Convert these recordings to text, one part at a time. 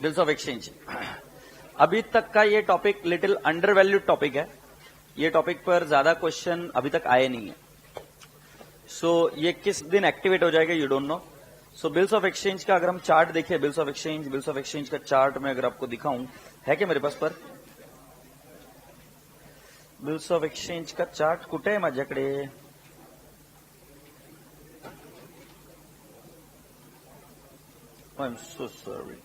Bills of exchange. अभी तक का ये topic little under valued topic है। ये टॉपिक पर ज्यादा क्वेश्चन अभी तक आए नहीं है। सो ये किस दिन एक्टिवेट हो जाएगा you don't know. So bills of exchange का अगर हम चार्ट देखें, बिल्स ऑफ एक्सचेंज का चार्ट में अगर आपको दिखाऊं, है क्या मेरे पास पर बिल्स ऑफ एक्सचेंज का चार्ट कुठे आहे माझ्याकडे? I am so sorry.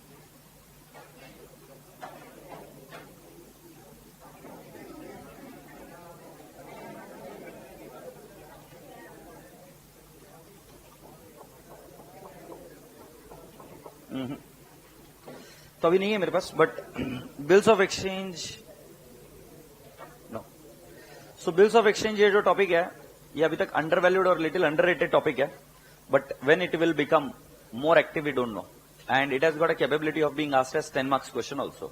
तो अभी नहीं है मेरे पास, but bills of exchange no. So bills of exchange ये जो टॉपिक है ये अभी तक अंडर वैल्यूड और लिटिल अंडररेटेड टॉपिक है, but when it will become more active we don't know, and it has got a capability of being asked as 10 marks question also.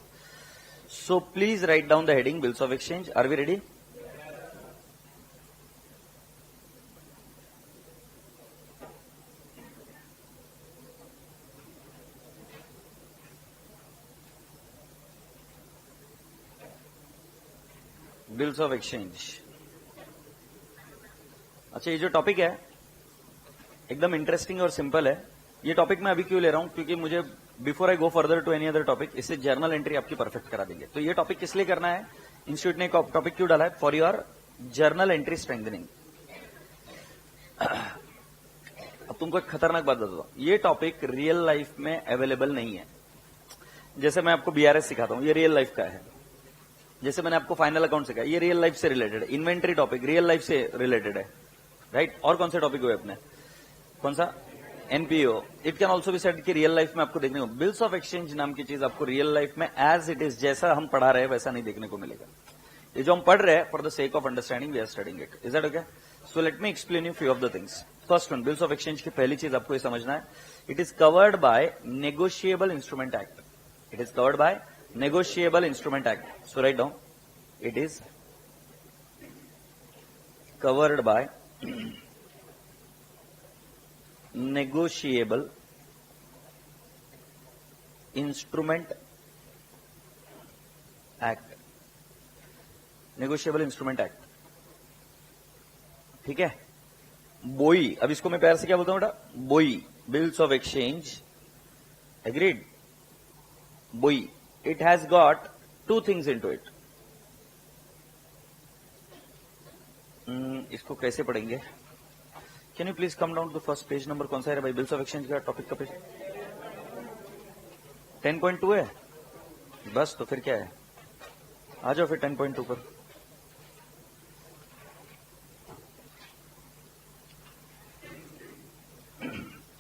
So please write down the heading bills of exchange. Are we ready? Bills of exchange. अच्छा, ये जो topic है एकदम interesting और simple है। ये topic मैं अभी क्यों ले रहा हूं, क्योंकि मुझे before I go further to any other topic, इससे जर्नल एंट्री आपकी परफेक्ट करा देंगे। तो ये टॉपिक किस लिए करना है, इंस्टीट्यूट ने टॉपिक क्यों डाला है? For your journal entry strengthening. अब तुमको एक खतरनाक बात बता दो, ये टॉपिक रियल लाइफ में अवेलेबल नहीं है। जैसे मैं आपको बीआरएस सिखाता हूं, ये रियल लाइफ का है। जैसे मैंने आपको फाइनल अकाउंट सिखाया, ये रियल लाइफ से रिलेटेड है। इन्वेंट्री टॉपिक रियल लाइफ से रिलेटेड है, राइट? और कौन से टॉपिक हुए अपने, कौन सा? NPO. It can also be said कि रियल लाइफ में आपको देखने को, बिल्स ऑफ एक्सचेंज नाम की चीज आपको रियल लाइफ में एज इट इज, जैसा हम पढ़ा रहे हैं वैसा नहीं देखने को मिलेगा। ये जो हम पढ़ रहे हैं, for the sake of understanding we are studying it. Is that okay? So let me explain you few of the things. First one, bills of exchange की पहली चीज आपको ये समझना है, it is covered by negotiable instrument act. It is covered by negotiable instrument act. So write down, it is covered by negotiable instrument act. Negotiable instrument act, ठीक है? बोई, अब इसको मैं प्यार से क्या बोलता हूं बेटा? बोई। Bills of exchange, agreed? बोई। It has got two things into it. इसको कैसे पढ़ेंगे? Can you please come down to first page number? कौन सा है भाई बिल्स ऑफ एक्सचेंज का टॉपिक का पेज? 10.2 है बस, तो फिर क्या है, आ जाओ फिर 10.2 पर।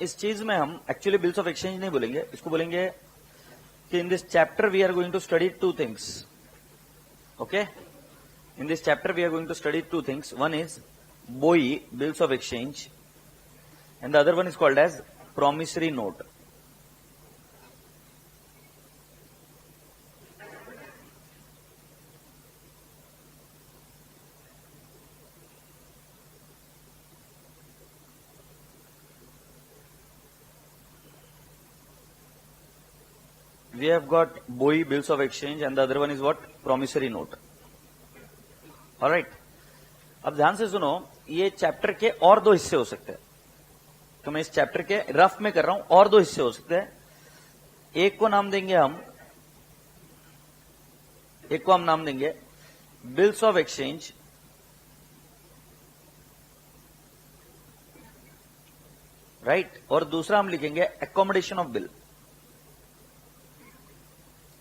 इस चीज में हम एक्चुअली बिल्स ऑफ एक्सचेंज नहीं बोलेंगे, इसको बोलेंगे कि in this chapter we are going to study two things. Okay, in this chapter we are going to study two things. One is BOI, bills of exchange, and the other one is called as promissory note. We have got BOI, bills of exchange, and the other one is what? Promissory note. All right. अब ध्यान से सुनो, ये chapter के और दो हिस्से हो सकते हैं। तो मैं इस चैप्टर के रफ में कर रहा हूं, और दो हिस्से हो सकते हैं। एक को नाम देंगे हम बिल्स ऑफ एक्सचेंज, राइट? और दूसरा हम लिखेंगे accommodation of bill.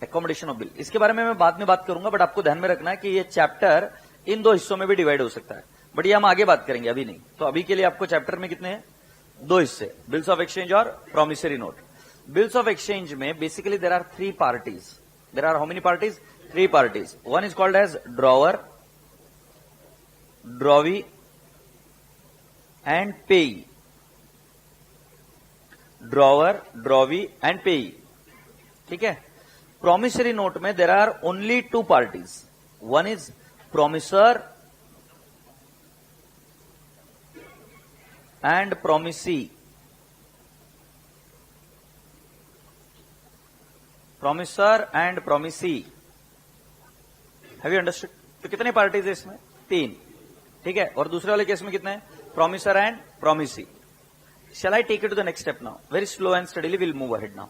Accommodation of bill, इसके बारे में मैं बाद में बात करूंगा, बट आपको ध्यान में रखना है कि ये चैप्टर इन दो हिस्सों में भी डिवाइड हो सकता है, बट ये हम आगे बात करेंगे, अभी नहीं। तो अभी के लिए आपको चैप्टर में कितने हैं? दो हिस्से, बिल्स ऑफ एक्सचेंज और promissory note. Bills of exchange में basically there are three parties. There are how many parties? Three parties. One is called as drawer, drawee and payee. Drawer, drawee and payee, ठीक है? Promissory note में there are only two parties. One is promisor and promisee. Promisor and promisee. Have you understood? तो कितने parties है इसमें? 3, ठीक है। और दूसरे वाले केस में कितने हैं? Promisor and promisee. Shall I take it to the next step now? Very slow and steadily will move ahead now.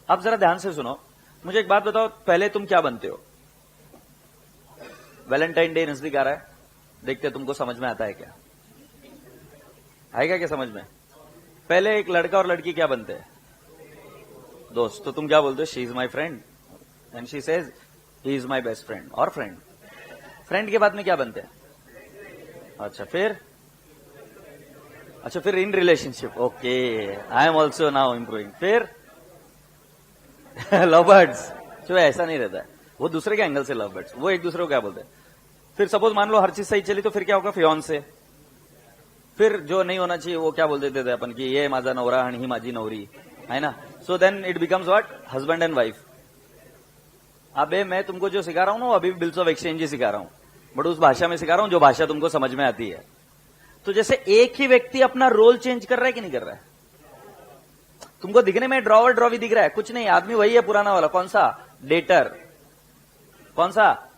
अब जरा ध्यान से सुनो, मुझे एक बात बताओ, पहले तुम क्या बनते हो? वैलेंटाइन डे नजदीक आ रहा है, देखते तुमको समझ में आता है क्या? आएगा क्या समझ में? पहले एक लड़का और लड़की क्या बनते हैं? दोस्त। तो तुम क्या बोलते हो? She is my friend and she says he is my best friend, और फ्रेंड। फ्रेंड के बाद में क्या बनते हैं? अच्छा, फिर in relationship. Okay, I am also now improving. फिर लव बर्ड्स। जो ऐसा नहीं रहता है, वो दूसरे के एंगल से लव बर्ड्स, वो एक दूसरे को क्या बोलते हैं। फिर सपोज मान लो हर चीज सही चली तो फिर क्या होगा? फियॉन्से। फिर जो नहीं होना चाहिए वो क्या बोल देते थे अपन की, ये माझा नवरा आणि ही माझी नवरी, है ना? So then it becomes what? Husband and wife. अबे मैं तुमको जो सिखा रहा हूं ना, वो अभी भी बिल्स ऑफ एक्सचेंज ही सिखा रहा हूं, बट उस भाषा में सिखा रहा हूं जो भाषा तुमको समझ में आती है। तो जैसे एक ही व्यक्ति अपना रोल चेंज कर रहा है कि नहीं कर रहा है? तुमको दिखने में ड्रॉवर ड्रॉवी दिख रहा है, कुछ नहीं, आदमी वही है पुराना वाला। कौन सा? डेटर। कौन सा?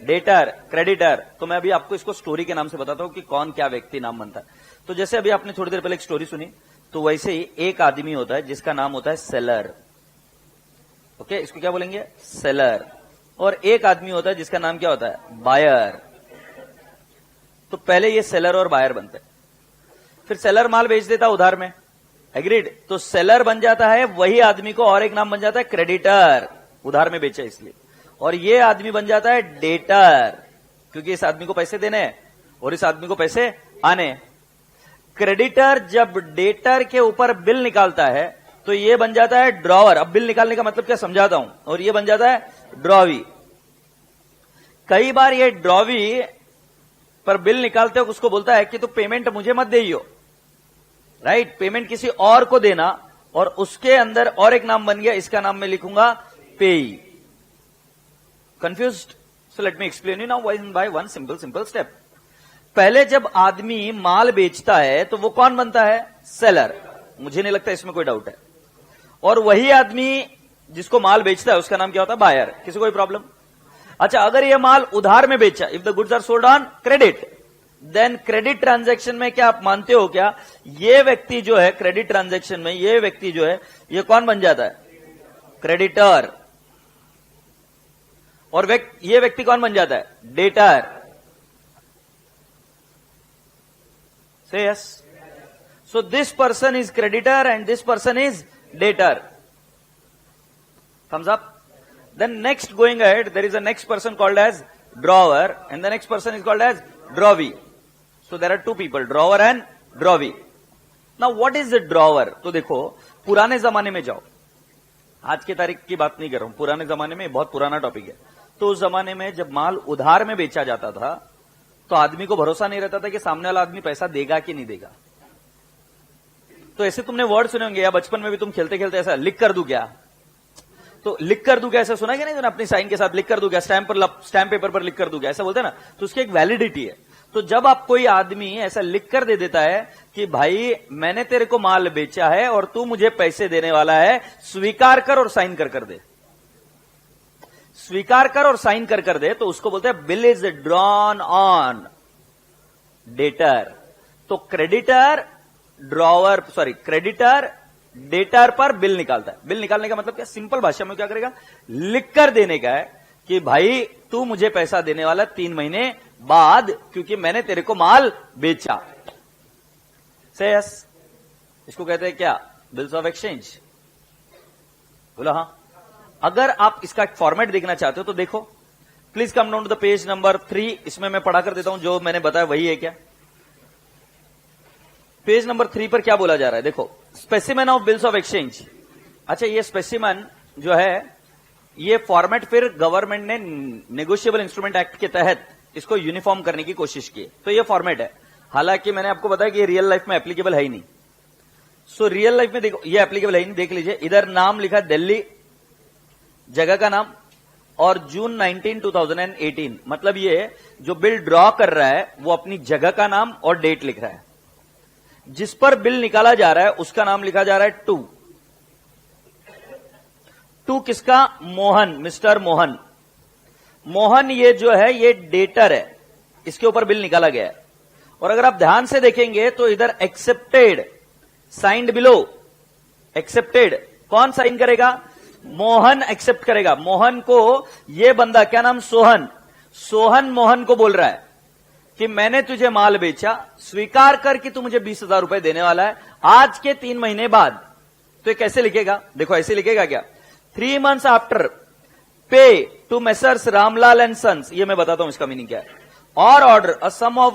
Debtor, creditor. तो मैं अभी आपको इसको स्टोरी के नाम से बताता हूं कि कौन क्या व्यक्ति नाम बनता है। तो जैसे अभी आपने थोड़ी देर पहले एक स्टोरी सुनी, तो वैसे ही एक आदमी होता है जिसका नाम होता है सेलर। ओके, इसको क्या बोलेंगे? सेलर। और एक आदमी होता है जिसका नाम क्या होता है? बायर। तो पहले ये सेलर और बायर बनते हैं, फिर सेलर माल बेच देता उधार में, एग्रीड? तो सेलर बन जाता है वही आदमी को, और एक नाम बन जाता है क्रेडिटर, उधार में बेचा इसलिए। और ये आदमी बन जाता है डेटर, क्योंकि इस आदमी को पैसे देने हैं और इस आदमी को पैसे आने। क्रेडिटर जब डेटर के ऊपर बिल निकालता है तो ये बन जाता है ड्रॉवर। अब बिल निकालने का मतलब क्या समझाता हूं, और ये बन जाता है ड्रॉवी। कई बार ये ड्रॉवी पर बिल निकालते हो उसको बोलता है कि तू पेमेंट मुझे मत देइयो, राइट? पेमेंट किसी और को देना, और उसके अंदर और एक नाम बन गया, इसका नाम मैं लिखूंगा पेई। Confused? So let me explain you now by one simple step. पहले जब आदमी माल बेचता है तो वो कौन बनता है? सेलर। मुझे नहीं लगता इसमें कोई डाउट है। और वही आदमी जिसको माल बेचता है उसका नाम क्या होता है? बायर। किसी कोई प्रॉब्लम? अच्छा, अगर ये माल उधार में बेचा, if the goods are sold on credit, then credit transaction में क्या आप मानते हो क्या ये व्यक्ति जो है क्रेडिट ट्रांजैक्शन में, ये व्यक्ति जो है ये कौन बन जाता है? क्रेडिटर। और ये व्यक्ति कौन बन जाता है? Debtor. Say yes. So this person is creditor and this person is debtor. Thumbs up. Then next, going ahead, there is a next person called as drawer and the next person is called as drawee. So there are two people, drawer and drawee. Now what is the drawer? तो देखो, पुराने जमाने में जाओ, आज के तारीख की बात नहीं कर रहा हूं, पुराने जमाने में बहुत पुराना टॉपिक है। तो उस जमाने में जब माल उधार में बेचा जाता था तो आदमी को भरोसा नहीं रहता था कि सामने वाला आदमी पैसा देगा कि नहीं देगा। तो ऐसे तुमने वर्ड सुने होंगे, या बचपन में भी तुम खेलते खेलते ऐसा लिख कर दूं क्या, तो लिख कर दूं क्या ऐसा सुना कि नहीं? तुमने अपनी साइन के साथ लिख कर दूं क्या, स्टैम्प पेपर पर लिख कर दूं क्या, ऐसा बोलते हैं ना। तो उसकी एक वैलिडिटी है। तो जब आप कोई आदमी ऐसा लिख कर दे देता है कि भाई मैंने तेरे को माल बेचा है और तू मुझे पैसे देने वाला है, स्वीकार कर और साइन कर दे, स्वीकार कर और साइन कर दे, तो उसको बोलते हैं bill is drawn on debtor. तो क्रेडिटर क्रेडिटर डेटर पर बिल निकालता है। बिल निकालने का मतलब क्या? सिंपल भाषा में क्या करेगा? लिख कर देने का है कि भाई तू मुझे पैसा देने वाला 3 महीने बाद, क्योंकि मैंने तेरे को माल बेचा। से यस, इसको कहते हैं क्या? Bills of exchange. बोला हाँ। अगर आप इसका एक फॉर्मेट देखना चाहते हो तो देखो, please come down to the page number 3। इसमें मैं पढ़ा कर देता हूं, जो मैंने बताया वही है क्या? पेज नंबर 3 पर क्या बोला जा रहा है? देखो, specimen of bills of exchange. अच्छा, ये स्पेसिमेन जो है, ये फॉर्मेट फिर गवर्नमेंट ने नेगोशिएबल इंस्ट्रूमेंट एक्ट के तहत इसको यूनिफॉर्म करने की कोशिश की, तो ये फॉर्मेट है। हालांकि मैंने आपको बताया कि ये रियल लाइफ में एप्लीकेबल है ही नहीं। सो रियल लाइफ में देखो, ये एप्लीकेबल है ही नहीं। देख लीजिए, इधर नाम लिखा दिल्ली, जगह का नाम, और जून 19, 2018। मतलब ये जो बिल ड्रॉ कर रहा है वो अपनी जगह का नाम और डेट लिख रहा है। जिस पर बिल निकाला जा रहा है उसका नाम लिखा जा रहा है 2। टू किसका? मोहन, मिस्टर मोहन। मोहन ये जो है ये डेटर है, इसके ऊपर बिल निकाला गया है। और अगर आप ध्यान से देखेंगे तो इधर एक्सेप्टेड साइंड बिलो, एक्सेप्टेड कौन साइन करेगा? मोहन एक्सेप्ट करेगा। मोहन को ये बंदा, क्या नाम? सोहन। सोहन मोहन को बोल रहा है कि मैंने तुझे माल बेचा, स्वीकार कर कि तू मुझे 20,000 रुपए देने वाला है आज के 3 महीने बाद। तो ये कैसे लिखेगा? देखो ऐसे लिखेगा क्या? 3 months after pay to messrs Ramlal and Sons, ये मैं बताता हूं इसका मीनिंग क्या है। और order a sum of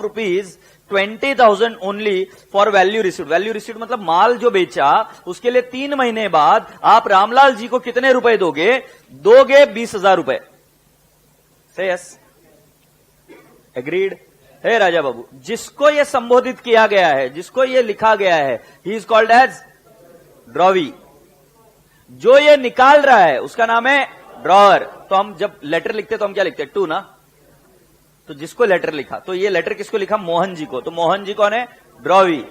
₹20,000 only for value received. Value received मतलब माल जो बेचा उसके लिए 3 महीने बाद आप रामलाल जी को कितने रुपए दोगे? दोगे 20,000 रुपए। से यस, एग्रीड? हे राजा बाबू, जिसको यह संबोधित किया गया है, जिसको यह लिखा गया है, he is called as drawee. जो ये निकाल रहा है उसका नाम है ड्रॉअर। तो हम जब लेटर लिखते तो हम क्या लिखते हैं? टू ना। तो जिसको लेटर लिखा, तो ये लेटर किसको लिखा? मोहन जी को। तो मोहन जी कौन है? ड्रॉवी।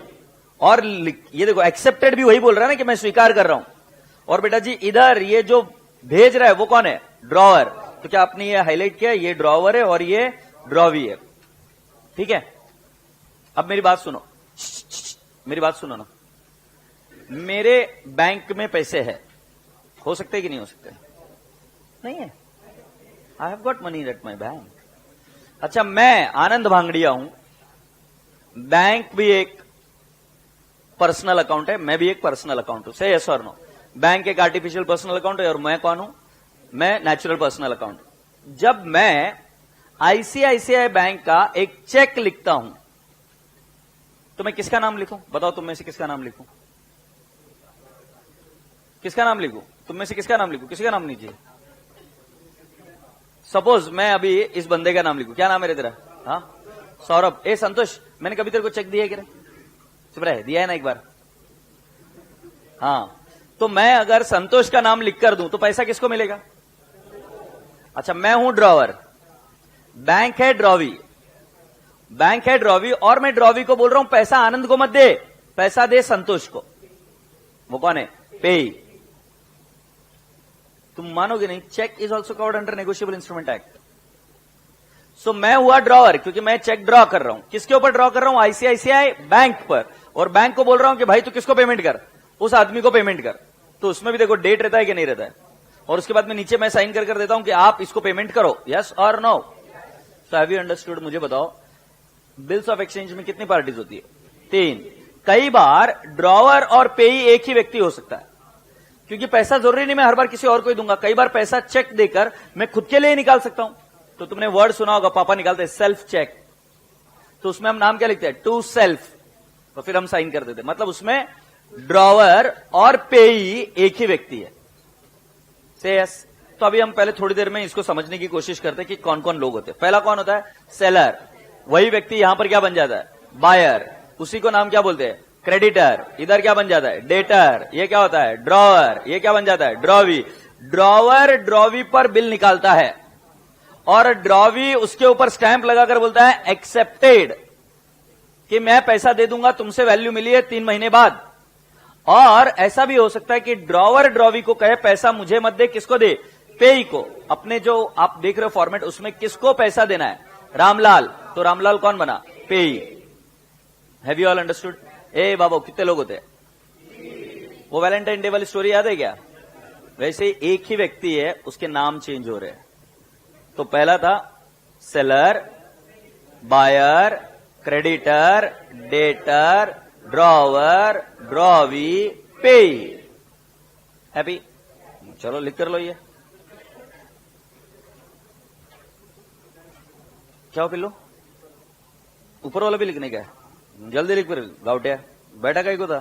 और ये देखो एक्सेप्टेड भी वही बोल रहा है ना कि मैं स्वीकार कर रहा हूं। और बेटा जी इधर ये जो भेज रहा है वो कौन है? ड्रॉअर। तो क्या आपने ये हाईलाइट किया? ये ड्रॉवर है और ये ड्रॉवी है। ठीक है, अब मेरी बात सुनो, मेरी बात सुनो ना। मेरे बैंक में पैसे है, हो सकते हैं कि नहीं हो सकते? नहीं है। I have got money at my bank. अच्छा, मैं आनंद भांगड़िया हूं, बैंक भी एक पर्सनल अकाउंट है, मैं भी एक पर्सनल अकाउंट हूं। से यस और नो? बैंक एक आर्टिफिशियल पर्सनल अकाउंट है और मैं कौन हूं? मैं नेचुरल पर्सनल अकाउंट। जब मैं आईसीआईसीआई बैंक का एक चेक लिखता हूं तो मैं किसका नाम लिखूं? बताओ तुम में से किसका नाम लिखूं? किसका नाम लिखूं? तुम में से किसका नाम लिखूं? किसी का नाम नहीं चाहिए। सपोज मैं अभी इस बंदे का नाम लिखूं, क्या नाम है रे तेरा? हाँ, सौरभ। ए संतोष, मैंने कभी तेरे को चेक दिया है क्या? चुप रहे, दिया है ना एक बार? हाँ, तो मैं अगर संतोष का नाम लिख कर दूं तो पैसा किसको मिलेगा? अच्छा, मैं हूं ड्रॉवर, बैंक है ड्रॉवी, बैंक है ड्रॉवी, और मैं ड्रॉवी को बोल रहा हूं पैसा आनंद को मत दे, पैसा दे संतोष को। वो कौन है? पेई। तुम मानोगे नहीं, cheque is also covered under negotiable instrument act. So मैं हुआ ड्रॉवर क्योंकि मैं चेक ड्रॉ कर रहा हूं। किसके ऊपर ड्रॉ कर रहा हूं? आईसीआईसीआई बैंक पर। और बैंक को बोल रहा हूं कि भाई तू किसको पेमेंट कर? उस आदमी को पेमेंट कर। तो उसमें भी देखो डेट रहता है कि नहीं रहता है। और उसके बाद में नीचे मैं साइन कर देता हूं कि आप इसको पेमेंट करो, यस और no. So have you understood? मुझे बताओ, बिल्स ऑफ एक्सचेंज में कितनी पार्टीज होती है? 3। कई बार ड्रॉवर और पेई एक ही व्यक्ति हो सकता है, क्योंकि पैसा जरूरी नहीं मैं हर बार किसी और को ही दूंगा। कई बार पैसा चेक देकर मैं खुद के लिए निकाल सकता हूं। तो तुमने वर्ड सुना होगा, पापा निकालते हैं सेल्फ चेक। तो उसमें हम नाम क्या लिखते हैं? To self. तो फिर हम साइन कर देते, मतलब उसमें ड्रॉवर और पेई एक ही व्यक्ति है। से यस? तो अभी हम पहले थोड़ी देर में इसको समझने की कोशिश करते हैं कि कौन कौन लोग होते हैं। पहला कौन होता है? सेलर। वही व्यक्ति यहां पर क्या बन जाता है? बायर। उसी को नाम क्या बोलते हैं? क्रेडिटर। इधर क्या बन जाता है? डेटर। ये क्या होता है? ड्रॉवर। ये क्या बन जाता है? ड्रॉवी। ड्रॉवर ड्रॉवी पर बिल निकालता है और ड्रॉवी उसके ऊपर स्टैंप लगाकर बोलता है एक्सेप्टेड, कि मैं पैसा दे दूंगा, तुमसे वैल्यू मिली है 3 महीने बाद। और ऐसा भी हो सकता है कि ड्रॉवर ड्रॉवी को कहे पैसा मुझे मत दे, किसको दे? पेई को। अपने जो आप देख रहे हो फॉर्मेट, उसमें किसको पैसा देना है? रामलाल। तो रामलाल कौन बना? Payee. Have you all understood? ए बाबू, कितने लोग होते हैं? वो वैलेंटाइन डे वाली स्टोरी याद है क्या? वैसे एक ही व्यक्ति है, उसके नाम चेंज हो रहे हैं। तो पहला था seller, buyer, creditor, debtor, drawer, drawee, payee. Happy? चलो लिख कर लो। ये क्या हो पिल्लो? ऊपर वाला भी लिखने का है? जल्दी लिख फिर, गाउटिया बैठा कहीं को था।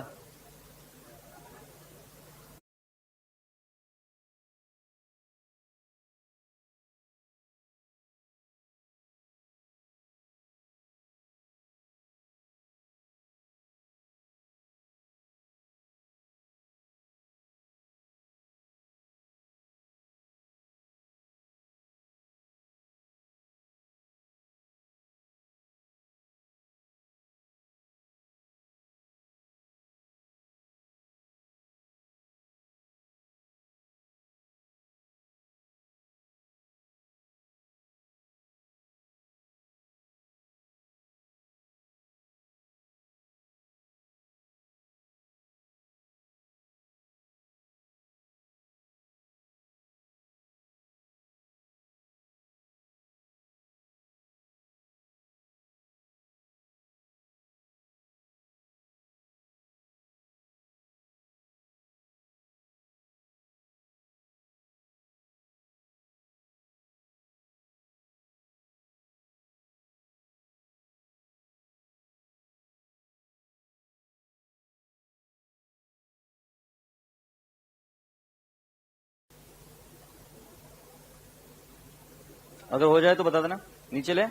अगर हो जाए तो बता देना, नीचे ले।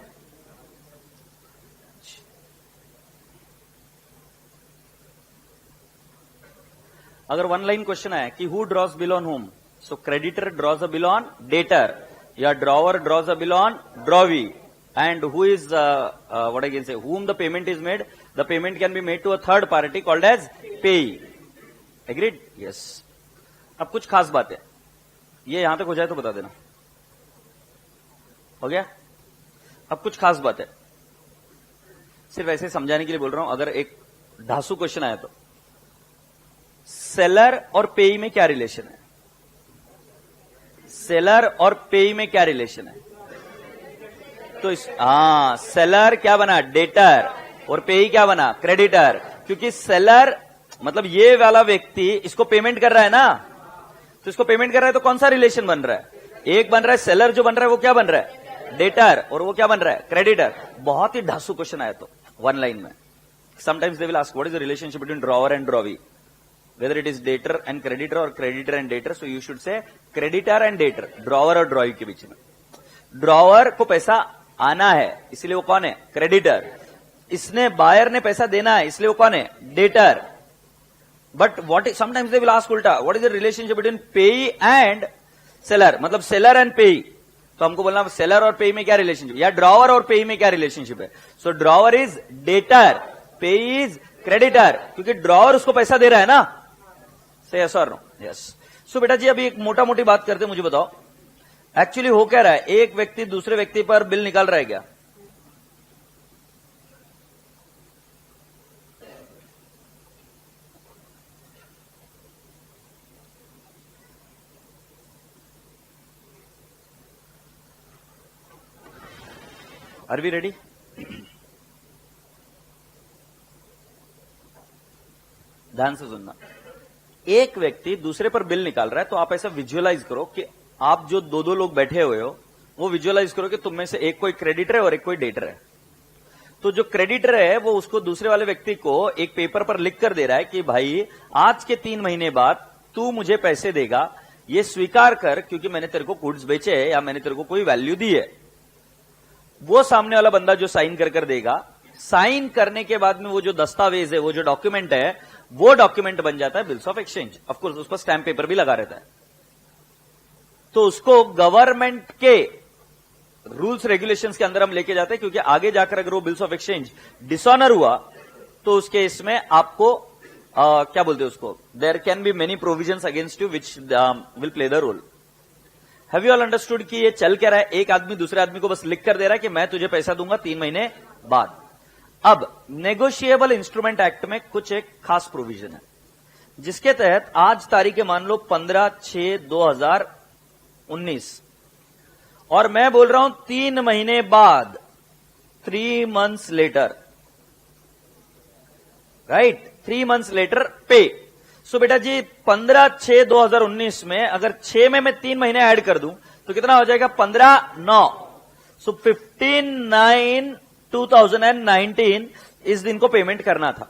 अगर वन लाइन क्वेश्चन है कि who draws bill on whom, so creditor draws a bill on debtor, या drawer draws a bill on drawee, and who is what I can say, whom the payment is made, the payment can be made to a third party called as payee. Agreed? Yes. अब कुछ खास बात है, ये यहां तक हो जाए तो बता देना, हो गया? अब कुछ खास बात है, सिर्फ ऐसे समझाने के लिए बोल रहा हूं। अगर एक ढासू क्वेश्चन आया तो सेलर और पेई में क्या रिलेशन है? सेलर और पेई में क्या रिलेशन है? तो सेलर क्या बना? डेटर, और पेई क्या बना? क्रेडिटर। क्योंकि सेलर मतलब ये वाला व्यक्ति इसको पेमेंट कर रहा है ना, तो इसको पेमेंट कर रहा है तो कौन सा रिलेशन बन रहा है? एक बन रहा है सेलर, जो बन रहा है वो क्या बन रहा है? डेटर, और वो क्या बन रहा है? क्रेडिटर। बहुत ही ढासू क्वेश्चन आया तो वन लाइन में। Sometimes they will ask what is the relationship between drawer and drawee, whether it is debtor and creditor और creditor and debtor, so you should say creditor and debtor, drawer और drawee के बीच में। Drawer को पैसा आना है इसलिए वो कौन है? क्रेडिटर। इसने बायर ने पैसा देना है इसलिए वो कौन है? Debtor. But what sometimes they will ask उल्टा, what is the relationship between payee and seller, मतलब सेलर एंड पेई। तो हमको बोलना सेलर और पेई में क्या रिलेशनशिप, या ड्रॉवर और पेई में क्या रिलेशनशिप है? सो ड्रॉवर इज डेटर, पेई इज क्रेडिटर, क्योंकि ड्रॉवर उसको पैसा दे रहा है ना। से यस और नो? यस। सो बेटा जी अभी एक मोटा मोटी बात करते, मुझे बताओ एक्चुअली हो क्या रहा है? एक व्यक्ति दूसरे व्यक्ति पर बिल निकाल रहा है क्या? Are we ready? ध्यान से सुनना। एक व्यक्ति दूसरे पर बिल निकाल रहा है, तो आप ऐसा विजुअलाइज करो कि आप जो दो दो लोग बैठे हुए हो, वो विजुअलाइज करो कि तुम में से एक कोई क्रेडिटर है और एक कोई डेटर है। तो जो क्रेडिटर है वो उसको दूसरे वाले व्यक्ति को एक पेपर पर लिख कर दे रहा है कि भाई आज के 3 महीने बाद तू मुझे पैसे देगा, ये स्वीकार कर, क्योंकि मैंने तेरे को गुड्स बेचे है या मैंने तेरे को कोई वैल्यू दी है। वो सामने वाला बंदा जो साइन कर देगा, साइन करने के बाद में वो जो दस्तावेज है, वो जो डॉक्यूमेंट है, वो डॉक्यूमेंट बन जाता है बिल्स ऑफ एक्सचेंज। ऑफकोर्स उस पर स्टैम्प पेपर भी लगा रहता है। तो उसको गवर्नमेंट के रूल्स रेगुलेशंस के अंदर हम लेके जाते हैं, क्योंकि आगे जाकर अगर वो बिल्स ऑफ एक्सचेंज डिसऑनर हुआ तो उस केस में आपको क्या बोलते हैं उसको, there can be many provisions against you which will play the role. Have you all understood कि ये चल क्या रहा है? एक आदमी दूसरे आदमी को बस लिख कर दे रहा है कि मैं तुझे पैसा दूंगा 3 महीने बाद। अब नेगोशिएबल इंस्ट्रूमेंट एक्ट में कुछ एक खास प्रोविजन है, जिसके तहत आज तारीख मान लो 15/6/2019, और मैं बोल रहा हूं 3 महीने बाद, 3 months later, right, 3 months later पे। सो बेटा जी 15/6/2019 में अगर 6 में मैं 3 महीने ऐड कर दूं तो कितना हो जाएगा? 15/9। सो 15/9/2019 इस दिन को पेमेंट करना था,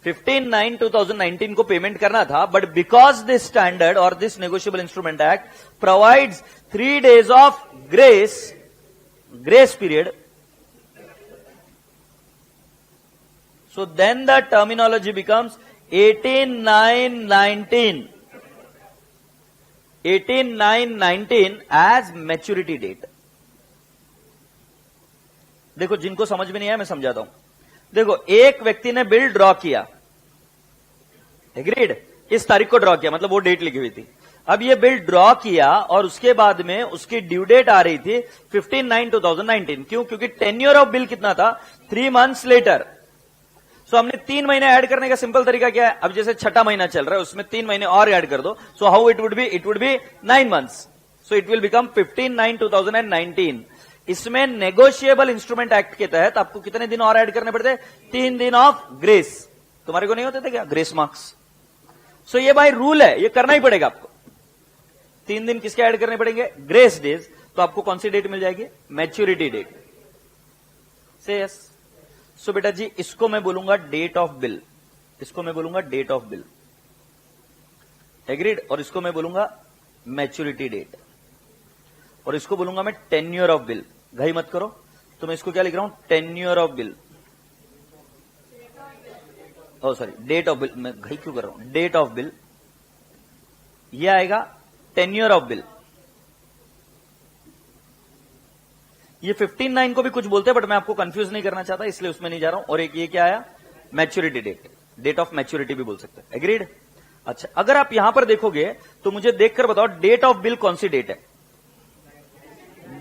15/9/2019 को पेमेंट करना था। बट बिकॉज दिस स्टैंडर्ड और this negotiable instrument act provides 3 days of grace period, so then the terminology becomes 18/9/19 as maturity date। देखो जिनको समझ में नहीं आया मैं समझाता हूं। देखो एक व्यक्ति ने बिल ड्रॉ किया, एग्रीड, इस तारीख को ड्रॉ किया, मतलब वो डेट लिखी हुई थी। अब ये बिल ड्रॉ किया और उसके बाद में उसकी ड्यू डेट आ रही थी 15/9/2019। क्यों? क्योंकि टेन्योर ऑफ बिल कितना था? 3 months लेटर। सो हमने 3 महीने ऐड करने का सिंपल तरीका क्या है? अब जैसे छठा महीना चल रहा है उसमें 3 महीने और ऐड कर दो। So how it would be 9 months, so it will become 15/9/2019। इसमें नेगोशिएबल इंस्ट्रूमेंट एक्ट के तहत आपको कितने दिन और ऐड करने पड़ते? 3 दिन ऑफ ग्रेस। तुम्हारे को नहीं होते थे क्या ग्रेस मार्क्स? सो ये भाई रूल है, ये करना ही पड़ेगा आपको। 3 दिन किसके ऐड करने पड़ेंगे? Grace days. तो आपको कौन सी डेट मिल जाएगी? Maturity date. से यस। सो बेटा जी इसको मैं बोलूंगा डेट ऑफ बिल, इसको मैं बोलूंगा डेट ऑफ बिल, एग्रीड, और इसको मैं बोलूंगा मैच्योरिटी डेट। और इसको बोलूंगा मैं टेन्योर ऑफ बिल। घाई मत करो, तो मैं इसको क्या लिख रहा हूं, tenure of bill. Oh sorry, date of bill, मैं घाई क्यों कर रहा हूं, डेट ऑफ बिल, ये आएगा टेन्योर ऑफ बिल। ये 15/9 को भी कुछ बोलते हैं, बट मैं आपको कंफ्यूज नहीं करना चाहता, इसलिए उसमें नहीं जा रहा हूं। और एक ये क्या आया, maturity date, date of maturity भी बोल सकते हैं। एग्रीड? अच्छा, अगर आप यहां पर देखोगे तो मुझे देखकर बताओ डेट ऑफ बिल कौन सी डेट है,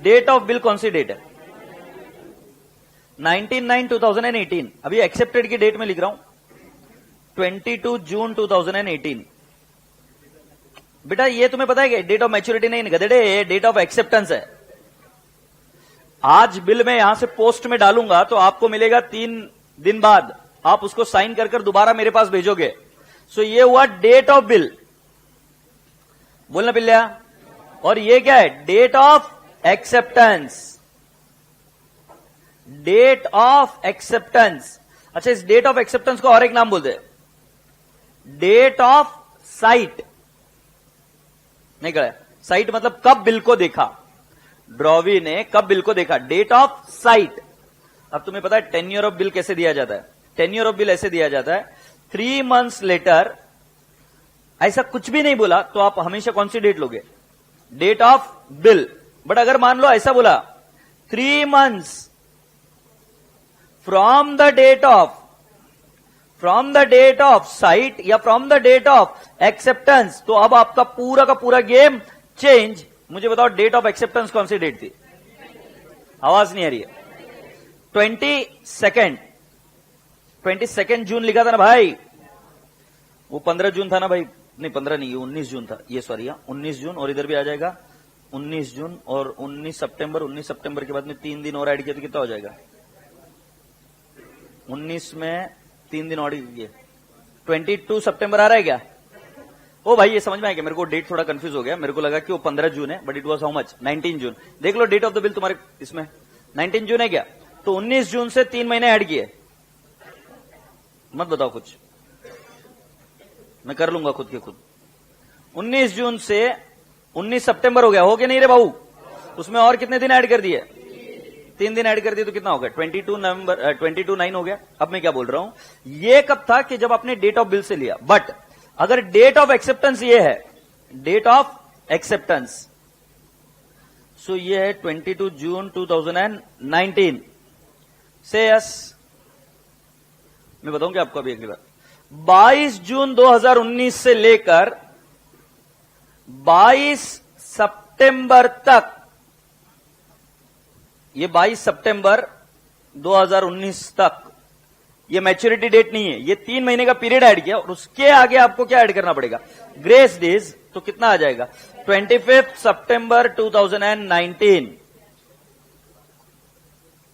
डेट ऑफ बिल कौन सी डेट है, 19/9/2018। अभी एक्सेप्टेड की डेट में लिख रहा हूं 22 जून 2018। बेटा ये तुम्हें पता है कि डेट ऑफ मैच्योरिटी नहीं गधेड़े, ये डेट ऑफ एक्सेप्टेंस है। आज बिल में यहां से पोस्ट में डालूंगा तो आपको मिलेगा 3 दिन बाद, आप उसको साइन कर कर दोबारा मेरे पास भेजोगे। सो ये हुआ डेट ऑफ बिल, बोलना पिल्लिया। और ये क्या है, date of acceptance, date of acceptance. अच्छा, इस डेट ऑफ एक्सेप्टेंस को और एक नाम बोलते हैं, डेट ऑफ साइट। नहीं कहा, साइट मतलब कब बिल को देखा, ड्रॉवी ने कब बिल को देखा, डेट ऑफ साइट। अब तुम्हें पता है टेन्योर ऑफ बिल कैसे दिया जाता है, टेन्योर ऑफ बिल ऐसे दिया जाता है 3 months लेटर। ऐसा कुछ भी नहीं बोला तो आप हमेशा कौन सी डेट लोगे, डेट ऑफ बिल। बट अगर मान लो ऐसा बोला 3 months from the date of, from the date of sight या from the date of acceptance, तो अब आपका पूरा का पूरा गेम चेंज। मुझे बताओ डेट ऑफ एक्सेप्टेंस कौन सी डेट थी, आवाज नहीं आ रही है, 22 जून लिखा था ना भाई, वो 15 जून था ना भाई, नहीं 15 नहीं, 19 जून था ये, सॉरी 19 जून, और इधर भी आ जाएगा 19 जून और 19 सितंबर। 19 सितंबर के बाद में 3 दिन और ऐड किया तो कितना हो जाएगा, 19 में 3 दिन और किए, 22 सितंबर आ रहा है क्या? ओ भाई ये समझ में आया क्या, मेरे को डेट थोड़ा कंफ्यूज हो गया, मेरे को लगा कि वो 15 जून है, but it was how much, 19 जून। देख लो डेट ऑफ द बिल तुम्हारे इसमें 19 जून है क्या, तो 19 जून से 3 महीने ऐड किए। मत बताओ कुछ, मैं कर लूंगा खुद के खुद। 19 जून से 19 सितंबर हो गया, हो गया नहीं रे भाऊ, उसमें और कितने दिन ऐड कर दिए, 3 दिन ऐड कर दिए तो कितना हो गया, 22 नवंबर, 22/9 हो गया। अब मैं क्या बोल रहा हूं, ये कब था कि जब आपने डेट ऑफ बिल से लिया, बट अगर डेट ऑफ एक्सेप्टेंस ये है, डेट ऑफ एक्सेप्टेंस, सो ये है 22 जून 2019 से यस। मैं बताऊं क्या आपको अभी अगली बार, 22 जून 2019 से लेकर 22 सितंबर तक, ये 22 सितंबर 2019 तक, ये मैच्योरिटी डेट नहीं है, ये 3 महीने का पीरियड ऐड किया, और उसके आगे आपको क्या ऐड करना पड़ेगा, ग्रेस डेज, तो कितना आ जाएगा 25 सितंबर 2019।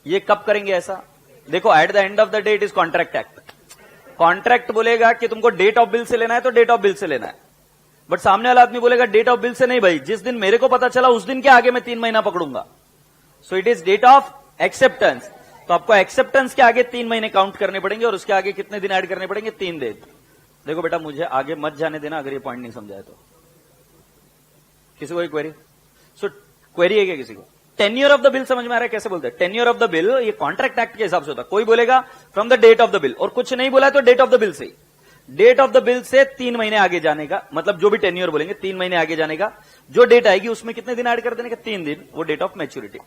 ये कब करेंगे ऐसा, देखो at the end of the date is contract act. Contract बोलेगा कि तुमको डेट ऑफ बिल से लेना है तो डेट ऑफ बिल से लेना है, बट सामने वाला आदमी बोलेगा डेट ऑफ बिल से नहीं भाई, जिस दिन मेरे को पता चला उस दिन के आगे मैं 3 महीना पकड़ूंगा। So it is date of acceptance. तो आपको एक्सेप्टेंस के आगे 3 महीने काउंट करने पड़ेंगे, और उसके आगे कितने दिन ऐड करने पड़ेंगे, 3 दिन। देखो बेटा मुझे आगे मत जाने देना अगर ये पॉइंट नहीं समझाए तो। किसी को क्वेरी, सो क्वेरी है क्या किसी को? टेन्योर ऑफ द बिल समझ में आ रहा है कैसे बोलते हैं, टेन्योर ऑफ द बिल ये कॉन्ट्रैक्ट एक्ट के हिसाब से होता है। कोई बोलेगा from the date of the bill, और कुछ नहीं बोला तो डेट ऑफ द बिल से, डेट ऑफ द बिल से 3 महीने आगे जाने का, मतलब जो भी टेन्योर बोलेंगे 3 महीने आगे जाने का, जो डेट आएगी उसमें कितने दिन ऐड कर देने का, 3 दिन, वो डेट ऑफ मैच्योरिटी।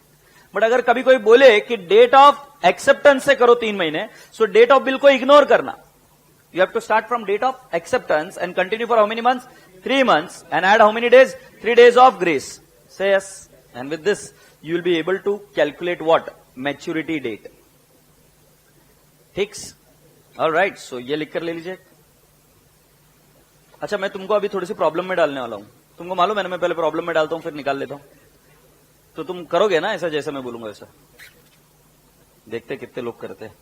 बट अगर कभी कोई बोले कि डेट ऑफ एक्सेप्टेंस से करो 3 महीने, सो डेट ऑफ बिल को इग्नोर करना। You have to start from date of acceptance and continue for how many months, 3 months, and add how many days, 3 days of grace. Say yes, and with this you will be able to calculate what, maturity date. ठीक, all right, so ये लिख कर ले लीजिए। अच्छा मैं तुमको अभी थोड़ी सी प्रॉब्लम में डालने वाला हूं, तुमको मालूम है ना, मैं पहले प्रॉब्लम में डालता हूं फिर निकाल लेता हूं, तो तुम करोगे ना ऐसा जैसा मैं बोलूंगा ऐसा, देखते कितने लोग करते हैं।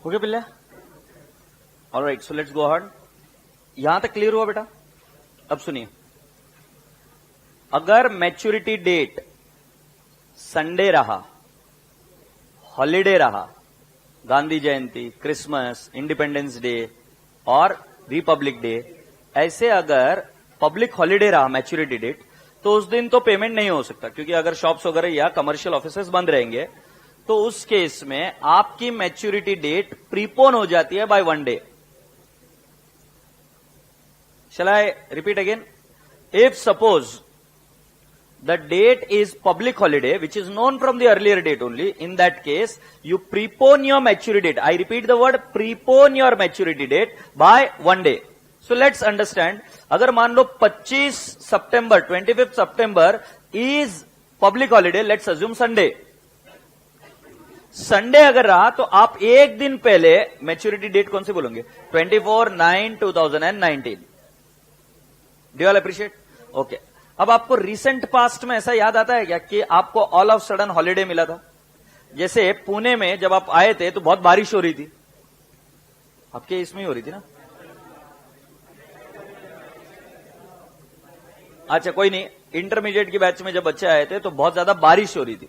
ओके पिल्ले, alright, so let's go ahead. यहां तक क्लियर हुआ बेटा? अब सुनिए, अगर मैच्योरिटी डेट संडे रहा, हॉलिडे रहा, Gandhi Jayanti, Christmas, independence day और रिपब्लिक डे, ऐसे अगर पब्लिक हॉलिडे रहा मैच्योरिटी डेट, तो उस दिन तो पेमेंट नहीं हो सकता, क्योंकि अगर शॉप्स वगैरह या कमर्शियल ऑफिसेस बंद रहेंगे तो उस केस में आपकी मैच्योरिटी डेट प्रीपोन हो जाती है by 1 day. Shall I repeat again? If suppose the date is public holiday which is known from the earlier date only, in that case you prepone your maturity date. I repeat the word, prepone your maturity date by 1 day. So let's understand, अगर मान लो 25 सितंबर 25 सितंबर is public holiday, let's assume Sunday. Sunday अगर रहा तो आप एक दिन पहले maturity date कौन सी बोलोगे? 24/9/2019. Do all appreciate? ओके, अब आपको रिसेंट पास्ट में ऐसा याद आता है क्या कि आपको ऑल ऑफ सडन हॉलिडे मिला था? जैसे पुणे में जब आप आए थे तो बहुत बारिश हो रही थी, आपके इसमें ही हो रही थी ना? अच्छा कोई नहीं, इंटरमीडिएट की बैच में जब बच्चे आए थे तो बहुत ज्यादा बारिश हो रही थी,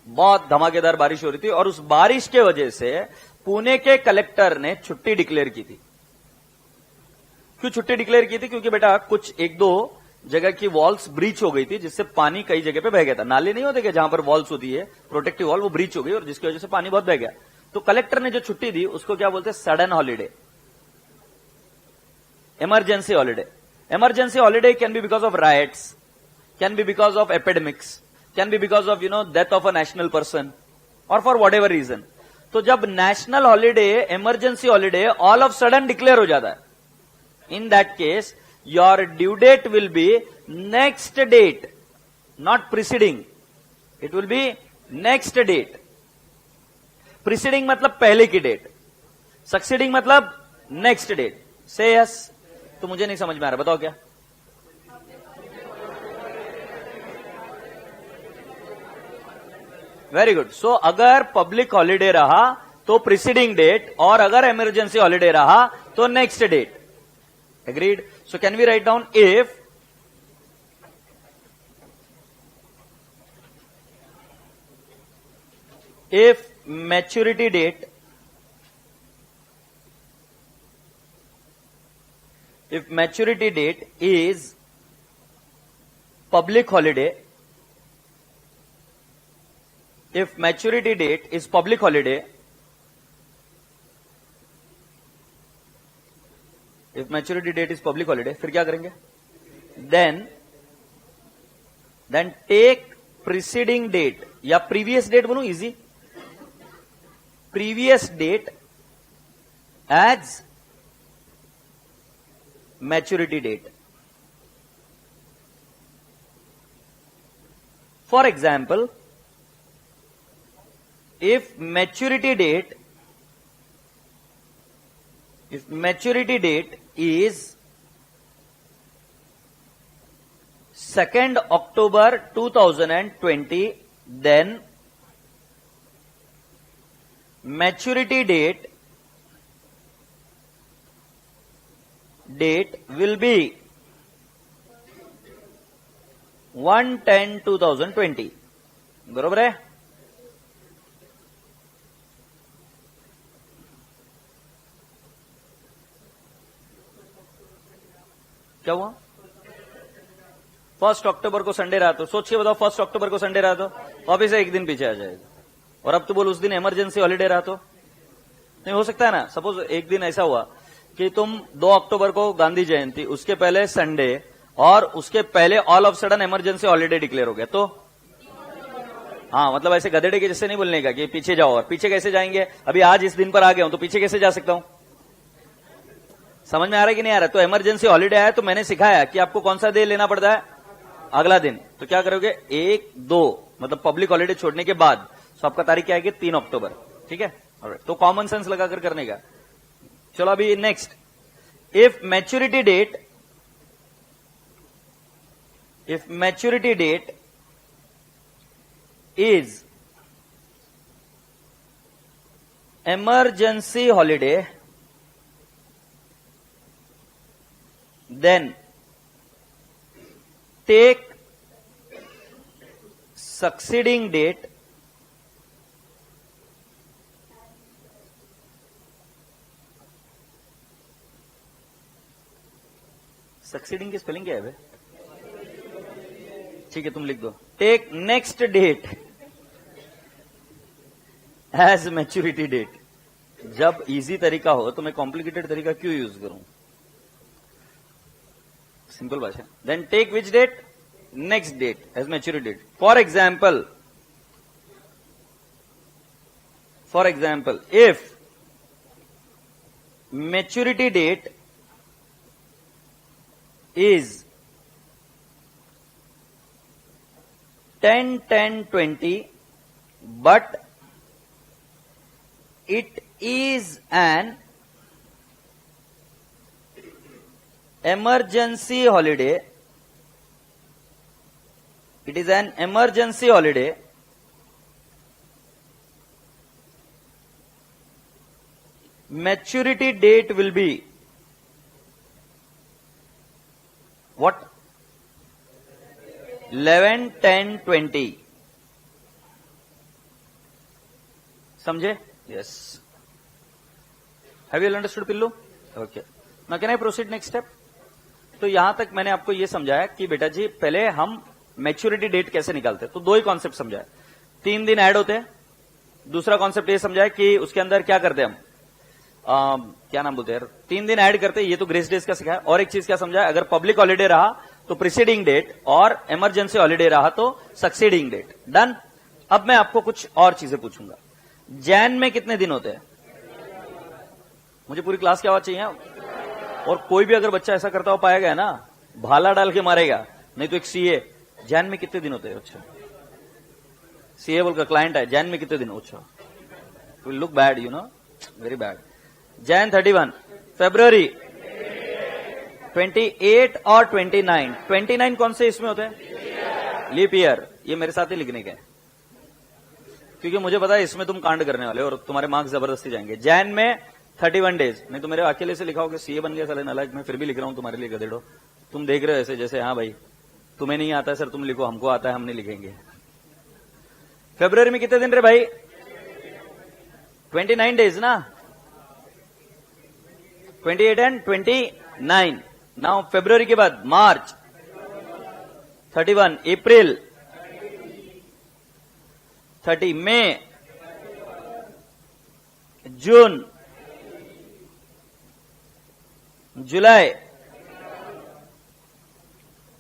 बहुत धमाकेदार बारिश हो रही थी, और उस बारिश के वजह से पुणे के कलेक्टर ने छुट्टी डिक्लेयर की थी। क्यों छुट्टी डिक्लेयर की थी? क्योंकि बेटा कुछ 1-2 जगह की वॉल्स ब्रीच हो गई थी, जिससे पानी कई जगह पे बह गया था। नाले नहीं होते कि जहां पर वॉल्स होती है प्रोटेक्टिव वॉल, वो ब्रीच हो गई और जिसकी वजह से पानी बहुत बह गया। तो कलेक्टर ने जो छुट्टी दी उसको क्या बोलते हैं? Sudden holiday, emergency holiday. Emergency holiday can be because of rights, can be because of epidemics, can be because of death of a national person, और फॉर वॉट एवर रीजन। तो जब national holiday, emergency holiday all of sudden declare हो जाता है, in that case your due date will be next date, not preceding. It will be next date. Preceding मतलब पहले की date, succeeding मतलब next date. Say yes. तो मुझे नहीं समझ में आ रहा, बताओ क्या? Very good. सो अगर पब्लिक हॉलिडे रहा तो प्रिसीडिंग डेट, और अगर इमरजेंसी हॉलिडे रहा तो next date. Agreed? So can we write down if maturity date, if maturity date is public holiday, if maturity date is public holiday, if maturity date is public holiday, फिर क्या करेंगे? then take preceding date या previous date बोलूं, easy, previous date as maturity date. For example, if maturity date is 2nd October 2020, then maturity date will be 1/10/2020. बरोबर है? क्या हुआ? 1 अक्टूबर को संडे रहा तो सोच के बताओ, 1 अक्टूबर को संडे रहा तो वापिस एक दिन पीछे आ जाएगा। और अब तो बोल उस दिन इमरजेंसी हॉलिडे रहा तो नहीं हो सकता है ना? सपोज एक दिन ऐसा हुआ कि तुम 2 अक्टूबर को गांधी जयंती, उसके पहले संडे, और उसके पहले all of sudden emergency holiday declare हो गया, तो हाँ, मतलब ऐसे गधेड़े के जैसे नहीं बोलने का कि पीछे जाओ। और पीछे कैसे जाएंगे? अभी आज इस दिन पर आ गया हूं तो पीछे कैसे जा सकता हूं? समझ में आ रहा है कि नहीं आ रहा? तो इमरजेंसी हॉलिडे आया तो मैंने सिखाया कि आपको कौन सा डे लेना पड़ता है? अगला दिन। तो क्या करोगे? 1-2 मतलब पब्लिक हॉलिडे छोड़ने के बाद। तो आपका तारीख क्या आएगी? 3 अक्टूबर। ठीक है, तो कॉमन सेंस लगाकर करने का। चलो अभी next, if maturity date is emergency holiday, then take succeeding date succeeding की स्पेलिंग क्या है बे? ठीक है, तुम लिख दो take next date as maturity date. जब इजी तरीका हो तो मैं कॉम्प्लिकेटेड तरीका क्यों यूज करूं? सिंपल भाषा। Then take which date? Next date as maturity date. For example if maturity date is 10-10-20, but it is an emergency holiday. It is an emergency holiday. Maturity date will be what? 11-10-20. समझे? Yes. Have you understood, पिल्लू? Okay. Now can I proceed next step? तो यहां तक मैंने आपको यह समझाया कि बेटा जी पहले हम मैच्योरिटी डेट कैसे निकालते हैं। तो दो ही कॉन्सेप्ट समझाया, 3 दिन ऐड होते हैं। दूसरा कॉन्सेप्ट ये समझाया कि उसके अंदर क्या करते हैं हम, क्या नाम बोलते हैं, 3 दिन ऐड करते हैं। ये तो ग्रेस डेज का सिखाया। और एक चीज क्या समझाया, अगर पब्लिक हॉलिडे रहा तो प्रीसीडिंग डेट और इमरजेंसी हॉलिडे रहा तो सक्सीडिंग डेट। डन। अब मैं आपको कुछ और चीजें पूछूंगा। जैन में कितने दिन होते हैं? मुझे पूरी क्लास की आवाज चाहिए। और कोई भी अगर बच्चा ऐसा करता हुआ पाया गया ना, भाला डाल के मारेगा, नहीं तो एक सीए। जैन में कितने दिन होते हैं? अच्छा, सीए बोल का क्लाइंट है, जैन में कितने दिन? अच्छा, will look bad, you know, very bad. Jan 31, फरवरी 28 और 29। 29 कौन से इसमें होते हैं? Leap year. ये मेरे साथ ही लिखने के, क्योंकि मुझे पता है इसमें तुम कांड करने वाले हो और तुम्हारे मार्क्स जबरदस्ती जाएंगे। जैन में 31 डेज। नहीं तो मेरे अकेले से लिखा होगा, सीए बन गया साले नालायक। मैं फिर भी लिख रहा हूं तुम्हारे लिए गधेड़ो। तुम देख रहे हो ऐसे जैसे हाँ भाई तुम्हें नहीं आता है सर, तुम लिखो, हमको आता है, हम नहीं लिखेंगे। फरवरी में कितने दिन रे भाई? 29 डेज ना, 28 एंड 29। नाउ फरवरी के बाद मार्च 31, अप्रैल 30, मई, जून, जुलाई,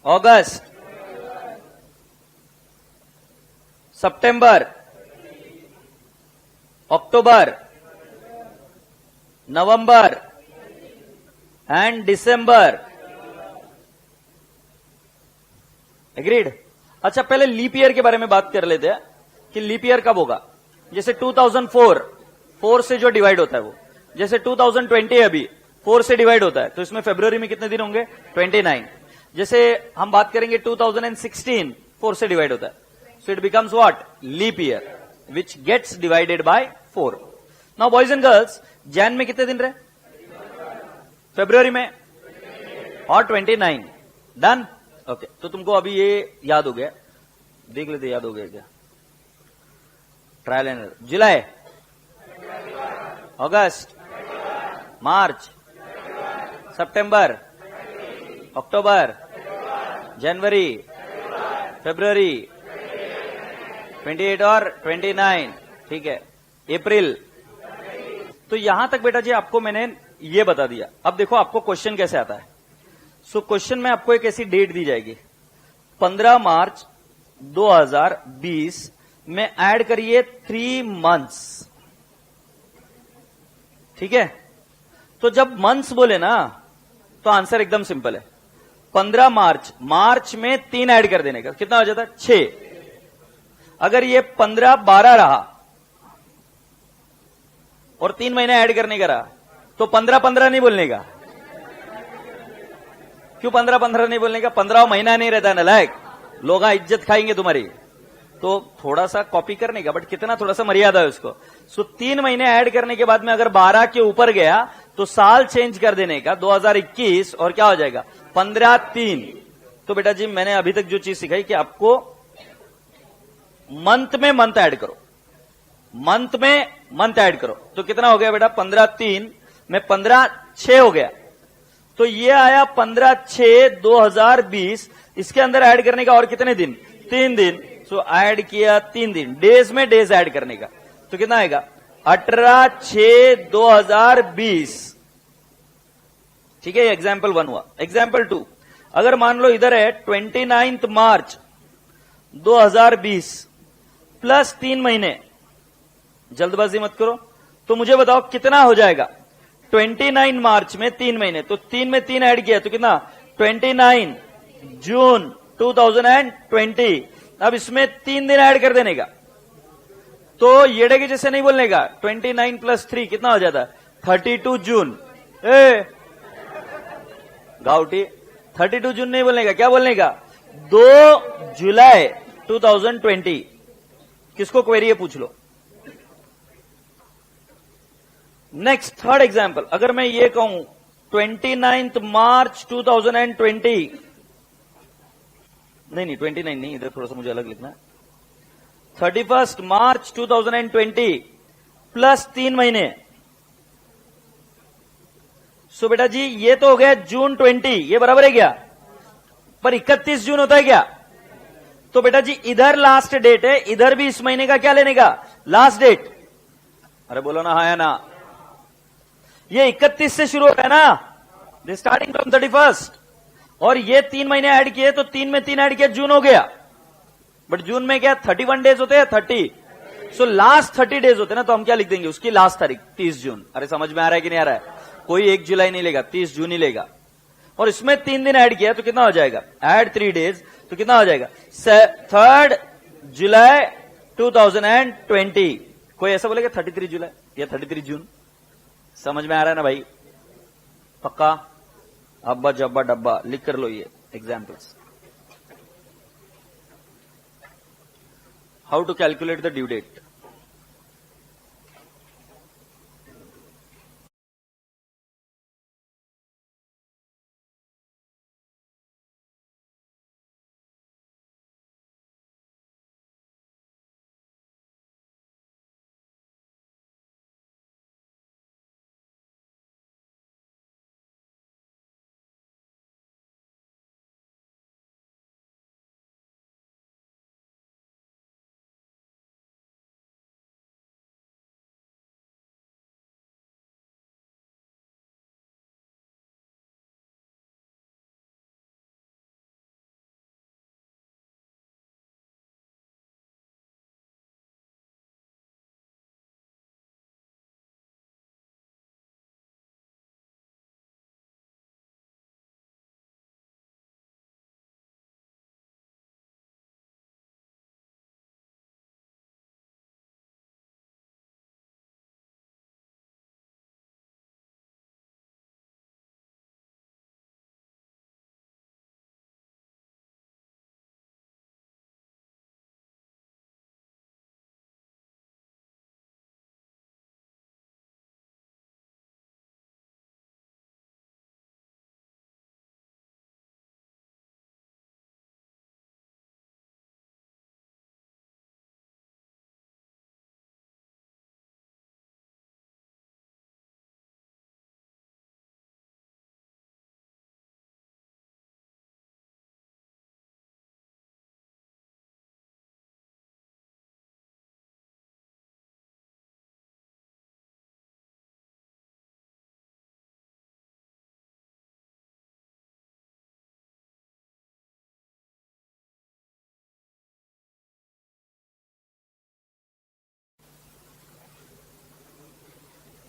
अगस्त, सितंबर, अक्टूबर, नवंबर एंड दिसंबर। एग्रीड? अच्छा, पहले लीप ईयर के बारे में बात कर लेते हैं कि लीप ईयर कब होगा। जैसे 2004, 4 से जो डिवाइड होता है वो, जैसे 2020 अभी 4 से डिवाइड होता है, तो इसमें फरवरी में कितने दिन होंगे? 29। जैसे हम बात करेंगे 2016, 4 से डिवाइड होता है, so it becomes what? Leap year, which gets divided by 4। Now boys and girls, Jan में कितने दिन रहे? फरवरी में और 29। डन। ओके, तो तुमको अभी ये याद हो गया, देख लेते याद हो गया क्या? Trial and error. जुलाई, अगस्त, मार्च, सितंबर, अक्टूबर, जनवरी, फरवरी, 28 और 29, ठीक है, अप्रैल। तो यहां तक बेटा जी आपको मैंने ये बता दिया। अब देखो आपको क्वेश्चन कैसे आता है। सो क्वेश्चन में आपको एक ऐसी डेट दी जाएगी, 15 मार्च 2020 में ऐड करिए 3 मंथ्स। ठीक है, तो जब मंथ्स बोले ना तो आंसर एकदम सिंपल है। 15 मार्च, मार्च में 3 ऐड कर देने का कितना हो जाता है? 6। अगर ये 15-12 रहा और 3 महीने ऐड करने का रहा तो 15-15 नहीं बोलने का। क्यों 15-15 नहीं बोलने का? 15 महीना नहीं रहता ना लायक, लोग इज्जत खाएंगे तुम्हारी। तो थोड़ा सा कॉपी करने का, बट कितना थोड़ा सा मर्यादा है उसको। सो 3 महीने ऐड करने के बाद में अगर 12 के ऊपर गया तो साल चेंज कर देने का, 2021, और क्या हो जाएगा 15/3। तो बेटा जी मैंने अभी तक जो चीज सिखाई कि आपको मंथ में मंथ ऐड करो, मंथ में मंथ ऐड करो। तो कितना हो गया बेटा 15/3 में 15/6 हो गया। तो ये आया 15/6/2020। इसके अंदर ऐड करने का और कितने दिन, 3 दिन। सो ऐड किया 3 दिन, डेज में डेज ऐड करने का। तो कितना आएगा 18/6/2020। ठीक है, एग्जाम्पल 1 हुआ। एग्जाम्पल 2, अगर मान लो इधर है 29 मार्च 2020 प्लस 3 महीने, जल्दबाजी मत करो। तो मुझे बताओ कितना हो जाएगा 29 मार्च में 3 महीने, तो 3 में 3 ऐड किया तो कितना 29 जून 2020। अब इसमें 3 दिन ऐड कर देने का। तो येड़े के जैसे नहीं बोलने का, 29 + 3 कितना हो जाता है 32 जून। गाउटी 32 जून नहीं बोलने का, क्या बोलने का 2 जुलाई 2020। किसको क्वेरी है पूछ लो। नेक्स्ट थर्ड एग्जाम्पल, अगर मैं ये कहूं 29 मार्च 2020, नहीं 29 नहीं, इधर थोड़ा सा मुझे अलग लिखना है, 31 मार्च 2020 प्लस 3 महीने। सो बेटा जी ये तो हो गया जून 20, ये बराबर है क्या, पर 31 जून होता है क्या। तो बेटा जी इधर लास्ट डेट है, इधर भी इस महीने का क्या लेने का लास्ट डेट। अरे बोलो ना हाँ या ना। ये 31 से शुरू होता है ना, दिस स्टार्टिंग फ्रॉम 31, और ये 3 महीने ऐड किए तो 3 में 3 ऐड किया, जून हो गया। बट जून में क्या 31 डेज होते हैं 30, सो लास्ट 30 डेज होते हैं ना, तो हम क्या लिख देंगे उसकी लास्ट तारीख 30 जून। अरे समझ में आ रहा है कि नहीं आ रहा है, कोई 1 जुलाई नहीं लेगा, 30 जून ही लेगा। और इसमें 3 दिन ऐड किया तो कितना हो जाएगा, ऐड 3 डेज तो कितना हो जाएगा 3 जुलाई 2020। कोई ऐसा बोलेगा 33 जुलाई या 33 जून। समझ में आ रहा है ना भाई, पक्का। अब्बा जब्बा डब्बा लिख कर लो ये examples. How to calculate the due date.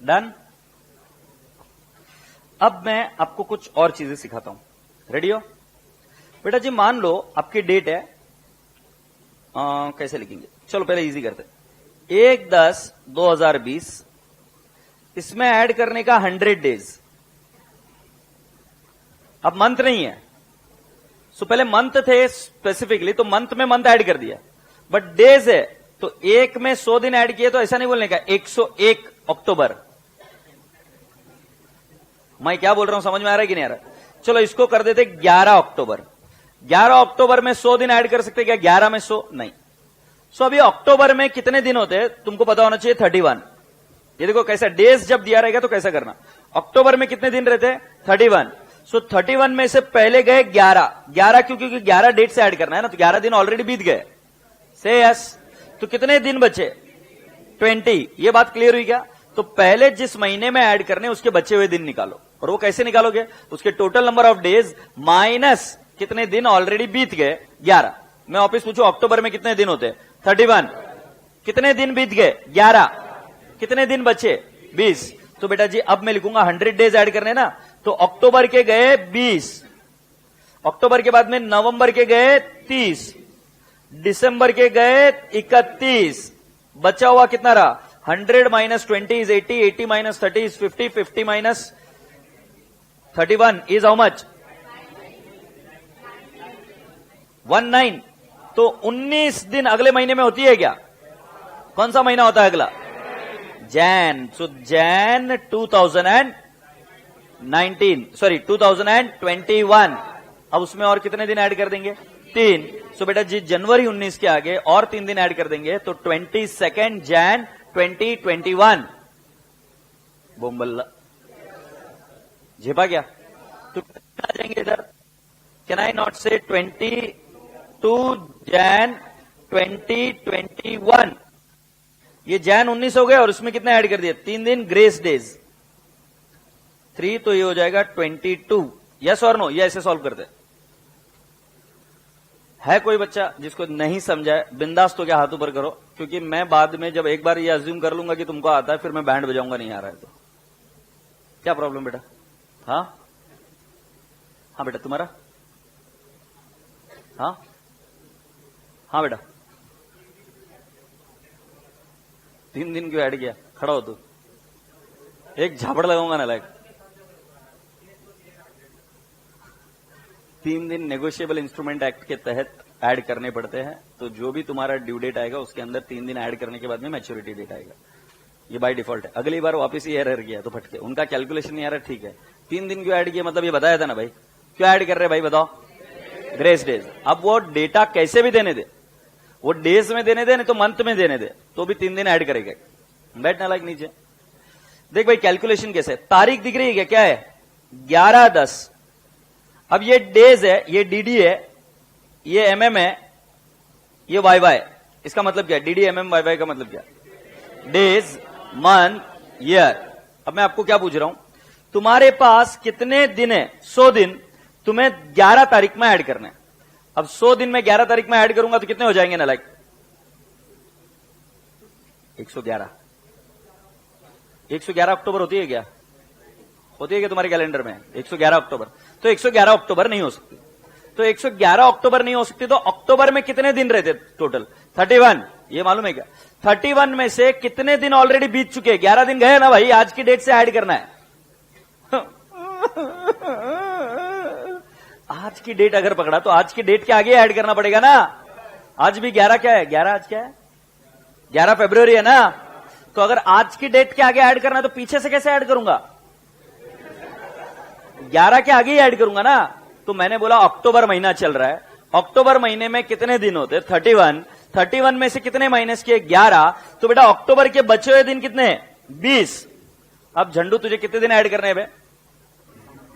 Done. अब मैं आपको कुछ और चीजें सिखाता हूं, रेडी हो बेटा जी। मान लो आपकी डेट है, कैसे लिखेंगे, चलो पहले इजी करते, 1/10/2020, इसमें ऐड करने का 100 डेज। अब मंथ नहीं है, सो पहले मंथ थे स्पेसिफिकली, तो मंथ में मंथ ऐड कर दिया। बट डेज है तो एक में 100 दिन ऐड किए तो ऐसा नहीं बोलने का 101 अक्टूबर। मैं क्या बोल रहा हूं समझ में आ रहा है कि नहीं आ रहा? चलो इसको कर देते 11 अक्टूबर। 11 अक्टूबर में 100 दिन ऐड कर सकते क्या? 11 में 100 नहीं। सो अभी अक्टूबर में कितने दिन होते हैं तुमको पता होना चाहिए 31। ये देखो कैसा डेज जब दिया रहेगा तो कैसा करना, अक्टूबर में कितने दिन रहते हैं 31। सो 31 में से पहले गए 11 क्योंकि 11 डेट से ऐड करना है ना, तो 11 दिन ऑलरेडी बीत गए। से यस, तो कितने दिन बचे 20। ये बात क्लियर हुई क्या? तो पहले जिस महीने में ऐड करने उसके बचे हुए दिन निकालो, और वो कैसे निकालोगे? उसके total number of days minus कितने दिन ऑलरेडी बीत गए 11। मैं वापिस पूछू अक्टूबर में कितने दिन होते 31, कितने दिन बीत गए 11, कितने दिन बचे 20। तो बेटा जी अब मैं लिखूंगा 100 डेज ऐड करने ना, तो अक्टूबर के गए 20, अक्टूबर के बाद में नवंबर के गए 30, दिसंबर के गए 31, बचा हुआ कितना रहा 100 minus 20 is 80, 80 minus 30 is 50, 50 minus 31 is how much 19। तो 19 दिन अगले महीने में होती है क्या? कौन सा महीना होता है अगला? जैन। सो जैन 2021। अब उसमें और कितने दिन ऐड कर देंगे 3। सो बेटा जी जनवरी 19 के आगे और 3 दिन ऐड कर देंगे तो 22 जैन 2021। बोम्बल्ला झेपा क्या? तो आ जाएंगे इधर। कैन आई नॉट से 22 जैन 2021। ये जैन 19 हो गया और उसमें कितने ऐड कर दिए 3 दिन ग्रेस डेज 3, तो ये हो जाएगा 22। यस और नो? ये ऐसे सॉल्व करते है। कोई बच्चा जिसको नहीं समझा है बिंदास तो क्या हाथ ऊपर करो, क्योंकि मैं बाद में जब एक बार ये अज्यूम कर लूंगा कि तुमको आता है फिर मैं बैंड बजाऊंगा नहीं आ रहा है तो क्या प्रॉब्लम बेटा? हाँ हाँ बेटा तुम्हारा? हाँ हाँ बेटा 3 दिन क्यों ऐड किया? खड़ा हो तू, एक झापड़ लगाऊंगा ना लाइक। 3 दिन नेगोशिएबल इंस्ट्रूमेंट एक्ट के तहत ऐड करने पड़ते हैं, तो जो भी तुम्हारा ड्यू डेट आएगा उसके अंदर 3 दिन ऐड करने के बाद में मैच्योरिटी डेट आएगा। ये बाय डिफॉल्ट है। अगली बार वापस ही एरर किया तो फटके, उनका कैलकुलेशन नहीं आ रहा, ठीक है 3 दिन क्यों ऐड किया मतलब ये बताया था ना भाई, क्यों ऐड कर रहे भाई बताओ? Grace days. अब वो डेटा कैसे भी देने दे, वो डेज में देने दे नहीं तो मंथ में देने दे, तो भी 3 दिन ऐड करेंगे। बैठना लाइक नीचे देख भाई कैलकुलेशन कैसे, तारीख दिख रही है क्या है 11/10। अब ये डेज है, ये डीडी है, ये एमएम है, ये वाई। इसका मतलब क्या है? डीडी एमएम वाई का मतलब क्या? Days month year. अब मैं आपको क्या पूछ रहा हूं, तुम्हारे पास कितने दिन है 100 दिन, तुम्हें 11 तारीख में ऐड करना है। अब 100 दिन में 11 तारीख में ऐड करूंगा तो कितने हो जाएंगे ना लाइक 111। 111 अक्टूबर होती है क्या? होती है क्या तुम्हारे कैलेंडर में 111 अक्टूबर? तो 111 अक्टूबर नहीं हो सकती। तो 111 अक्टूबर नहीं हो सकती तो अक्टूबर में कितने दिन रहते टोटल 31। ये मालूम है क्या? 31 में से कितने दिन ऑलरेडी बीत चुके हैं? 11 दिन गए ना भाई, आज की डेट से ऐड करना है। आज की डेट अगर पकड़ा तो आज की डेट के आगे ऐड करना पड़ेगा ना। आज भी 11 क्या है? 11 आज क्या है? 11 फरवरी है ना। तो अगर आज की डेट के आगे ऐड करना है तो पीछे से कैसे ऐड करूंगा? 11 के आगे ही ऐड करूंगा ना। तो मैंने बोला अक्टूबर महीना चल रहा है, अक्टूबर महीने में कितने दिन होते 31, 31 में से कितने माइनस किए 11, तो बेटा अक्टूबर के बचे हुए दिन कितने 20। अब झंडू तुझे कितने दिन ऐड करने हैं बे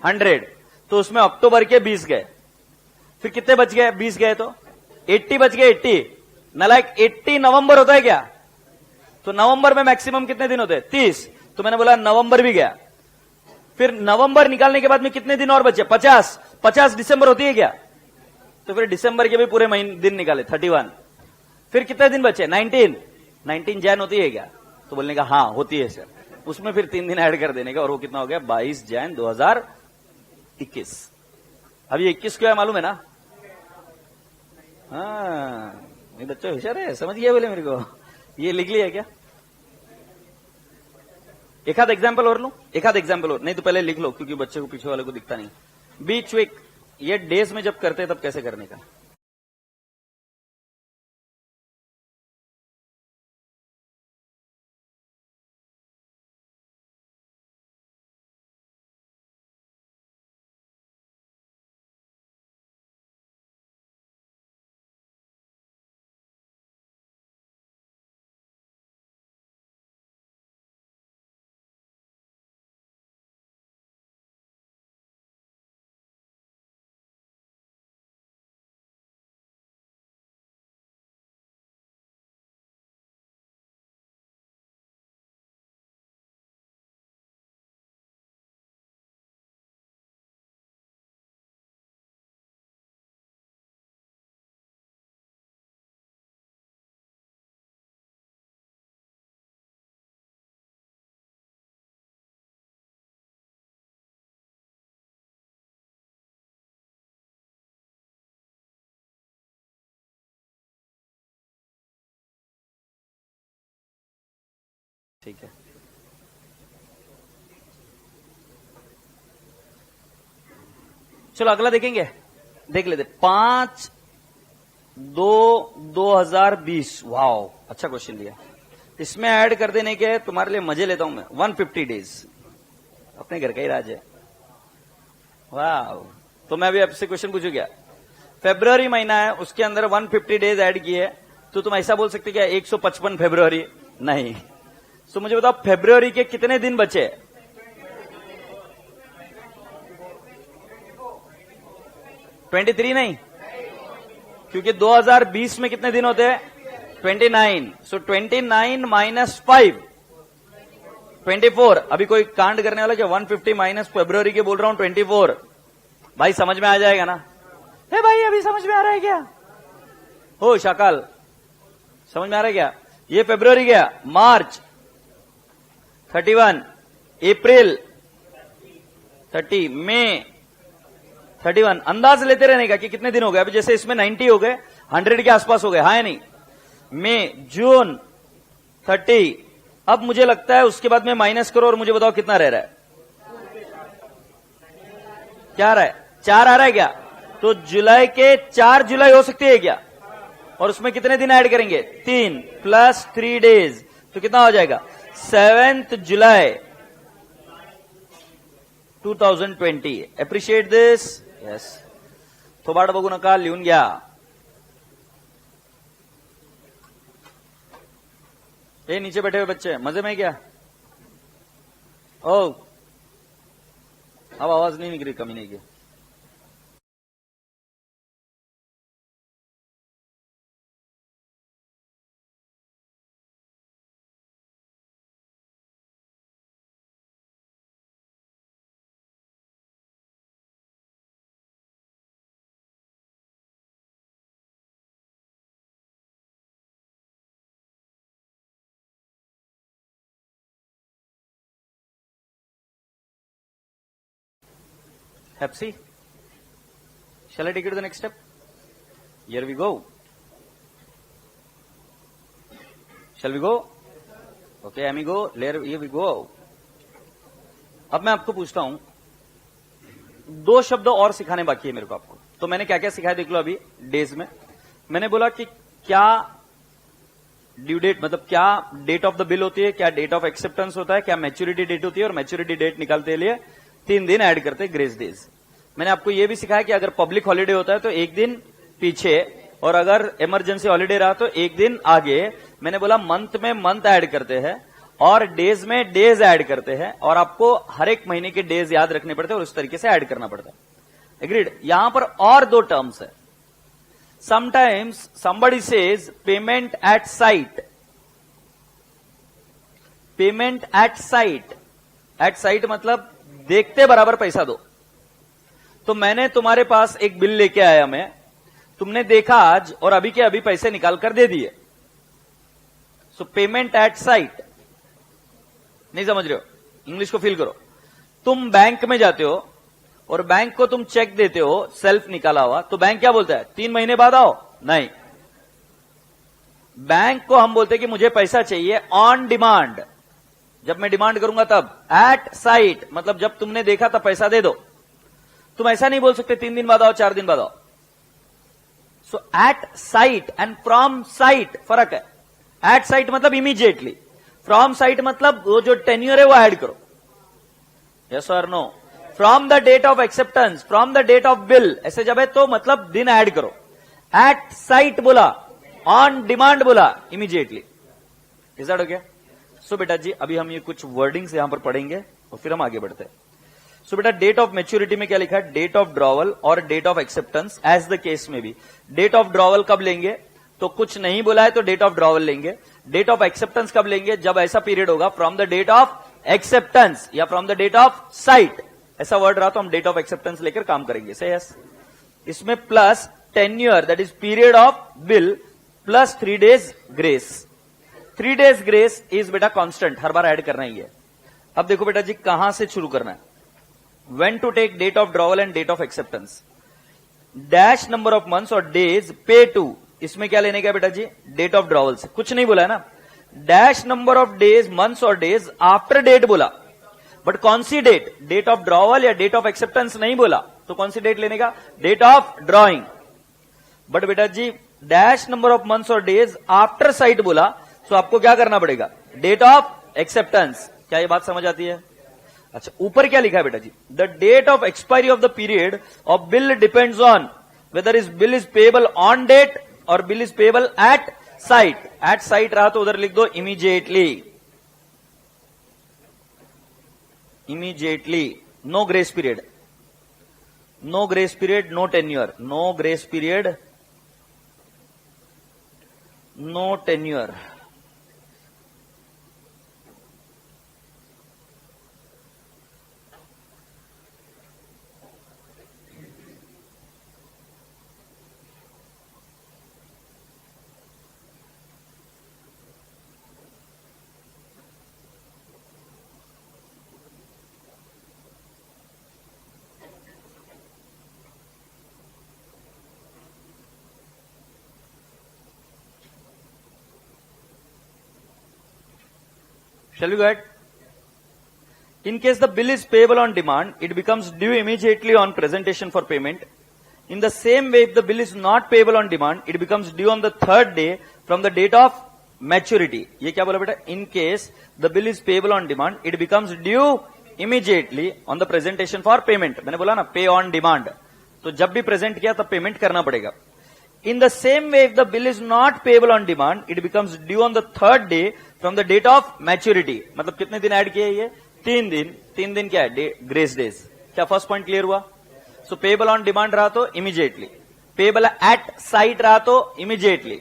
100, तो उसमें अक्टूबर के 20 गए, फिर कितने बच गए 20 गए तो 80 बच गए। 80 नालायक 80 नवंबर होता है क्या? तो नवंबर में मैक्सिमम कितने दिन होते 30, तो मैंने बोला नवंबर भी गया। फिर नवंबर निकालने के बाद में कितने दिन और बचे 50 दिसंबर होती है क्या? तो फिर दिसंबर के भी पूरे महीने दिन निकाले 31। फिर कितने दिन बचे 19 जैन होती है क्या? तो बोलने का हाँ होती है सर। उसमें फिर 3 दिन ऐड कर देने का और वो कितना हो गया 22 जैन 2021। अब ये 21 क्यों है मालूम है ना? हाँ ये बच्चों होशियार है, समझ गया बोले मेरे को। ये लिख लिया क्या? एक आध एग्जाम्पल और लूं, एक आध एग्जाम्पल और, नहीं तो पहले लिख लो क्योंकि बच्चे को पीछे वाले को दिखता नहीं। बीच वीक ये डेज में जब करते तब कैसे करने का? ठीक है, चलो अगला देखेंगे, देख लेते। 5/2/2020, वाओ अच्छा क्वेश्चन दिया। इसमें ऐड कर देने के तुम्हारे लिए मजे लेता हूं मैं। 150 डेज, अपने घर का ही राज है। वाह, तो मैं अभी आपसे क्वेश्चन पूछू क्या? फेब्रुवरी महीना है, उसके अंदर 150 डेज ऐड किए, तो तुम ऐसा बोल सकते क्या 155 फेब्रुवरी? नहीं। तो मुझे बताओ फेब्रुवरी के कितने दिन बचे? 23 नहीं, क्योंकि 2020 में कितने दिन होते हैं? 29। सो 29 माइनस 5, 24। अभी कोई कांड करने वाला क्या? 150 माइनस फेब्रुवरी के बोल रहा हूं 24। भाई समझ में आ जाएगा ना? हे भाई अभी समझ में आ रहा है क्या? हो शाकाल, समझ में आ रहा है क्या? ये फेब्रुवरी गया, मार्च 31, अप्रैल 30, मई 31। अंदाज लेते रहने का कि कितने दिन हो गए। अभी जैसे इसमें 90 हो गए, 100 के आसपास हो गए, हाँ या नहीं? मई, जून 30। अब मुझे लगता है उसके बाद में माइनस करो और मुझे बताओ कितना रह रहा है? क्या आ रहा है? 4 आ रहा है क्या? तो जुलाई के 4 जुलाई हो सकती है क्या? और उसमें कितने दिन ऐड करेंगे? 3 प्लस 3 डेज, तो कितना हो जाएगा? 7 जुलाई 2020। Appreciate this. यस, थोबाड बघू नका, लिहून घ्या। ये नीचे बैठे हुए बच्चे मजे में क्या? ओ, अब आवाज नहीं निकली, कमी नहीं की। Pepsi. Shall I take you to the next step? Here we go. Shall we go? Okay, amigo. Here we go. अब मैं आपको पूछता हूं, 2 शब्द और सिखाने बाकी है मेरे को आपको। तो मैंने क्या क्या सिखाया देख लो अभी डेज में। मैंने बोला कि क्या ड्यू डेट, मतलब क्या डेट ऑफ द बिल होती है, क्या डेट ऑफ एक्सेप्टेंस होता है, क्या मैच्योरिटी डेट होती है, और मैच्योरिटी डेट निकालते के लिए 3 दिन ऐड करते हैं ग्रेस डेज। मैंने आपको यह भी सिखाया कि अगर पब्लिक हॉलीडे होता है तो 1 दिन पीछे, और अगर इमरजेंसी हॉलीडे रहा तो 1 दिन आगे। मैंने बोला मंथ में मंथ ऐड करते हैं और डेज में डेज ऐड करते हैं, और आपको हर एक महीने के डेज याद रखने पड़ते हैं और उस तरीके से ऐड करना पड़ता है। एग्रीड? यहां पर और 2 टर्म्स है। Sometimes somebody says payment at sight. Payment at sight, at sight मतलब देखते बराबर पैसा दो। तो मैंने तुम्हारे पास एक बिल लेके आया, मैं, तुमने देखा आज और अभी के अभी पैसे निकाल कर दे दिए। So payment at sight. नहीं समझ रहे हो? इंग्लिश को फील करो। तुम बैंक में जाते हो और बैंक को तुम चेक देते हो, सेल्फ निकाला हुआ, तो बैंक क्या बोलता है? 3 महीने बाद आओ? नहीं, बैंक को हम बोलते हैं कि मुझे पैसा चाहिए ऑन डिमांड। जब मैं डिमांड करूंगा तब। एट साइट मतलब जब तुमने देखा तब पैसा दे दो। तुम ऐसा नहीं बोल सकते 3 दिन बाद आओ, 4 दिन बाद आओ। So at sight and from sight फर्क है। एट साइट मतलब इमीडिएटली, फ्रॉम साइट मतलब वो जो टेन्यूर है वो ऐड करो। यस और no? From the date of acceptance, from the date of bill, ऐसे जब है तो मतलब दिन ऐड करो। एट साइट बोला, ऑन डिमांड बोला, immediately. Is that okay? So बेटा जी अभी हम ये कुछ वर्डिंग्स यहां पर पढ़ेंगे और फिर हम आगे बढ़ते हैं। सो बेटा डेट ऑफ मैच्योरिटी में क्या लिखा है? डेट ऑफ ड्रॉवल और date of acceptance as the case में भी। डेट ऑफ ड्रॉवल कब लेंगे? तो कुछ नहीं बोला है तो डेट ऑफ ड्रॉवल लेंगे। डेट ऑफ एक्सेप्टेंस कब लेंगे? जब ऐसा पीरियड होगा from the date of acceptance या from the date of sight, ऐसा वर्ड रहा तो हम डेट ऑफ एक्सेप्टेंस लेकर काम करेंगे। से यस, इसमें plus tenure that is period of bill plus 3 days grace. 3 days grace is बेटा कांस्टेंट, हर बार ऐड करना ही है। अब देखो बेटा जी कहां से शुरू करना है। When to take date of drawal and date of acceptance, dash number of months और डेज पे टू, इसमें क्या लेने का बेटा जी? डेट ऑफ ड्रॉवल से। कुछ नहीं बोला है ना, dash number of days, months और डेज आफ्टर डेट बोला, बट कौन सी डेट, डेट ऑफ ड्रॉवल या डेट ऑफ एक्सेप्टेंस नहीं बोला, तो कौन सी डेट लेने का, डेट ऑफ ड्रॉइंग। बट बेटा जी डैश नंबर ऑफ मंथ्स और डेज आफ्टर साइट बोला, तो आपको क्या करना पड़ेगा, डेट ऑफ एक्सेप्टेंस। क्या ये बात समझ आती है? अच्छा, ऊपर क्या लिखा है बेटा जी, the date of expiry of the period of bill depends on whether is bill is payable on date और bill is payable at sight. At sight रहा तो उधर लिख दो immediately, immediately, no grace period, no grace period, no tenure, no grace period, no tenure. Shall we go ahead? In case the bill is payable on demand, it becomes due immediately on presentation for payment. In the same way, if the bill is not payable on demand, it becomes due on the third day from the date of maturity. ये क्या बोला बेटा? In case the bill is payable on demand, it becomes due immediately on the presentation for payment. मैंने बोला ना pay on demand. तो जब भी प्रेजेंट किया तब पेमेंट करना पड़ेगा. In the same way, if the bill is not payable on demand, it becomes due on the third day from the date of maturity. मतलब कितने दिन ऐड किए ये? 3 दिन. 3 दिन क्या है? Grace days. क्या फर्स्ट पॉइंट क्लियर हुआ? सो पेबल ऑन डिमांड रहा तो इमीडिएटली, पेबल एट साइट रहा तो इमीडिएटली,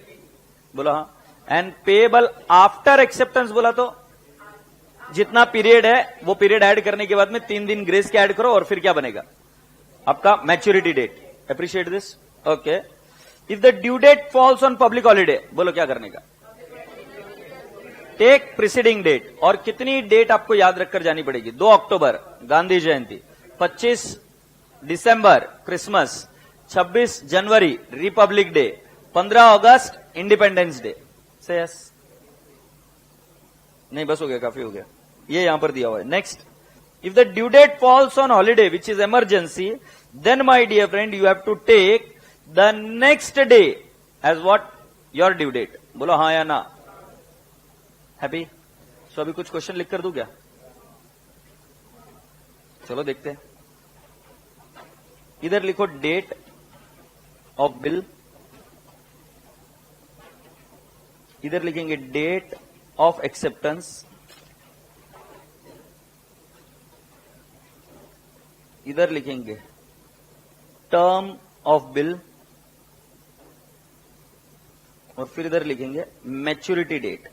बोला हाँ. एंड पेबल आफ्टर एक्सेप्टेंस बोला तो जितना पीरियड है वो पीरियड ऐड करने के बाद में 3 दिन ग्रेस के ऐड करो और फिर क्या बनेगा आपका maturity date. Appreciate this. Okay. If the due date falls on public holiday, बोलो क्या करने का, टेक प्रिसीडिंग डेट. और कितनी डेट आपको याद रखकर जानी पड़ेगी? 2 अक्टूबर गांधी जयंती, 25 दिसंबर क्रिसमस, 26 जनवरी रिपब्लिक डे, 15 अगस्त इंडिपेंडेंस डे. से यस नहीं, बस हो गया, काफी हो गया. ये यहां पर दिया हुआ है. Next, if the due date falls on holiday which is emergency, then my dear friend you have to take the next day as what, your due date. बोलो हाँ या ना. हैप्पी? सो अभी कुछ क्वेश्चन लिख कर दूं क्या? चलो देखते हैं. इधर लिखो डेट ऑफ बिल, इधर लिखेंगे डेट ऑफ एक्सेप्टेंस, इधर लिखेंगे टर्म ऑफ बिल और फिर इधर लिखेंगे मैच्योरिटी डेट.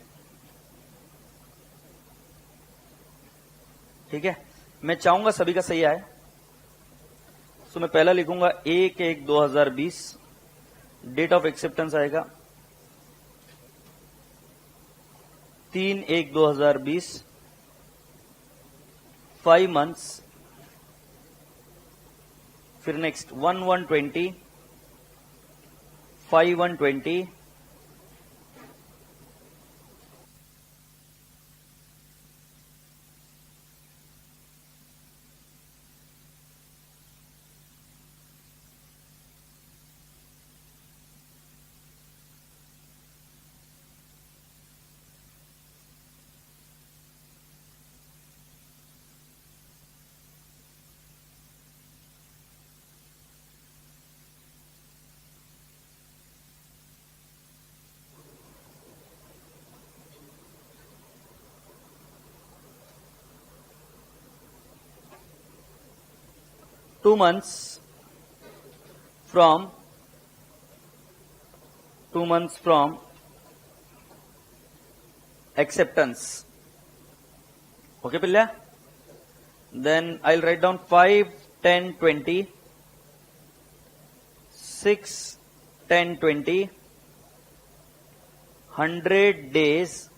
ठीक है. मैं चाहूंगा सभी का सही आए. सो मैं पहला लिखूंगा 1/1/2020. डेट ऑफ एक्सेप्टेंस आएगा 3/1/2020. 5 मंथ्स. फिर next 1/1/20, 5/1/20, two months from acceptance. Okay, Pilla? Then I'll write down 5, 10, 20, 6, 10, 20, 100 days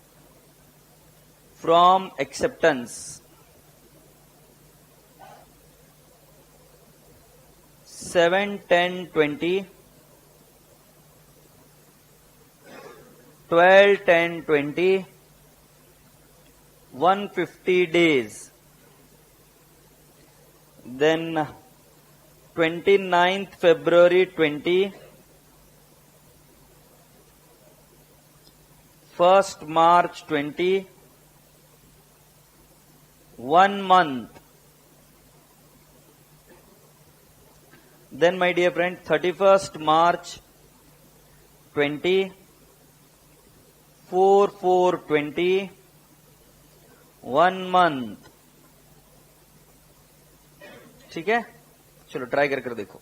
from acceptance. 7, 10, 20, 12, 10, 20, 150 days. Then 29th February 20, 1st March 20, 1 month. Then my dear friend, 31st March 20, 4/4/20, 1 month. ठीक है, चलो try कर देखो.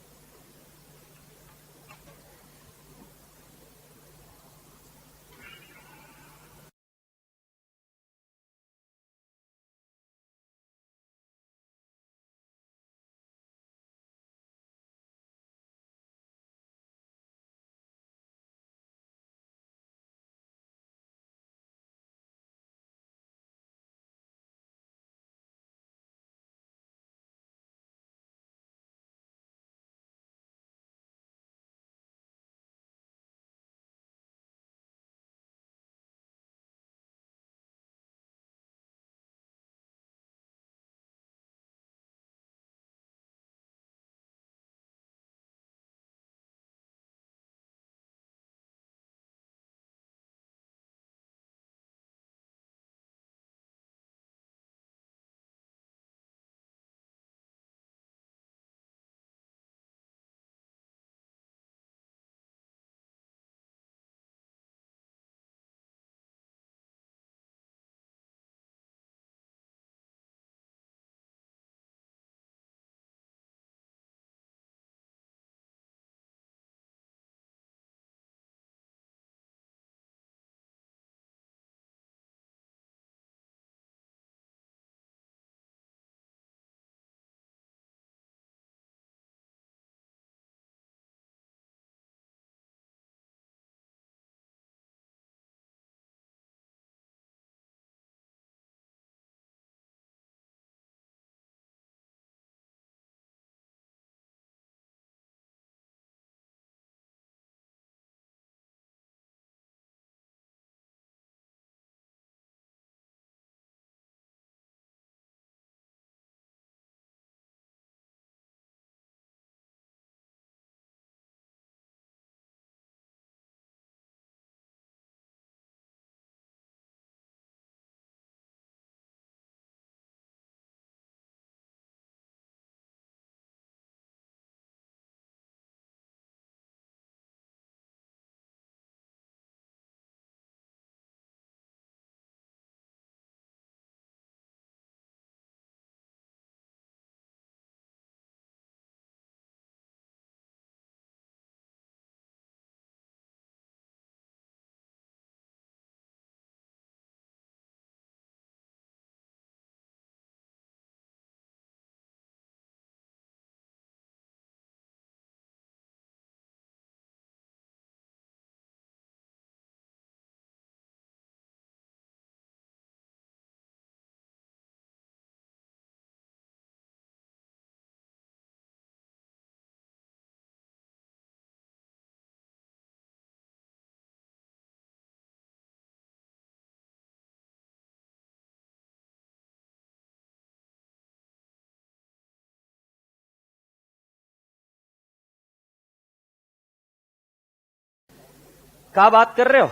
क्या बात कर रहे हो?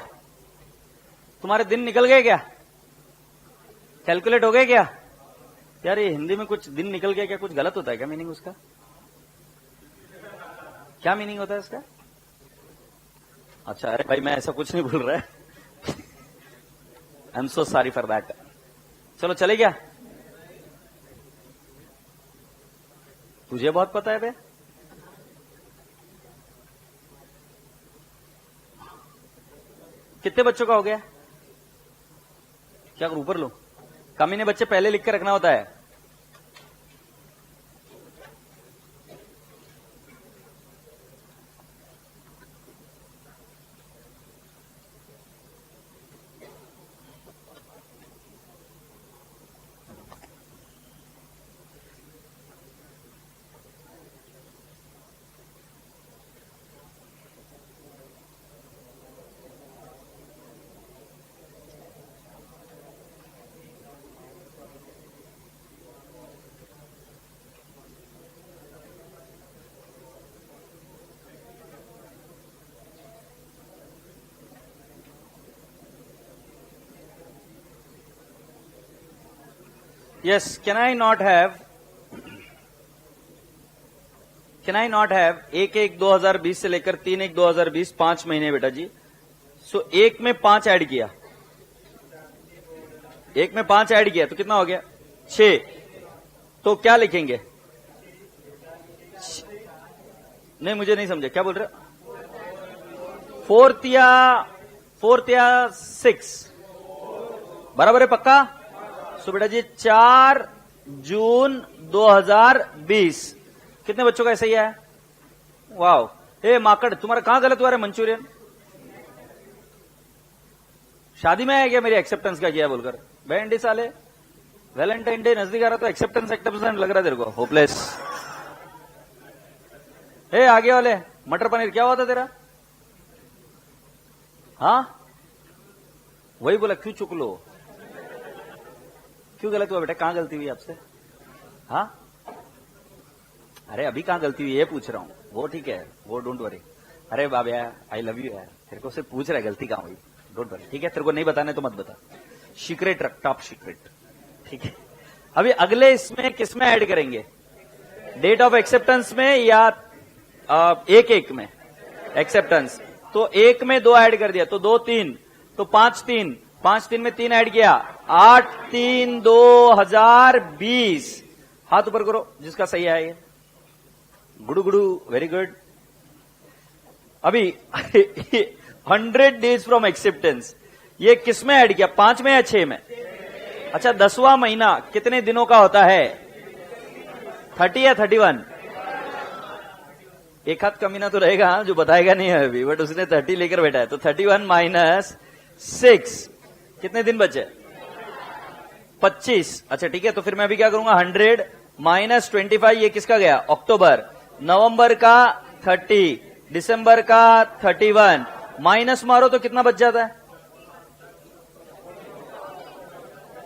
तुम्हारे दिन निकल गए क्या? कैलकुलेट हो गए क्या? यार ये हिंदी में कुछ दिन निकल गया क्या, कुछ गलत होता है क्या मीनिंग उसका? क्या मीनिंग होता है इसका? अच्छा, अरे भाई मैं ऐसा कुछ नहीं बोल रहा है. आई am so sorry for that. चलो चले गया. तुझे बहुत पता है बे. कितने बच्चों का हो गया? क्या ऊपर लो. कमीने बच्चे पहले लिख के रखना होता है. Yes, can I not have 1/1/2020 से लेकर 3/1/2020 5 महीने बेटा जी। सो 1 में 5 ऐड किया, 1 में 5 ऐड किया तो कितना हो गया 6। तो क्या लिखेंगे? नहीं, मुझे नहीं समझे, क्या बोल रहे? फोर्थ या 6 बराबर है पक्का? सो बेटा जी 4 जून 2020 कितने बच्चों का ऐसा ही है? वाओ। ए माकड़, तुम्हारा कहां गलत हुआ है मंचूरियन? शादी में है क्या मेरी एक्सेप्टेंस का किया बोलकर? बैंडी साले, वैलेंटाइन डे नजदीक आ रहा तो एक्सेप्टेंस लग रहा है तेरे को, होपलेस। ए आगे वाले, मटर पनीर क्या हुआ था तेरा? हाँ वही बोला, क्यों चुक लो? क्यों गलत हुआ बेटा? कहां गलती हुई आपसे? हाँ अरे अभी कहां गलती हुई ये पूछ रहा हूं, वो ठीक है, वो डोंट वरी। अरे बाबा आई लव यू यार, तेरे को सिर्फ पूछ रहा है गलती कहां हुई, डोंट वरी। ठीक है, तेरे को नहीं बताने तो मत बता, सीक्रेट रख, टॉप सीक्रेट। ठीक है, अभी अगले इसमें किसमें ऐड करेंगे? डेट ऑफ एक्सेप्टेंस में या एक में एक्सेप्टेंस? तो 1 में 2 ऐड कर दिया तो 2 3, तो 5 3 में 3 ऐड किया, 8 3 2020। हाथ ऊपर करो जिसका सही है ये। गुडू गुडू, वेरी गुड। अभी 100 डेज फ्रॉम एक्सेप्टेंस, ये किस में ऐड किया? 5 में या 6 में? अच्छा 10वां महीना कितने दिनों का होता है? 30 या 31? एक हाथ कमीना तो रहेगा जो बताएगा नहीं है अभी, बट उसने 30 लेकर बैठा है। तो 31 माइनस 6 कितने दिन बचे? 25। अच्छा ठीक है, तो फिर मैं अभी क्या करूंगा, 100 माइनस 25, ये किसका गया? अक्टूबर। नवंबर का 30, दिसंबर का 31, माइनस मारो तो कितना बच जाता है?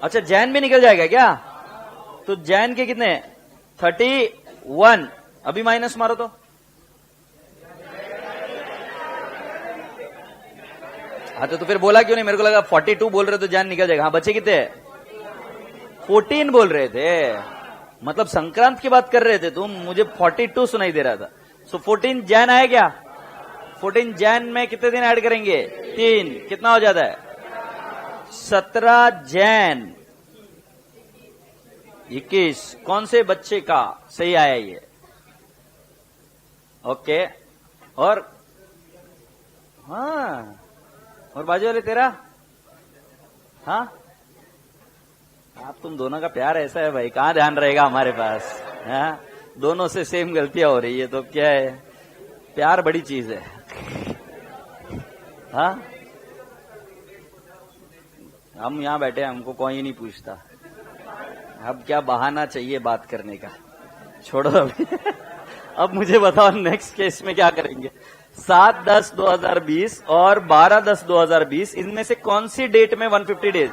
अच्छा जैन भी निकल जाएगा क्या? तो जैन के कितने? 31, अभी माइनस मारो तो हाँ तो फिर बोला क्यों नहीं? मेरे को लगा 42 बोल रहे तो जान निकल जाएगा। हाँ बचे कितने? 14 बोल रहे थे, मतलब संक्रांत की बात कर रहे थे तुम, मुझे 42 सुनाई दे रहा था। सो 14 जैन आया क्या? 14 जैन में कितने दिन ऐड करेंगे? 3, कितना हो जाता है? 17 जैन 21। कौन से बच्चे का सही आया ये? ओके, और हाँ, और बाजू वाले तेरा? हाँ आप तुम दोनों का प्यार ऐसा है भाई, कहां ध्यान रहेगा हमारे पास? हाँ दोनों से सेम गलतियां हो रही है तो क्या है, प्यार बड़ी चीज है। हाँ हम यहां बैठे, हमको कोई नहीं पूछता, अब क्या बहाना चाहिए बात करने का, छोड़ो अभी। अब मुझे बताओ नेक्स्ट केस में क्या करेंगे? 7/10/2020 और 12/10/2020, इनमें से कौन सी डेट में 150 डेज?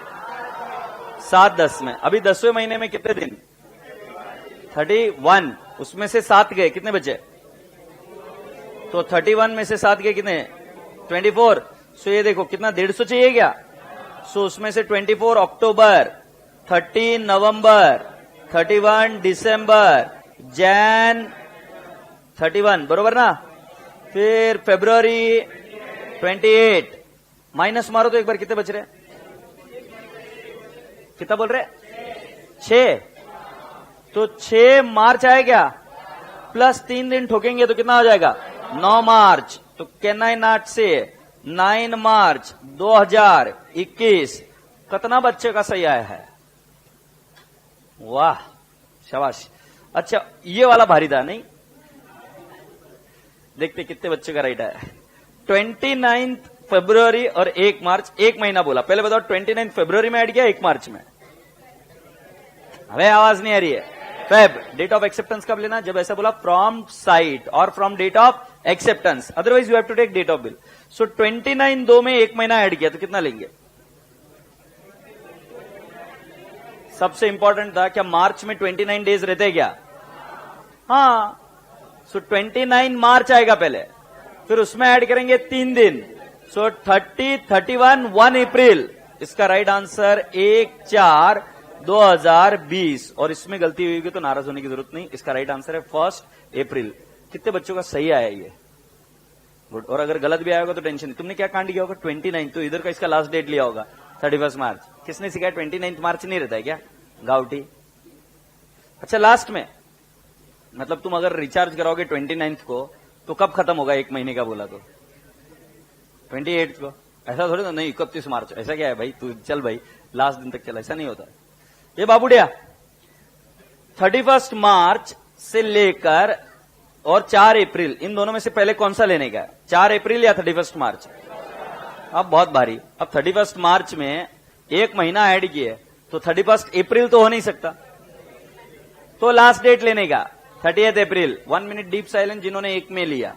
7/10 में। अभी 10वें महीने में कितने दिन? 31, उसमें से 7 गए, कितने बचे? तो 31 में से 7 गए कितने? 24। सो ये देखो कितना 150 चाहिए क्या? सो उसमें से 24 अक्टूबर, 30 नवंबर, 31 दिसंबर, जैन 31, बरोबर ना? फिर फरवरी 28, माइनस मारो तो एक बार कितने बच रहे? कितना बोल रहे? 6। तो 6 मार्च आया क्या? प्लस 3 दिन ठोकेंगे तो कितना हो जाएगा? 9 मार्च। तो कैन आई नॉट से 9 मार्च 2021। कितना बच्चे का सही आया है? वाह शाबाश। अच्छा ये वाला भारी था नहीं? देखते कितने बच्चे का राइट है। 29 फरवरी और 1 मार्च, 1 महीना बोला। पहले बताओ 29 फरवरी में ऐड किया 1 मार्च में? हमें आवाज नहीं आ रही है। फेब डेट ऑफ एक्सेप्टेंस कब लेना? जब ऐसा बोला फ्रॉम साइट और from date of acceptance, otherwise you have to take date of bill. So 29 2 में 1 महीना ऐड किया तो कितना लेंगे? सबसे इंपॉर्टेंट था क्या मार्च में 29 डेज रहते क्या? हाँ, सो 29 मार्च आएगा पहले, फिर उसमें ऐड करेंगे 3 दिन। सो 30, 31, 1 अप्रैल। इसका राइट आंसर 1 4 2020 और इसमें गलती हुई तो नाराज होने की जरूरत नहीं, इसका राइट आंसर है 1 अप्रैल। कितने बच्चों का सही आया ये? गुड। और अगर गलत भी आया होगा तो टेंशन नहीं। तुमने क्या कांड किया होगा? 29, तो इधर का इसका लास्ट डेट लिया होगा 31 मार्च। किसने सिखाया 29 मार्च नहीं रहता है क्या? गाउटी। अच्छा, लास्ट में मतलब तुम अगर रिचार्ज कराओगे 29 को तो कब खत्म होगा? 1 महीने का बोला तो 28 को। ऐसा थोड़ी ना, नहीं 31 मार्च। ऐसा क्या है भाई? तू चल भाई, लास्ट दिन तक चल, ऐसा नहीं होता। ये बाबूडिया 31 मार्च से लेकर और 4 अप्रैल, इन दोनों में से पहले कौन सा लेने का? 4 अप्रैल या 31 मार्च? अब बहुत भारी। अब 31 मार्च में 1 महीना ऐड किए तो 31 अप्रैल तो हो नहीं सकता, तो लास्ट डेट लेने का 30 अप्रैल। 1 मिनट डीप साइलेंस जिन्होंने 1 में लिया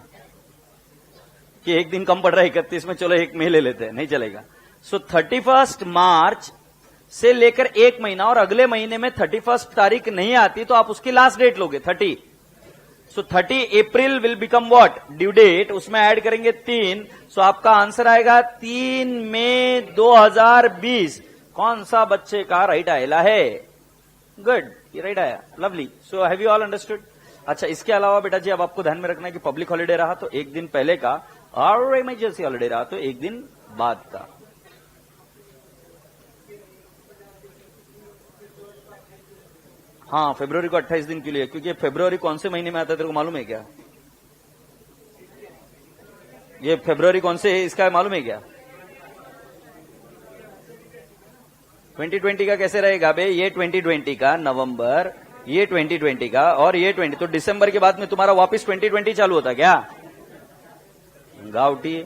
कि एक दिन कम पड़ रहा है 31 में, चलो 1 में ले लेते हैं, नहीं चलेगा। सो 31 मार्च से लेकर 1 महीना, और अगले महीने में 31 तारीख नहीं आती तो आप उसकी लास्ट डेट लोगे 30। So 30 April will become what? Due date. उसमें ऐड करेंगे 3, सो आपका आंसर आएगा 3 मई 2020। कौन सा बच्चे का राइट आएला है? गुड, ये राइट आया, lovely. So have you all understood? अच्छा, इसके अलावा बेटा जी अब आपको ध्यान में रखना है कि पब्लिक हॉलिडे रहा तो 1 दिन पहले का, और इमरजेंसी हॉलिडे रहा तो 1 दिन बाद का। हाँ, फरवरी को 28 दिन के लिए, क्योंकि फरवरी कौन से महीने में आता है तेरे को मालूम है क्या? ये फरवरी कौन से है इसका मालूम है क्या? 2020 का कैसे रहेगा बे? ये 2020 का नवंबर, ये 2020 का, और ये 20, तो दिसंबर के बाद में तुम्हारा वापस 2020 चालू होता क्या? गाउटी।